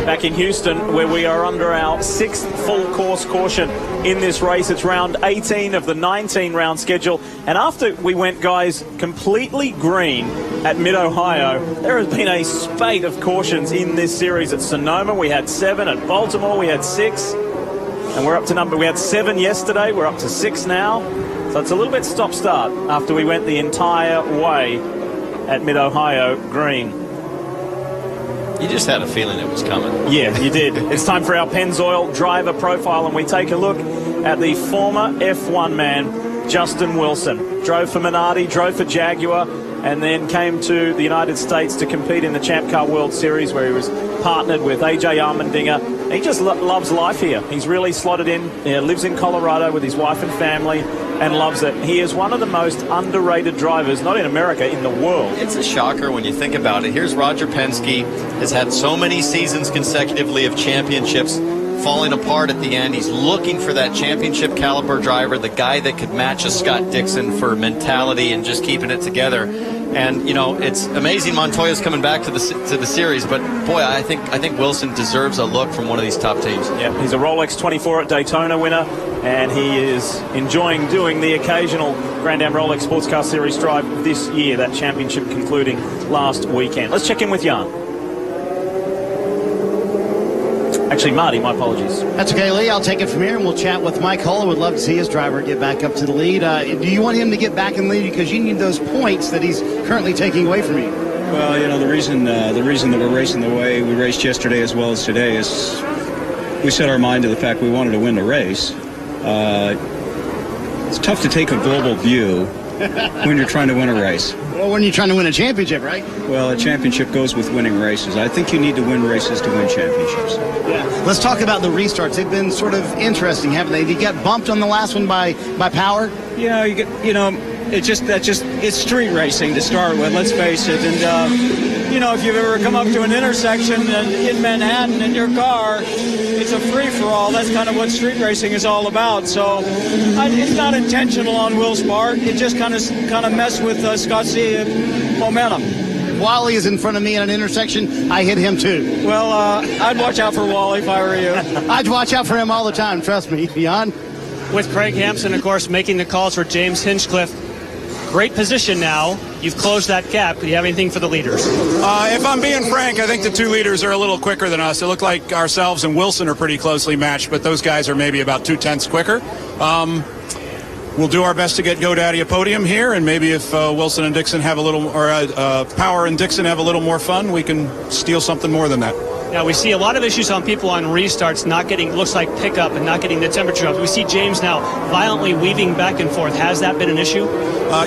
Back in Houston, where we are under our 6th full course caution in this race. It's round 18 of the 19-round schedule. And after we went, guys, completely green at Mid-Ohio, there has been a spate of cautions in this series. At Sonoma, we had 7. At Baltimore, we had 6. And we're up to we had 7 yesterday. We're up to 6 now. So it's a little bit stop-start after we went the entire way at Mid-Ohio green. You just had a feeling it was coming. Yeah, you did. It's time for our Pennzoil driver profile, and we take a look at the former F1 man, Justin Wilson. Drove for Minardi, drove for Jaguar, and then came to the United States to compete in the Champ Car World Series, where he was partnered with AJ Allmendinger. He just loves life here. He's really slotted in. He lives in Colorado with his wife and family and loves it. He is one of the most underrated drivers, not in America, in the world. It's a shocker when you think about it. Here's Roger Penske, has had so many seasons consecutively of championships, falling apart at the end. He's looking for that championship caliber driver, the guy that could match a Scott Dixon for mentality and just keeping it together. And, you know, it's amazing Montoya's coming back to the series, but boy, I think Wilson deserves a look from one of these top teams. Yeah, he's a Rolex 24 at Daytona winner, and he is enjoying doing the occasional Grand Am Rolex Sports Car Series drive this year, that championship concluding last weekend. Let's check in with Jan. Actually, Marty, my apologies. That's okay, Lee. I'll take it from here, and we'll chat with Mike Hull. Would love to see his driver get back up to the lead. Do you want him to get back in the lead because you need those points that he's currently taking away from you? Well, you know, the reason that we're racing the way we raced yesterday as well as today is we set our mind to the fact we wanted to win the race. It's tough to take a global view when you're trying to win a race. Well, when you're trying to win a championship, right? Well, a championship goes with winning races. I think you need to win races to win championships. Yeah. Let's talk about the restarts. They've been sort of interesting, haven't they? You got bumped on the last one by power? Yeah, it's street racing to start with, let's face it. And, you know, if you've ever come up to an intersection in Manhattan in your car, it's a free-for-all. That's kind of what street racing is all about. So it's not intentional on Will's part. It just kind of messed with Scott's momentum. If Wally is in front of me at an intersection, I hit him too. Well, I'd watch out for Wally if I were you. I'd watch out for him all the time, trust me. Jan? With Craig Hampson, of course, making the calls for James Hinchcliffe. Great position now. You've closed that gap. Do you have anything for the leaders? If I'm being frank, I think the two leaders are a little quicker than us. It looked like ourselves and Wilson are pretty closely matched, but those guys are maybe about 0.2 quicker. We'll do our best to get GoDaddy a podium here, and maybe if Wilson and Dixon have a little, or Power and Dixon have a little more fun, we can steal something more than that. Now, we see a lot of issues on people on restarts not getting, looks like pickup and not getting the temperature up. We see James now violently weaving back and forth. Has that been an issue?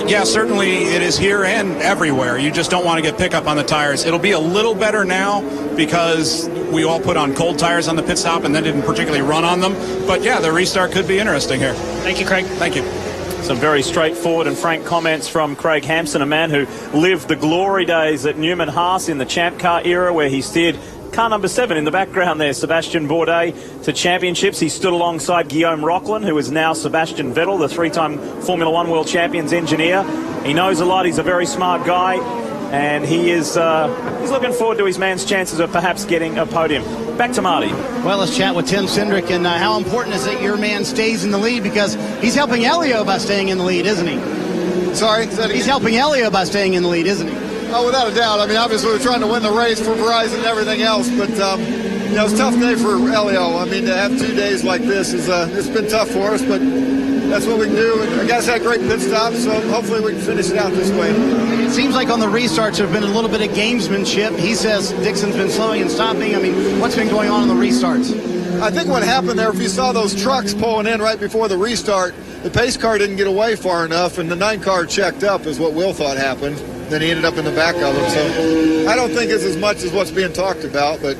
Yeah, certainly it is here and everywhere. You just don't want to get pickup on the tires. It'll be a little better now because we all put on cold tires on the pit stop and then didn't particularly run on them. But yeah, the restart could be interesting here. Thank you, Craig. Thank you. Some very straightforward and frank comments from Craig Hampson, a man who lived the glory days at Newman Haas in the Champ Car era, where he steered car number 7 in the background there, Sebastian Bourdais, to championships. He stood alongside Guillaume Roquelin, who is now Sebastian Vettel, the 3-time Formula One World Champions engineer. He knows a lot. He's a very smart guy, and he is he's looking forward to his man's chances of perhaps getting a podium. Back to Marty. Well, let's chat with Tim Cindric. And how important is it your man stays in the lead? Because he's helping Elio by staying in the lead, isn't he? Sorry? He's helping Elio by staying in the lead, isn't he? Oh, without a doubt. I mean, obviously we're trying to win the race for Verizon and everything else, but, you know, it's a tough day for Elio. I mean, to have 2 days like this is it's been tough for us, but that's what we can do. And the guys had great pit stops, so hopefully we can finish it out this way. It seems like on the restarts there have been a little bit of gamesmanship. He says Dixon's been slowing and stopping. I mean, what's been going on the restarts? I think what happened there, if you saw those trucks pulling in right before the restart, the pace car didn't get away far enough, and the 9 car checked up is what Will thought happened. Then he ended up in the back of him. So I don't think it's as much as what's being talked about, but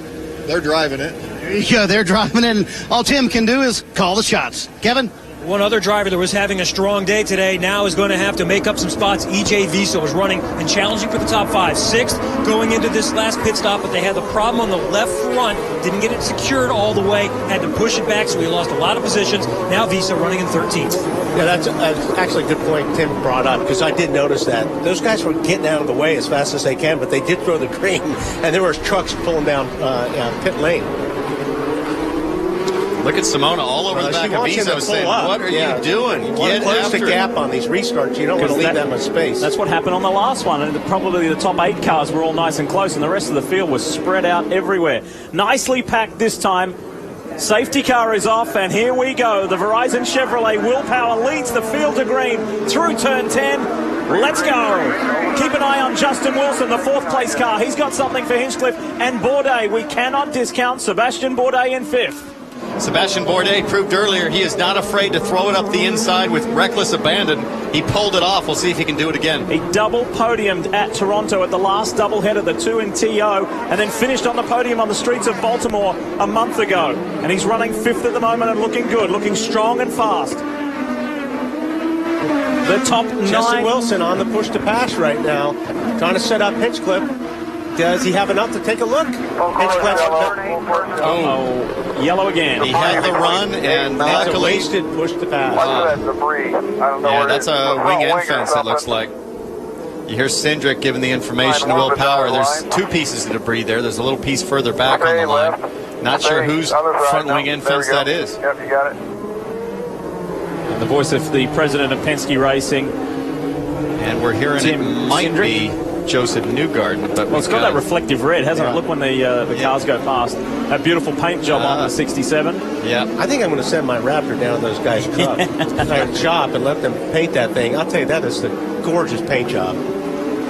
they're driving it. There you go. They're driving it. And all Tim can do is call the shots. Kevin? One other driver that was having a strong day today now is going to have to make up some spots. E.J. Viso was running and challenging for the top 5. 6th going into this last pit stop, but they had the problem on the left front. Didn't get it secured all the way. Had to push it back, so he lost a lot of positions. Now Viso running in 13th. Yeah, that's actually a good point Tim brought up, because I did notice that. Those guys were getting out of the way as fast as they can, but they did throw the green, and there were trucks pulling down pit lane. Look at Simona all over the back of Viso saying, what are you doing? You want to close the gap on these restarts. You don't want to leave that much space. That's what happened on the last one. And probably the top 8 cars were all nice and close, and the rest of the field was spread out everywhere. Nicely packed this time. Safety car is off, and here we go. The Verizon Chevrolet Willpower leads the field to green through turn 10. Let's go. Keep an eye on Justin Wilson, the 4th place car. He's got something for Hinchcliffe and Bourdais. We cannot discount Sebastian Bourdais in 5th. Sebastian Bourdais proved earlier he is not afraid to throw it up the inside with reckless abandon. He pulled it off. We'll see if he can do it again. He double podiumed at Toronto at the last doubleheader, the 2 in TO, and then finished on the podium on the streets of Baltimore a month ago. And he's running 5th at the moment and looking good, looking strong and fast. The top 9. Justin Wilson on the push to pass right now, trying to set up Hinchcliffe. Does he have enough to take a look? Oh, yellow again. He had the run, and that's a wasted push to pass. Yeah, that's a wing end fence, it looks like. You hear Cindric giving the information to Will Power. There's 2 pieces of debris there. There's a little piece further back on the line. Not sure whose front wing end fence that is. Yep, you got it. And the voice of the president of Penske Racing. And we're hearing it might be Joseph Newgarden, but it's got that reflective red, hasn't it? Look when the cars go past. That beautiful paint job on the 67. Yeah. I think I'm going to send my Raptor down those guys' shop and let them paint that thing. I'll tell you, that is the gorgeous paint job.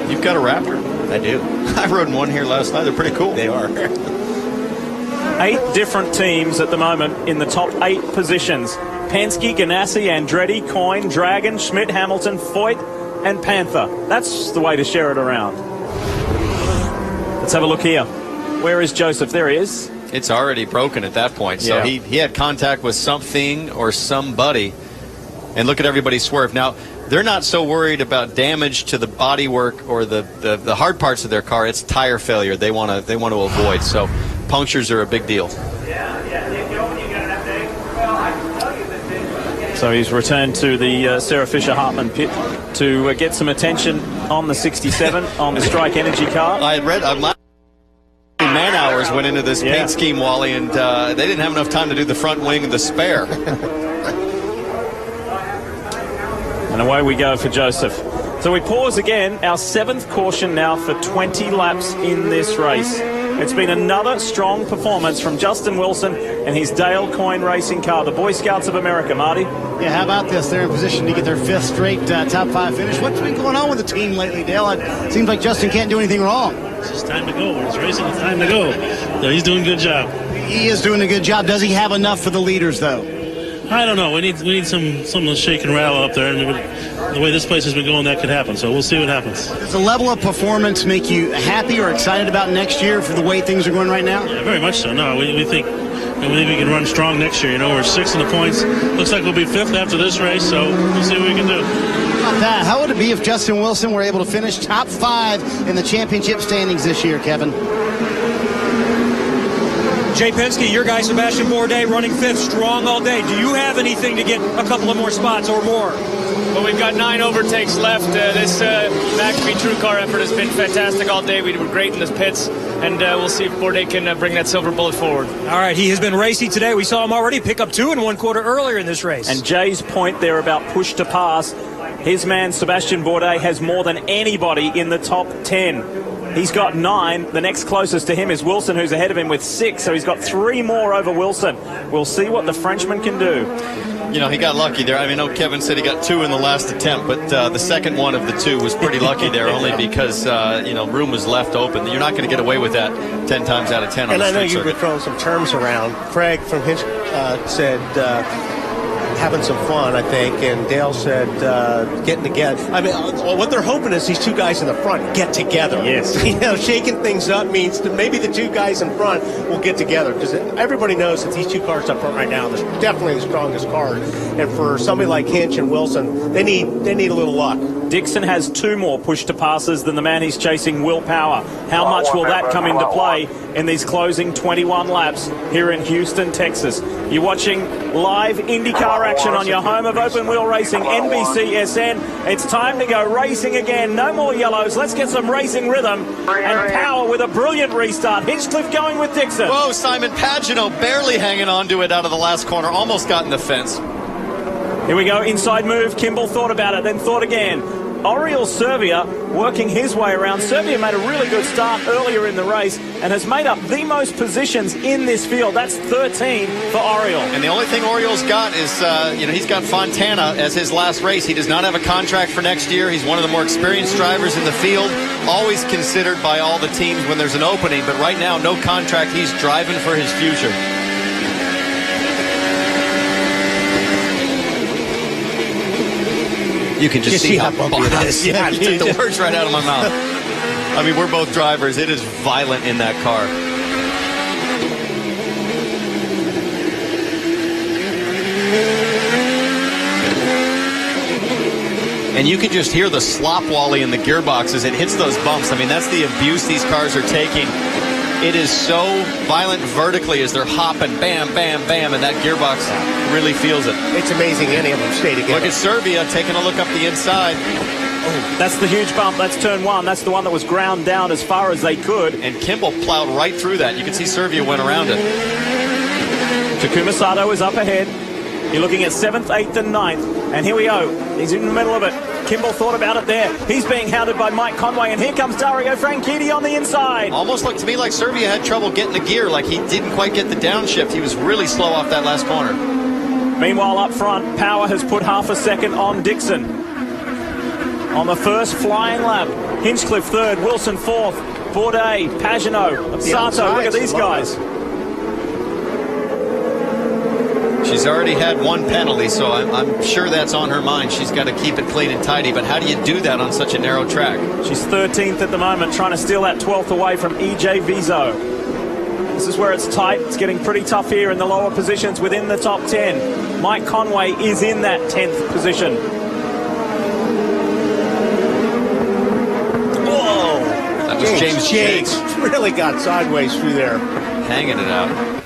You've got a Raptor? I do. I rode one here last night. They're pretty cool. They are. 8 different teams at the moment in the top 8 positions. Penske, Ganassi, Andretti, Coyne, Dragon, Schmidt, Hamilton, Foyt, and Panther. That's the way to share it around. Let's have a look here. Where is Joseph? There he is. It's already broken at that point. So he had contact with something or somebody. And look at everybody swerve. Now, they're not so worried about damage to the bodywork or the hard parts of their car. It's tire failure they want to avoid. So punctures are a big deal. So he's returned to the Sarah Fisher Hartman pit to get some attention on the 67 on the Strike Energy car. I read man hours went into this paint scheme, Wally, and they didn't have enough time to do the front wing and the spare. And away we go for Joseph. So we pause again, our 7th caution now for 20 laps in this race. It's been another strong performance from Justin Wilson and his Dale Coyne racing car, the Boy Scouts of America. Marty? Yeah, how about this? They're in position to get their 5th straight top 5 finish. What's been going on with the team lately, Dale? It seems like Justin can't do anything wrong. It's just time to go. When it's racing, it's time to go. So he's doing a good job. He is doing a good job. Does he have enough for the leaders, though? I don't know. We need some to shake and rattle up there, and the way this place has been going, that could happen. So we'll see what happens. Does the level of performance make you happy or excited about next year for the way things are going right now? Yeah, very much so. No, we think we can run strong next year. We're 6th in the points. Looks like we'll be 5th after this race, so we'll see what we can do. That. How would it be if Justin Wilson were able to finish top 5 in the championship standings this year, Kevin? Jay Penske, your guy Sebastian Bourdais running 5th, strong all day. Do you have anything to get a couple of more spots or more? Well, we've got 9 overtakes left. This McAfee True Car effort has been fantastic all day. We were great in the pits, and we'll see if Bourdais can bring that silver bullet forward. All right, he has been racy today. We saw him already pick up 2 in 1 quarter earlier in this race. And Jay's point there about push to pass, his man Sebastian Bourdais has more than anybody in the top 10. He's got 9. The next closest to him is Wilson, who's ahead of him with 6. So he's got 3 more over Wilson. We'll see what the Frenchman can do. He got lucky there. I know Kevin said he got 2 in the last attempt, but the second one of the 2 was pretty lucky there, only because, room was left open. You're not going to get away with that 10 times out of 10 on the street circuit. And I know you've been throwing some terms around. Craig from Hinch said having some fun, I think. And Dale said getting together. I mean, what they're hoping is these two guys in the front get together. Yes. Shaking things up means that maybe the two guys in front will get together, because everybody knows that these two cars up front right now, they're definitely the strongest cars. And for somebody like Hinch and Wilson, they need a little luck. Dixon has 2 more push-to-passes than the man he's chasing, Will Power. How much will that come into play in these closing 21 laps here in Houston, Texas? You're watching live IndyCar action on your home of open-wheel racing, NBCSN. It's time to go racing again. No more yellows. Let's get some racing rhythm. And Power with a brilliant restart. Hinchcliffe going with Dixon. Whoa, Simon Pagenaud barely hanging on to it out of the last corner. Almost got in the fence. Here we go, inside move. Kimball thought about it, then thought again. Oriol Servia working his way around. Servia made a really good start earlier in the race and has made up the most positions in this field. That's 13 for Oriol. And the only thing Oriol's got is, he's got Fontana as his last race. He does not have a contract for next year. He's one of the more experienced drivers in the field, always considered by all the teams when there's an opening. But right now, no contract. He's driving for his future. You can just see how bumpy it is. Yeah, you took the words right out of my mouth. I mean, we're both drivers. It is violent in that car. And you can just hear the slop wally in the gearbox as it hits those bumps. I mean, that's the abuse these cars are taking. It is so violent vertically as they're hopping, bam, bam, bam, and that gearbox really feels it. It's amazing any of them stay together. Look at Servia taking a look up the inside. Oh, that's the huge bump. That's turn 1. That's the one that was ground down as far as they could. And Kimball plowed right through that. You can see Servia went around it. Takuma Sato is up ahead. You're looking at 7th, 8th, and 9th. And here we go. He's in the middle of it. Kimball thought about it there. He's being hounded by Mike Conway, and here comes Dario Franchitti on the inside. Almost looked to me like Servia had trouble getting the gear, like he didn't quite get the downshift. He was really slow off that last corner. Meanwhile, up front, Power has put half a second on Dixon. On the first flying lap, Hinchcliffe 3rd, Wilson 4th, Bourdais, Pagenaud, Sato. Look at these guys. She's already had 1 penalty, so I'm sure that's on her mind. She's got to keep it clean and tidy, but how do you do that on such a narrow track? She's 13th at the moment, trying to steal that 12th away from EJ Vizo. This is where it's tight. It's getting pretty tough here in the lower positions within the top 10. Mike Conway is in that 10th position. Whoa! That was James Jakes. Really got sideways through there. Hanging it out.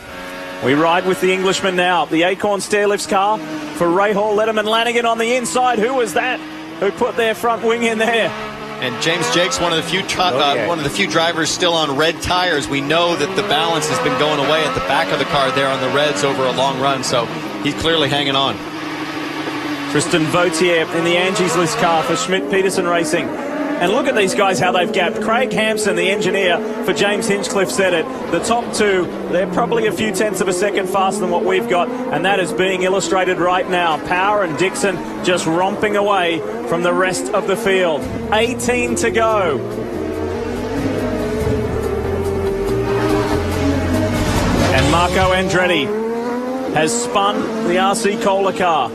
We ride with the Englishman now. The Acorn Stairlifts car for Rahal, Letterman, Lanigan on the inside. Who was that who put their front wing in there? And James Jakes, one of the few drivers still on red tires. We know that the balance has been going away at the back of the car there on the reds over a long run, so he's clearly hanging on. Tristan Vautier in the Angie's List car for Schmidt-Peterson Racing. And look at these guys, how they've gapped. Craig Hampson, the engineer for James Hinchcliffe, said it. The top 2, they're probably a few tenths of a second faster than what we've got, and that is being illustrated right now. Power and Dixon just romping away from the rest of the field. 18 to go. And Marco Andretti has spun the RC Cola car.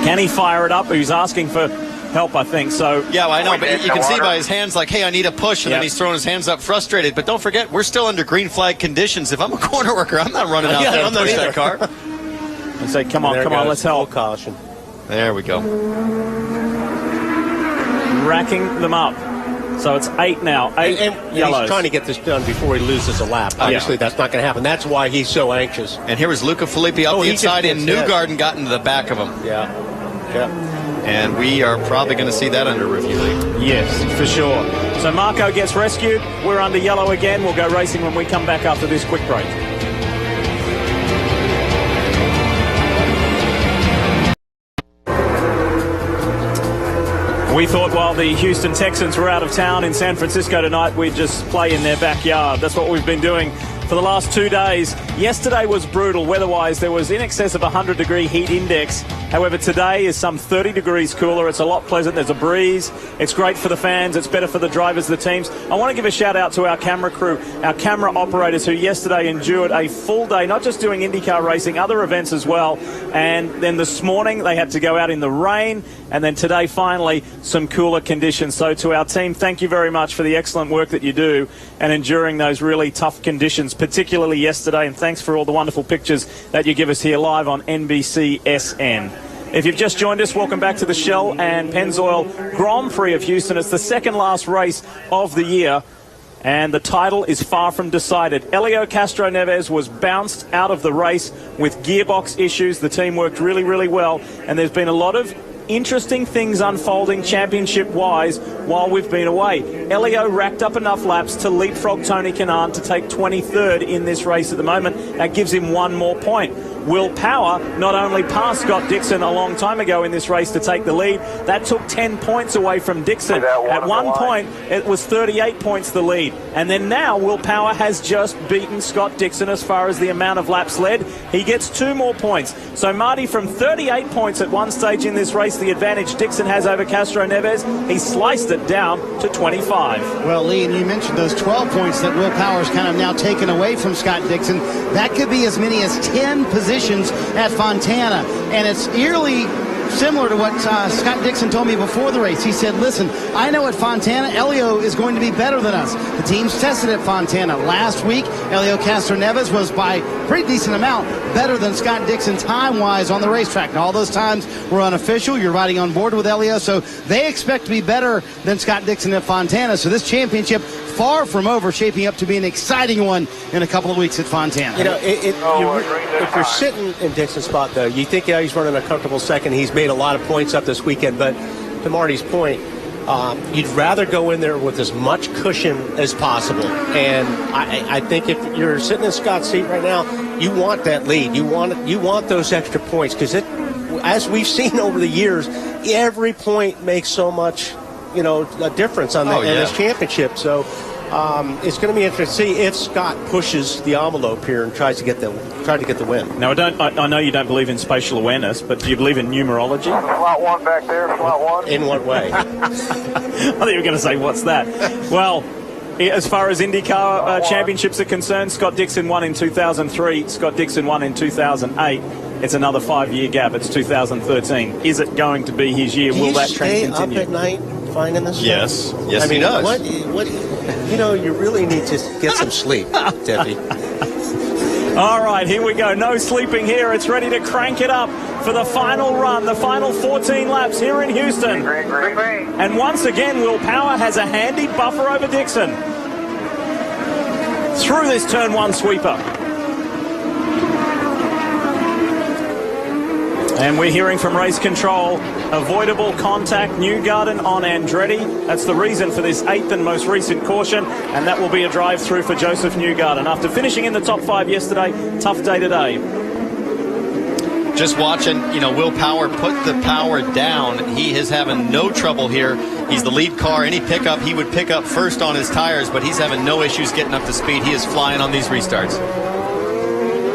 Can he fire it up? He's asking for help, I think. So yeah, well, I know, but you can see by his hands, like, hey, I need a push, and then he's throwing his hands up frustrated. But don't forget, we're still under green flag conditions. If I'm a corner worker, I'm not running out there to push that car. And say, come on, let's help. Caution. There we go. Racking them up. So it's 8 now. 8 and yellows. He's trying to get this done before he loses a lap. Obviously, that's not going to happen. That's why he's so anxious. And here was Luca Filippi up the inside, and Newgarden got into the back of him. Yeah. And we are probably going to see that under review league. Yes, for sure. So Marco gets rescued. We're under yellow again. We'll go racing when we come back after this quick break. We thought while the Houston Texans were out of town in San Francisco tonight, we'd just play in their backyard. That's what we've been doing for the last 2 days. Yesterday was brutal weather-wise. There was in excess of 100-degree heat index. However, today is some 30 degrees cooler. It's a lot pleasant. There's a breeze. It's great for the fans. It's better for the drivers, the teams. I want to give a shout-out to our camera crew, our camera operators who yesterday endured a full day, not just doing IndyCar racing, other events as well. And then this morning, they had to go out in the rain. And then today, finally, some cooler conditions. So to our team, thank you very much for the excellent work that you do and enduring those really tough conditions, particularly yesterday. And thanks for all the wonderful pictures that you give us here live on NBCSN. If you've just joined us, welcome back to the Shell and Pennzoil Grand Prix of Houston. It's the second last race of the year, and the title is far from decided. Helio Castroneves was bounced out of the race with gearbox issues. The team worked really, really well, and there's been a lot of interesting things unfolding championship-wise while we've been away. Helio racked up enough laps to leapfrog Tony Kanaan to take 23rd in this race at the moment. That gives him one more point. Will Power not only passed Scott Dixon a long time ago in this race to take the lead, that took 10 points away from Dixon. At one point, it was 38 points the lead. And then now, Will Power has just beaten Scott Dixon as far as the amount of laps led. He gets 2 more points. So, Marty, from 38 points at one stage in this race, the advantage Dixon has over Castroneves, he sliced it down to 25. Well, Lee, and you mentioned those 12 points that Will Power's kind of now taken away from Scott Dixon. That could be as many as 10 positions at Fontana, and it's eerily similar to what Scott Dixon told me before the race. He said, listen, I know at Fontana, Helio is going to be better than us. The team's tested at Fontana. Last week, Helio Castroneves was by a pretty decent amount better than Scott Dixon time-wise on the racetrack. Now, all those times were unofficial. You're riding on board with Helio, so they expect to be better than Scott Dixon at Fontana. So this championship, far from over, shaping up to be an exciting one in a couple of weeks at Fontana. You know, if you're sitting in Dixon's spot, though, you think, yeah, he's running a comfortable second. He's made a lot of points up this weekend. But to Marty's point, you'd rather go in there with as much cushion as possible. And I think if you're sitting in Scott's seat right now, you want that lead. You want those extra points because as we've seen over the years, every point makes so much, a difference on in this championship. So it's going to be interesting to see if Scott pushes the envelope here and tries to get the win. Now, I know you don't believe in spatial awareness, but do you believe in numerology? Slot 1 back there, slot 1. In what way? I thought you were going to say, what's that? Well, as far as IndyCar championships are concerned, Scott Dixon won in 2003. Scott Dixon won in 2008. It's another 5-year gap. It's 2013. Is it going to be his year? Will that trend continue? Up at night finding this Yes. stuff? Yes, he does. What, you really need to get some sleep, Tiffy. All right, here we go. No sleeping here. It's ready to crank it up for the final run, the final 14 laps here in Houston. And once again, Will Power has a handy buffer over Dixon through this turn 1 sweeper. And we're hearing from race control, avoidable contact, Newgarden on Andretti. That's the reason for this 8th and most recent caution, and that will be a drive-through for Joseph Newgarden. After finishing in the top 5 yesterday, tough day today. Just watching, Will Power put the power down. He is having no trouble here. He's the lead car. Any pickup, he would pick up first on his tires, but he's having no issues getting up to speed. He is flying on these restarts.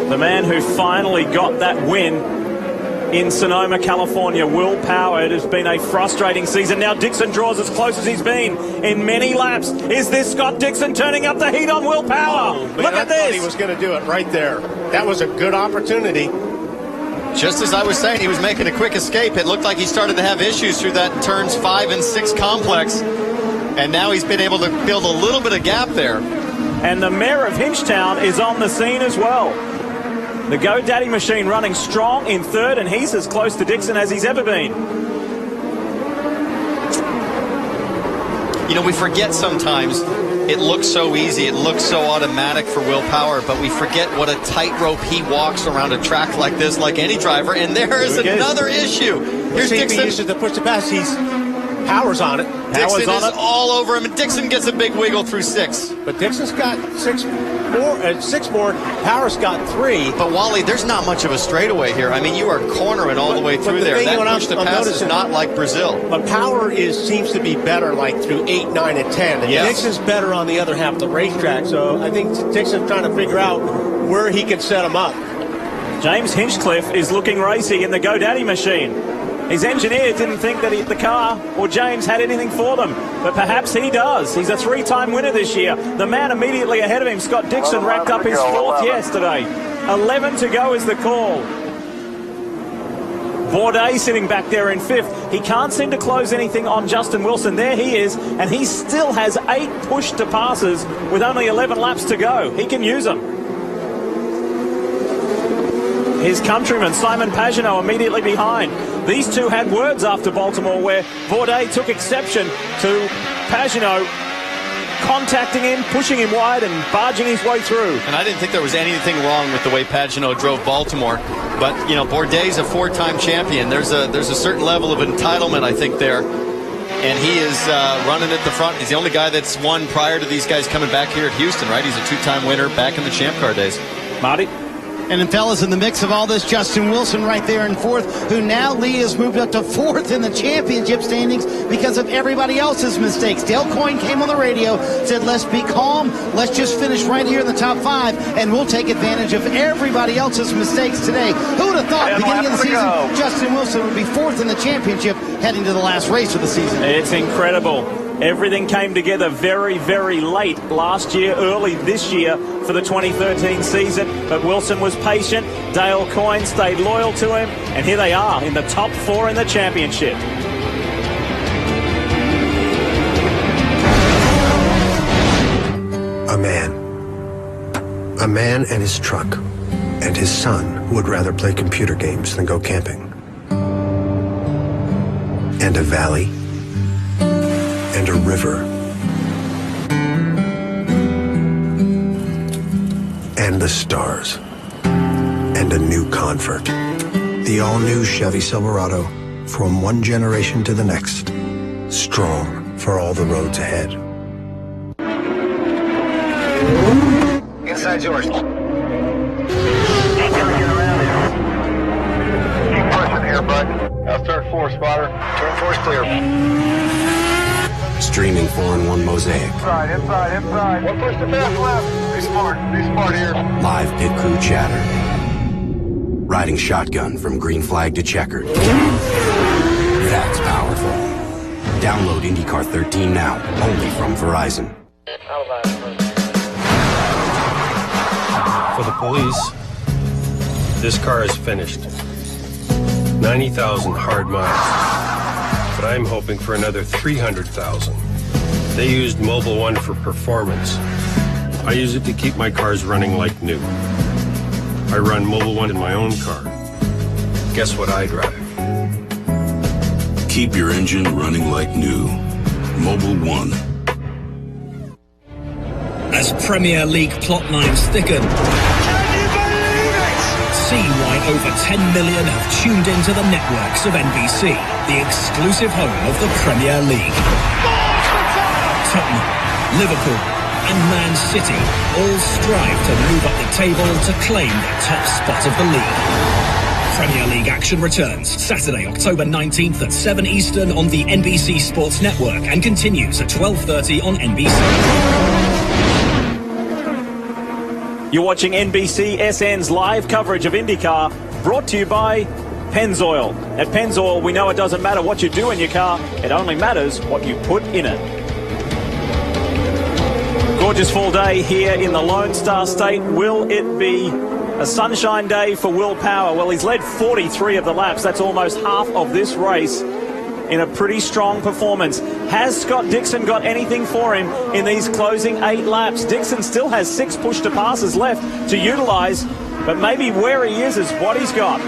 The man who finally got that win in Sonoma, California, Will Power. It has been a frustrating season. Now Dixon draws as close as he's been in many laps. Is this Scott Dixon turning up the heat on Will Power? Look at this. I thought he was going to do it right there. That was a good opportunity. Just as I was saying, he was making a quick escape. It looked like he started to have issues through that turns 5 and 6 complex. And now he's been able to build a little bit of gap there. And the mayor of Hinchtown is on the scene as well. The GoDaddy machine running strong in 3rd, and he's as close to Dixon as he's ever been. We forget sometimes it looks so easy, it looks so automatic for Will Power, but we forget what a tightrope he walks around a track like this, like any driver, and there is another issue. Here's Dixon. He uses the push to pass. Power's on it. Dixon is all over him, and Dixon gets a big wiggle through 6. But Dixon's got 6 6 more. Power's got 3. But Wally, there's not much of a straightaway here. I mean, you are cornering all the way through there. That push to pass is not like Brazil. But Power seems to be better like through 8, 9, and 10. And Dixon's better on the other half of the racetrack. So I think Dixon's trying to figure out where he can set him up. James Hinchcliffe is looking racy in the GoDaddy machine. His engineer didn't think that the car or James had anything for them, but perhaps he does. He's a 3-time winner this year. The man immediately ahead of him, Scott Dixon, racked up his 4th yesterday. 11 to go is the call. Bourdais sitting back there in 5th. He can't seem to close anything on Justin Wilson. There he is, and he still has 8 push to passes with only 11 laps to go. He can use them. His countryman, Simon Pagenaud, immediately behind. These two had words after Baltimore where Bourdais took exception to Pagenaud contacting him, pushing him wide and barging his way through. And I didn't think there was anything wrong with the way Pagenaud drove Baltimore. But, you know, Bourdais, a 4-time champion. There's a certain level of entitlement, I think, there. And he is running at the front. He's the only guy that's won prior to these guys coming back here at Houston, right? He's a 2-time winner back in the Champ Car days. Marty? And then, fellas, in the mix of all this, Justin Wilson right there in 4th, who now Lee has moved up to 4th in the championship standings because of everybody else's mistakes. Dale Coyne came on the radio, said, let's be calm, let's just finish right here in the top 5, and we'll take advantage of everybody else's mistakes today. Who would have thought, beginning of the season, Justin Wilson would be 4th in the championship heading to the last race of the season? It's incredible. Everything came together very, very late last year, early this year for the 2013 season. But Wilson was patient. Dale Coyne stayed loyal to him. And here they are in the top 4 in the championship. A man and his truck, and his son would rather play computer games than go camping. And a valley, and a river, and the stars, and a new convert. The all-new Chevy Silverado, from one generation to the next, strong for all the roads ahead. Inside yours. Keep working around here. Keep pushing here, bud. I'll start 4, spotter. Turn 4's clear. Streaming 4-in-1 Mosaic. Inside. One push to fast left. Be smart here. Live pit crew chatter. Riding shotgun from green flag to checkered. That's powerful. Download IndyCar 13 now, only from Verizon. For the police, this car is finished. 90,000 hard miles. But I'm hoping for another 300,000. They used Mobile One for performance. I use it to keep my cars running like new. I run Mobile One in my own car. Guess what I drive? Keep your engine running like new. Mobile One. As Premier League plot lines thicken, see why over 10 million have tuned into the networks of NBC, the exclusive home of the Premier League. Tottenham, Liverpool and Man City all strive to move up the table to claim the top spot of the league. Premier League action returns Saturday, October 19th at 7 Eastern on the NBC Sports Network and continues at 12:30 on NBC. You're watching NBC SN's live coverage of IndyCar, brought to you by Pennzoil. At Pennzoil, we know it doesn't matter what you do in your car, it only matters what you put in it. Gorgeous fall day here in the Lone Star State. Will it be a sunshine day for Will Power? Well, he's led 43 of the laps. That's almost half of this race in a pretty strong performance. Has Scott Dixon got anything for him in these closing 8 laps? Dixon still has 6 push-to-passes left to utilize, but maybe where he is what he's got.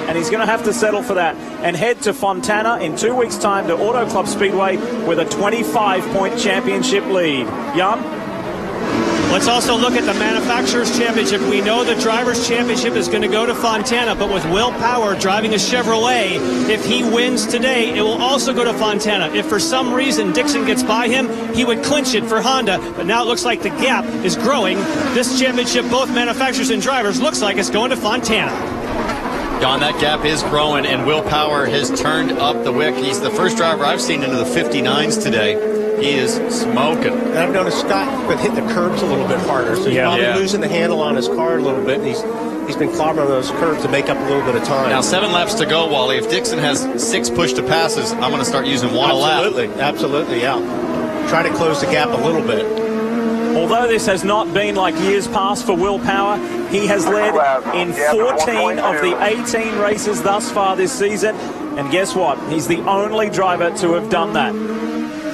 And he's going to have to settle for that and head to Fontana in 2 weeks' time to Auto Club Speedway with a 25-point championship lead. Jan? Let's also look at the Manufacturers' Championship. We know the Drivers' Championship is going to go to Fontana, but with Will Power driving a Chevrolet, if he wins today, it will also go to Fontana. If for some reason Dixon gets by him, he would clinch it for Honda, but now it looks like the gap is growing. This championship, both manufacturers and drivers, looks like it's going to Fontana. Don, that gap is growing, and Will Power has turned up the wick. He's the first driver I've seen into the 59s today. He is smoking. And I've noticed Scott been hitting the curbs a little bit harder, so he's probably losing the handle on his car a little bit, and he's been clobbering on those curbs to make up a little bit of time. Now 7 laps to go, Wally. If Dixon has 6 push-to-passes, I'm going to start using 1 a lap. Absolutely, yeah. Try to close the gap a little bit. Although this has not been like years past for Will Power, he has led in 14 of the 18 races thus far this season. And guess what? He's the only driver to have done that.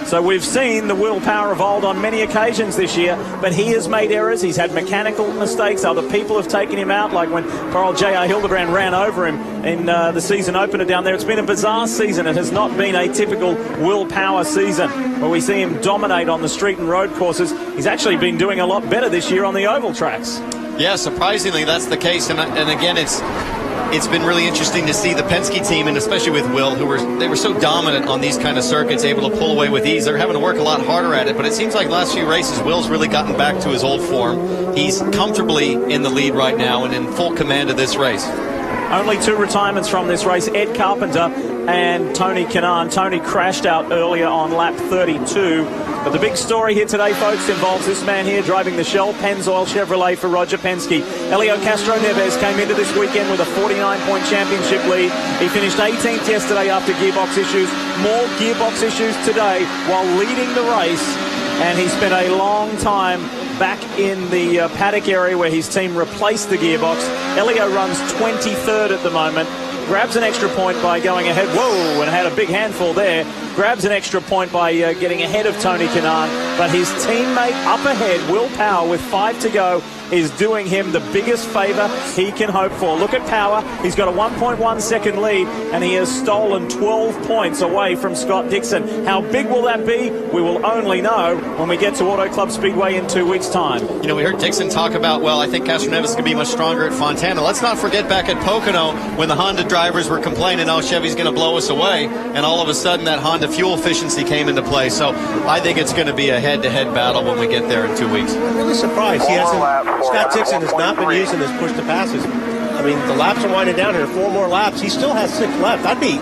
So we've seen the Will Power of old on many occasions this year, but he has made errors. He's had mechanical mistakes. Other people have taken him out, like when poor old J.R. Hildebrand ran over him in the season opener down there. It's been a bizarre season. It has not been a typical Will Power season where we see him dominate on the street and road courses. He's actually been doing a lot better this year on the oval tracks. Yeah, surprisingly, that's the case. And again, it's been really interesting to see the Penske team, and especially with Will, they were so dominant on these kind of circuits, able to pull away with ease. They're having to work a lot harder at it, but it seems like the last few races, Will's really gotten back to his old form. He's comfortably in the lead right now and in full command of this race. Only 2 retirements from this race, Ed Carpenter and Tony Kanaan. Tony crashed out earlier on lap 32. But the big story here today, folks, involves this man here driving the Shell Pennzoil Chevrolet for Roger Penske. Helio Castro-Neves came into this weekend with a 49-point championship lead. He finished 18th yesterday after gearbox issues. More gearbox issues today while leading the race. And he spent a long time back in the paddock area where his team replaced the gearbox. Helio runs 23rd at the moment. Grabs an extra point by going ahead. Whoa, and had a big handful there. Grabs an extra point by getting ahead of Tony Kanaan. But his teammate up ahead, Will Power, with 5 to go, is doing him the biggest favor he can hope for. Look at Power. He's got a 1.1 second lead, and he has stolen 12 points away from Scott Dixon. How big will that be? We will only know when we get to Auto Club Speedway in 2 weeks' time. You know, we heard Dixon talk about, well, I think Castro-Neves is going to be much stronger at Fontana. Let's not forget back at Pocono when the Honda drivers were complaining, oh, Chevy's going to blow us away, and all of a sudden that Honda fuel efficiency came into play. So I think it's going to be a head-to-head battle when we get there in 2 weeks. I'm really surprised he hasn't. Scott Dixon has not been using his push-to-passes. I mean, the laps are winding down here. 4 more laps. He still has 6 left. I'd be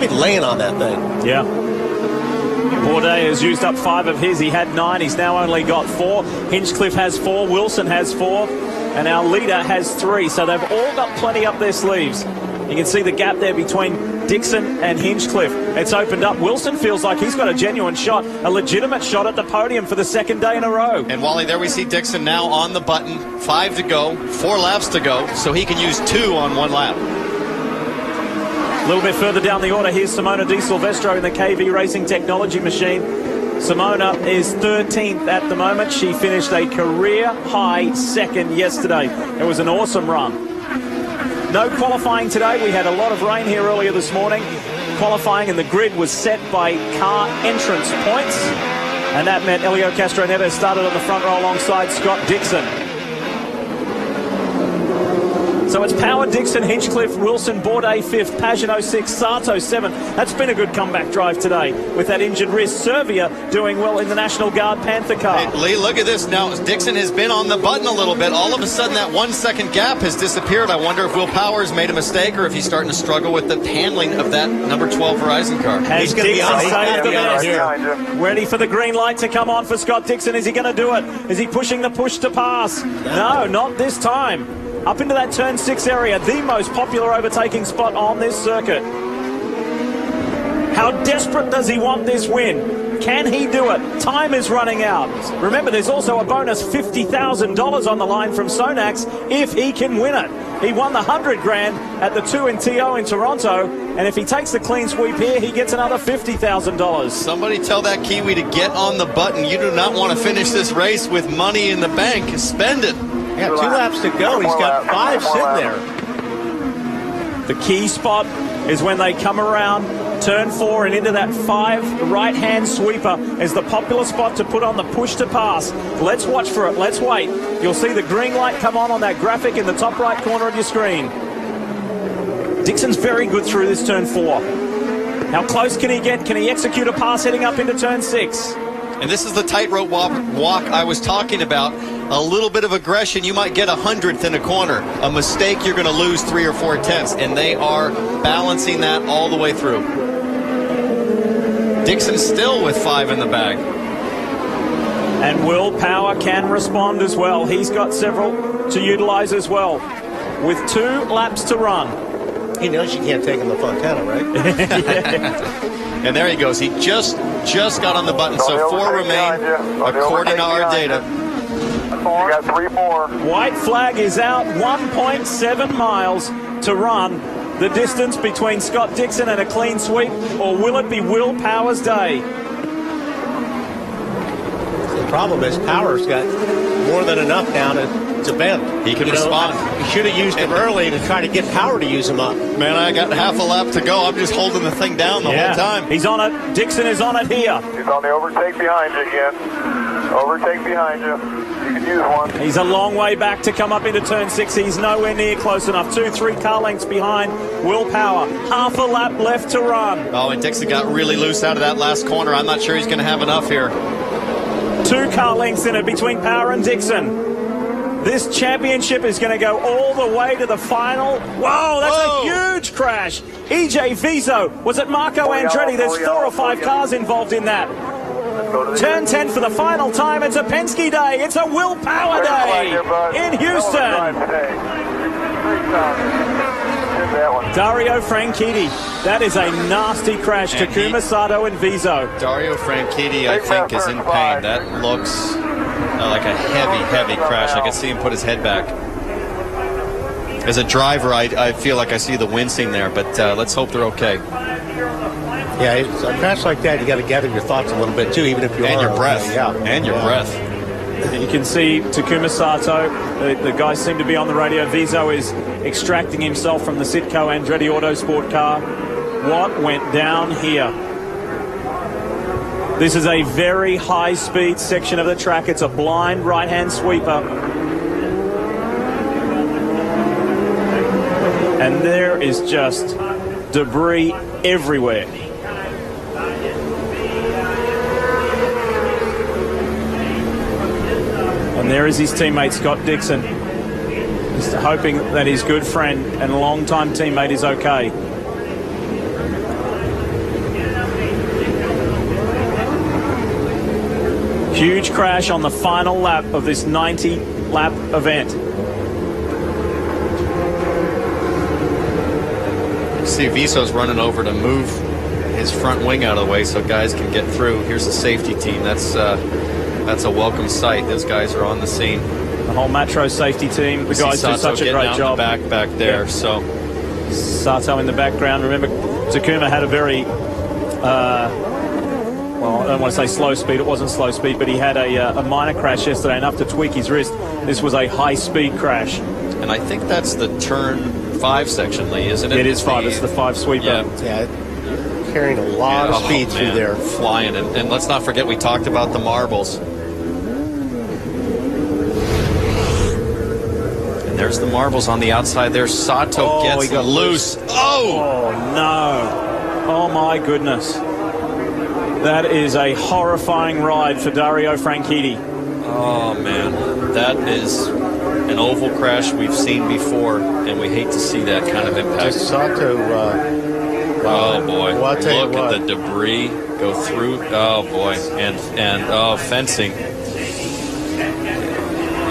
laying on that thing. Yeah. Bourdais has used up 5 of his. He had 9. He's now only got 4. Hinchcliffe has 4. Wilson has 4. And our leader has 3. So they've all got plenty up their sleeves. You can see the gap there between Dixon and Hinchcliffe. It's opened up. Wilson feels like he's got a genuine shot, a legitimate shot at the podium for the 2nd day in a row. And Wally, there we see Dixon now on the button. 5 to go, 4 laps to go, so he can use 2 on 1 lap. A little bit further down the order, here's Simona Di Silvestro in the KV Racing Technology machine. Simona is 13th at the moment. She finished a career-high 2nd yesterday. It was an awesome run. No qualifying today. We had a lot of rain here earlier this morning. Qualifying and the grid was set by car entrance points. And that meant Helio Castro-Neves started on the front row alongside Scott Dixon. So it's Power, Dixon, Hinchcliffe, Wilson, Bourdais 5th, Pagenaud 6th, Sato 7th. That's been a good comeback drive today with that injured wrist. Servia doing well in the National Guard Panther car. Hey, Lee, look at this now. Dixon has been on the button a little bit. All of a sudden, that 1 second gap has disappeared. I wonder if Will Powers made a mistake or if he's starting to struggle with the handling of that number 12 Horizon car. Has Dixon saved the best? Ready for the green light to come on for Scott Dixon. Is he going to do it? Is he pushing the push to pass? No, not this time. Up into that turn 6 area, the most popular overtaking spot on this circuit. How desperate does he want this win? Can he do it? Time is running out. Remember, there's also a bonus $50,000 on the line from Sonax if he can win it. He won the 100 grand at the 2 in TO in Toronto, and if he takes the clean sweep here, he gets another $50,000. Somebody tell that Kiwi to get on the button. You do not want to finish this race with money in the bank. Spend it. Yeah, 2 laps to go. He's got 5 sitting there. The key spot is when they come around Turn 4 and into that 5 right-hand sweeper is the popular spot to put on the push to pass. Let's watch for it. Let's wait. You'll see the green light come on that graphic in the top right corner of your screen. Dixon's very good through this turn 4. How close can he get? Can he execute a pass heading up into turn 6? And this is the tightrope walk I was talking about. A little bit of aggression, you might get 100th in a corner. A mistake, you're going to lose 3 or 4 tenths. And they are balancing that all the way through. Dixon still with 5 in the bag. And Will Power can respond as well. He's got several to utilize as well. With 2 laps to run. He knows you can't take him to Fontana, right? And there he goes. He just got on the button. So 4 remain according to our data. You got 3 more. White flag is out. 1.7 miles to run. The distance between Scott Dixon and a clean sweep, or will it be Will Power's day? The problem is Power's got more than enough now to bend. He can respond. You should have used him early to try to get Power to use him up. Man, I got half a lap to go. I'm just holding the thing down the whole time. He's on it. Dixon is on it here. He's on the overtake behind you again. Overtake behind you. You can use one. He's a long way back to come up into turn 6. He's nowhere near close enough. 2-3 car lengths behind Will Power. Half a lap left to run. Oh, and Dixon got really loose out of that last corner. I'm not sure he's going to have enough here. 2 car lengths in it between Power and Dixon. This championship is going to go all the way to the final. Whoa, that's a huge crash. EJ Viso. Was it Marco Andretti? There's 4 or 5 cars involved in that. Turn 10 for the final time. It's a Penske day. It's a Will Power day in Houston. Dario Franchitti. That is a nasty crash. Takuma Sato and Viso. Dario Franchitti, I think, is in pain. That looks like a heavy crash. I can see him put his head back. As a driver, I feel like I see the wincing there, but let's hope they're okay. Yeah, it's a crash like that, you got to gather your thoughts a little bit too, even if you and your breath. And your breath. You can see Takuma Sato. The guys seem to be on the radio. Viso is extracting himself from the Sitco Andretti Autosport car. What went down here? This is a very high-speed section of the track. It's a blind right-hand sweeper. And there is just debris everywhere. And there is his teammate, Scott Dixon. Just hoping that his good friend and longtime teammate is okay. Huge crash on the final lap of this 90-lap event. See, Viso's running over to move his front wing out of the way so guys can get through. Here's the safety team. That's a welcome sight. Those guys are on the scene. The whole Matro safety team. The guys do such a great job. Back there. Yeah. So Sato in the background. Remember, Takuma had a very well, I don't want to say slow speed. It wasn't slow speed, but he had a minor crash yesterday, enough to tweak his wrist. This was a high-speed crash. And I think that's the turn 5 section, Lee, isn't it? It is 5. It's the 5 sweeper. Yeah. Carrying a lot of speed through there. Flying. And let's not forget, we talked about the marbles. And there's the marbles on the outside there. Sato gets loose. Oh, no. Oh, my goodness. That is a horrifying ride for Dario Franchitti. Oh, man. That is an oval crash we've seen before, and we hate to see that kind of impact. Sato, oh, boy. Well, look at the debris go through. Oh, boy. And fencing.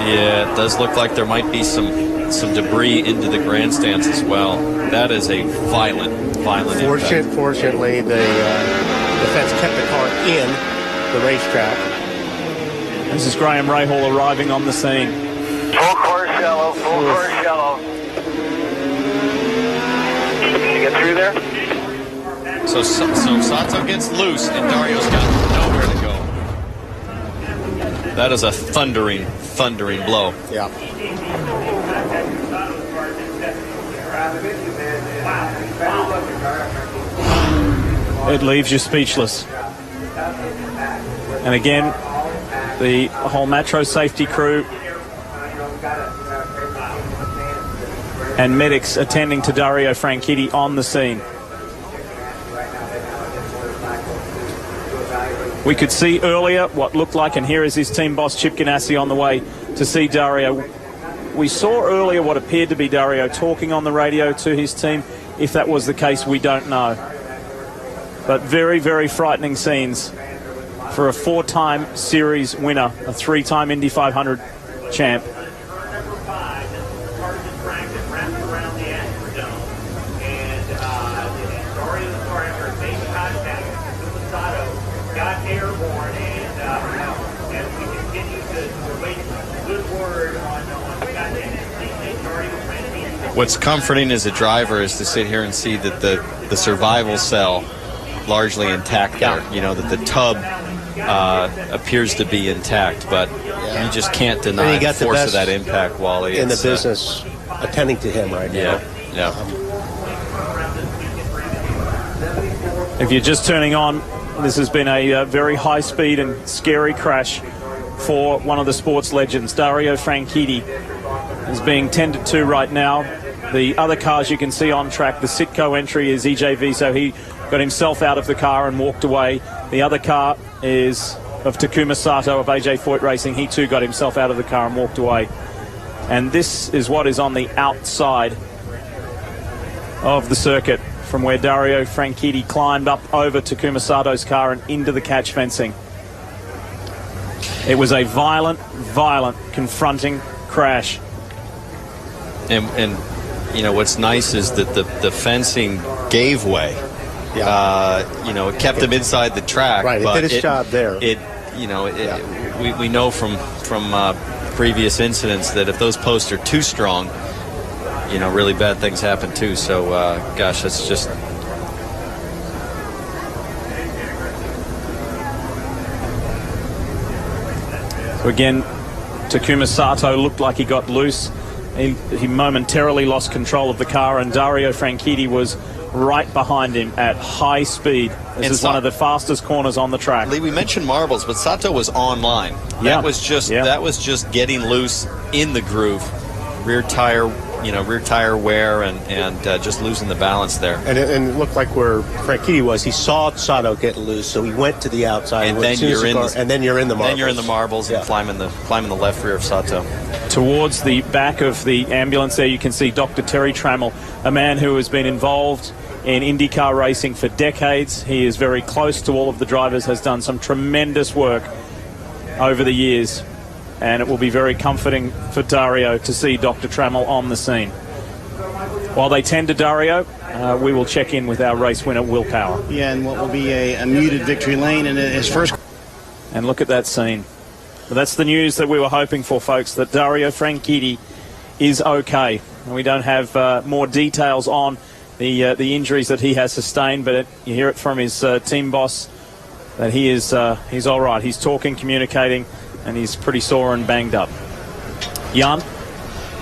Yeah, it does look like there might be some debris into the grandstands as well. That is a violent impact. Fortunately, the fence kept the car in the racetrack. This is Graham Rahal arriving on the scene. Full course yellow, full course yellow. Can you get through there? So Sato gets loose, and Dario's got nowhere to go. That is a thundering blow. Yeah. It leaves you speechless. And again, the whole Metro safety crew and medics attending to Dario Franchitti on the scene. We could see earlier what looked like, and here is his team boss Chip Ganassi on the way to see Dario. We saw earlier what appeared to be Dario talking on the radio to his team. If that was the case, we don't know. But very, very frightening scenes for a 4-time series winner, a 3-time Indy 500 champ. What's comforting as a driver is to sit here and see that the survival cell largely intact there. You know, that the tub appears to be intact, but you just can't deny the force of that impact, Wally. In the business attending to him right now. Yeah. If you're just turning on, this has been a very high-speed and scary crash for one of the sports legends. Dario Franchitti is being tended to right now. The other cars you can see on track, the Sitco entry is EJ Viso. He got himself out of the car and walked away. The other car is of Takuma Sato of AJ Foyt Racing. He too got himself out of the car and walked away. And this is what is on the outside of the circuit, from where Dario Franchitti climbed up over Takuma Sato's car and into the catch fencing. It was a violent, confronting crash. And you know, what's nice is that the fencing gave way. You know, it kept him inside the track. Right, but it did its job there. We know from previous incidents that if those posts are too strong, you know, really bad things happen too. So, gosh, that's just... So again, Takuma Sato looked like he got loose. He momentarily lost control of the car, and Dario Franchitti was right behind him at high speed. This is one of the fastest corners on the track. Lee, we mentioned marbles, but Sato was online. That was just getting loose in the groove. Rear tire wear and just losing the balance there. And it looked like where Franchitti was. He saw Sato get loose, so he went to the outside. And then you're in the marbles. Then you're in the marbles and climbing the left rear of Sato. Towards the back of the ambulance there, you can see Dr. Terry Trammell, a man who has been involved in IndyCar racing for decades. He is very close to all of the drivers, has done some tremendous work over the years. And it will be very comforting for Dario to see Dr. Trammell on the scene. While they tend to Dario, we will check in with our race winner, Will Power. Yeah, and what will be a muted victory lane in his first... And look at that scene. But that's the news that we were hoping for, folks, that Dario Franchitti is okay. And we don't have more details on the injuries that he has sustained, but you hear it from his team boss that he's all right. He's talking, communicating, and he's pretty sore and banged up. Jan?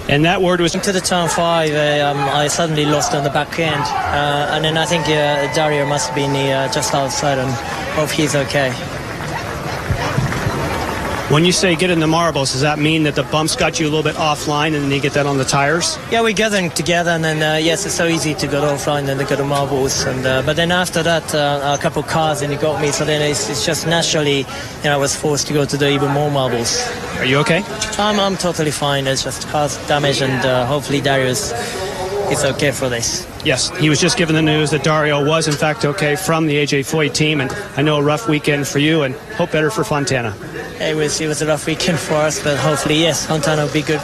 And that word was... To the turn 5, I suddenly lost on the back end. And then I think Dario must have been just outside, and hope he's okay. When you say get in the marbles, does that mean that the bumps got you a little bit offline and then you get that on the tires? Yeah, we get them together, and then yes, it's so easy to go offline and to go to marbles. And but then after that, a couple of cars and he got me. So then it's just naturally, I was forced to go to the even more marbles. Are you okay? I'm totally fine. It's just cars damage, and hopefully Dario's is okay for this. Yes, he was just given the news that Dario was in fact okay from the AJ Foyt team, and I know a rough weekend for you, and hope better for Fontana. It was a rough weekend for us, but hopefully, yes, Fontana will be good.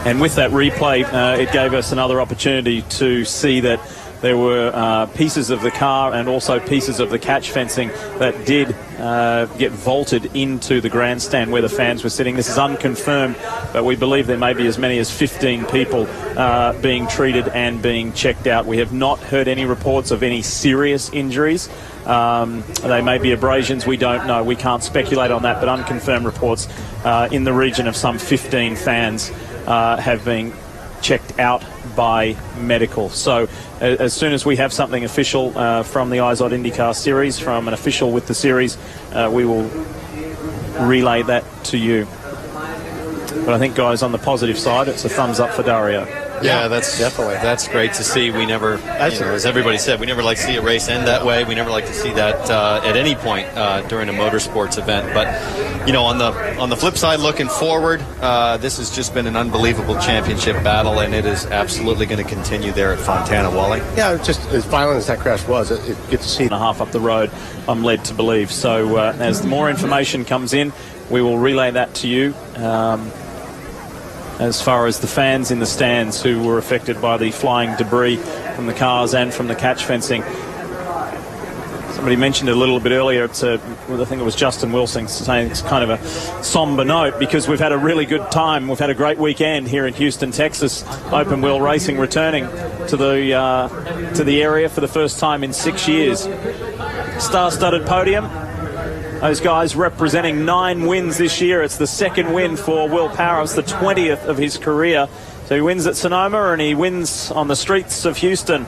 And with that replay, it gave us another opportunity to see that there were pieces of the car and also pieces of the catch fencing that did get vaulted into the grandstand where the fans were sitting. This is unconfirmed, but we believe there may be as many as 15 people being treated and being checked out. We have not heard any reports of any serious injuries. They may be abrasions, we don't know. We can't speculate on that, but unconfirmed reports in the region of some 15 fans have been checked out by medical. So as soon as we have something official from the IZOD IndyCar Series, from an official with the series, we will relay that to you. But I think, guys, on the positive side, it's a thumbs up for Dario. Yeah, that's great to see. We never, as everybody said, we never like to see a race end that way. We never like to see that at any point during a motorsports event. But on the flip side, looking forward, this has just been an unbelievable championship battle, and it is absolutely going to continue there at Fontana. Wally? Yeah, just as violent as that crash was, it's good to see. And a half up the road, I'm led to believe. So as more information comes in, we will relay that to you. As far as the fans in the stands who were affected by the flying debris from the cars and from the catch fencing. Somebody mentioned it a little bit earlier. I think it was Justin Wilson saying it's kind of a somber note because we've had a really good time. We've had a great weekend here in Houston, Texas. Open wheel racing returning to the area for the first time in 6 years. Star-studded podium. Those guys representing 9 wins this year. It's the second win for Will Power. It's the 20th of his career. So he wins at Sonoma and he wins on the streets of Houston.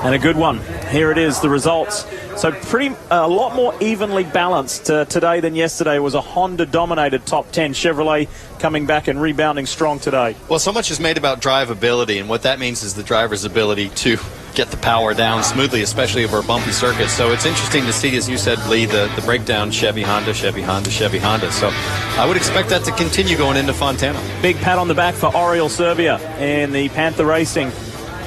And a good one. Here it is, the results. So a lot more evenly balanced today than yesterday. It was a Honda-dominated top 10. Chevrolet coming back and rebounding strong today. Well, so much is made about drivability, and what that means is the driver's ability to get the power down smoothly, especially over a bumpy circuit. So it's interesting to see, as you said, Lee, the breakdown Chevy, Honda, Chevy, Honda, Chevy, Honda. So I would expect that to continue going into Fontana. Big pat on the back for Oriol Serbia in the Panther Racing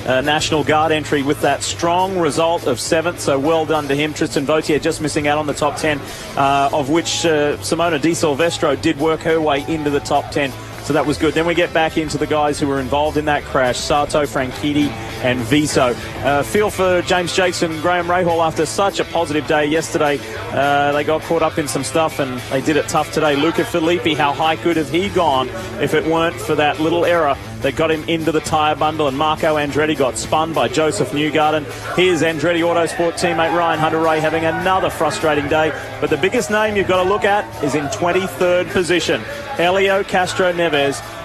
National Guard entry with that strong result of 7th. So well done to him. Tristan Vautier just missing out on the top 10, of which Simona Di Silvestro did work her way into the top 10. So that was good. Then we get back into the guys who were involved in that crash, Sato, Franchitti and Viso. Feel for James Jakes and Graham Rahal after such a positive day yesterday. They got caught up in some stuff and they did it tough today. Luca Filippi, how high could have he gone if it weren't for that little error that got him into the tyre bundle? And Marco Andretti got spun by Joseph Newgarden. Here's Andretti Autosport teammate Ryan Hunter-Ray having another frustrating day. But the biggest name you've got to look at is in 23rd position, Helio Castro-Neves,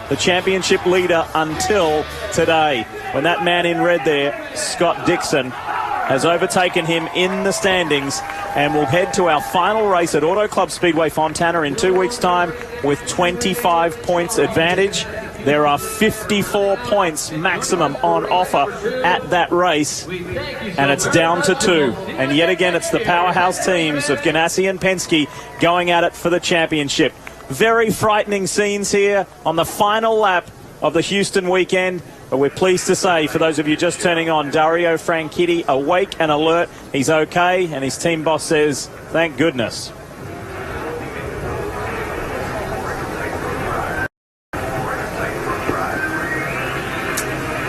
the championship leader until today, when that man in red there, Scott Dixon, has overtaken him in the standings, and we'll head to our final race at Auto Club Speedway Fontana in 2 weeks' time with 25 points advantage. There are 54 points maximum on offer at that race, and it's down to 2. And yet again, it's the powerhouse teams of Ganassi and Penske going at it for the championship. Very frightening scenes here on the final lap of the Houston weekend. But we're pleased to say, for those of you just turning on, Dario Franchitti awake and alert. He's okay, and his team boss says, thank goodness.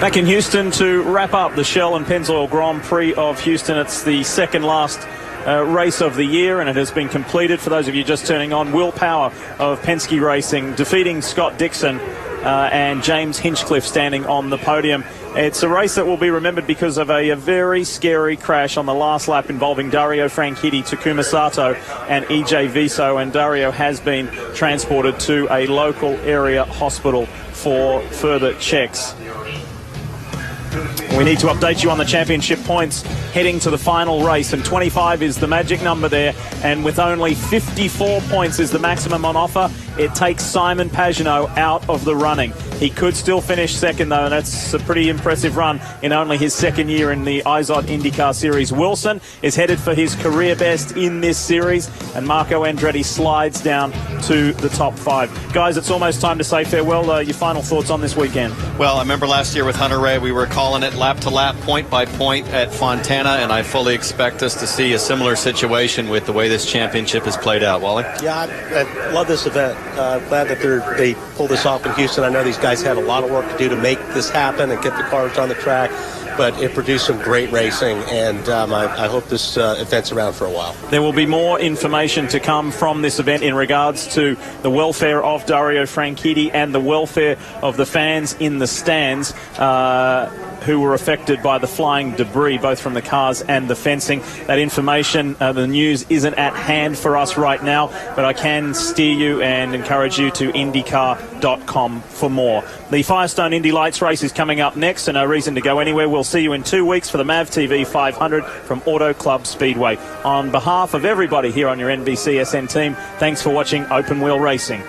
Back in Houston to wrap up the Shell and Pennzoil Grand Prix of Houston. It's the second last race of the year, and it has been completed. For those of you just turning on, Will Power of Penske Racing defeating Scott Dixon and James Hinchcliffe standing on the podium. It's a race that will be remembered because of a very scary crash on the last lap involving Dario Franchitti, Takuma Sato and EJ Viso, and Dario has been transported to a local area hospital for further checks. We need to update you on the championship points heading to the final race, and 25 is the magic number there, and with only 54 points is the maximum on offer, it takes Simon Pagenaud out of the running. He could still finish second, though, and that's a pretty impressive run in only his second year in the IZOD IndyCar Series. Wilson is headed for his career best in this series, and Marco Andretti slides down to the top 5. Guys, it's almost time to say farewell. Your final thoughts on this weekend? Well, I remember last year with Hunter Ray, we were calling it lap to lap, point by point at Fontana, and I fully expect us to see a similar situation with the way this championship has played out. Wally? Yeah, I love this event. Glad that they pulled this off in Houston. I know these guys had a lot of work to do to make this happen and get the cars on the track, but it produced some great racing, and I hope this event's around for a while. There will be more information to come from this event in regards to the welfare of Dario Franchitti and the welfare of the fans in the stands who were affected by the flying debris, both from the cars and the fencing. That information, the news isn't at hand for us right now, but I can steer you and encourage you to IndyCar.com for more. more. The Firestone Indy Lights race is coming up next, so no reason to go anywhere. We'll see you in 2 weeks for the MAV TV 500 from Auto Club Speedway. On behalf of everybody here on your NBCSN team, thanks for watching Open Wheel Racing.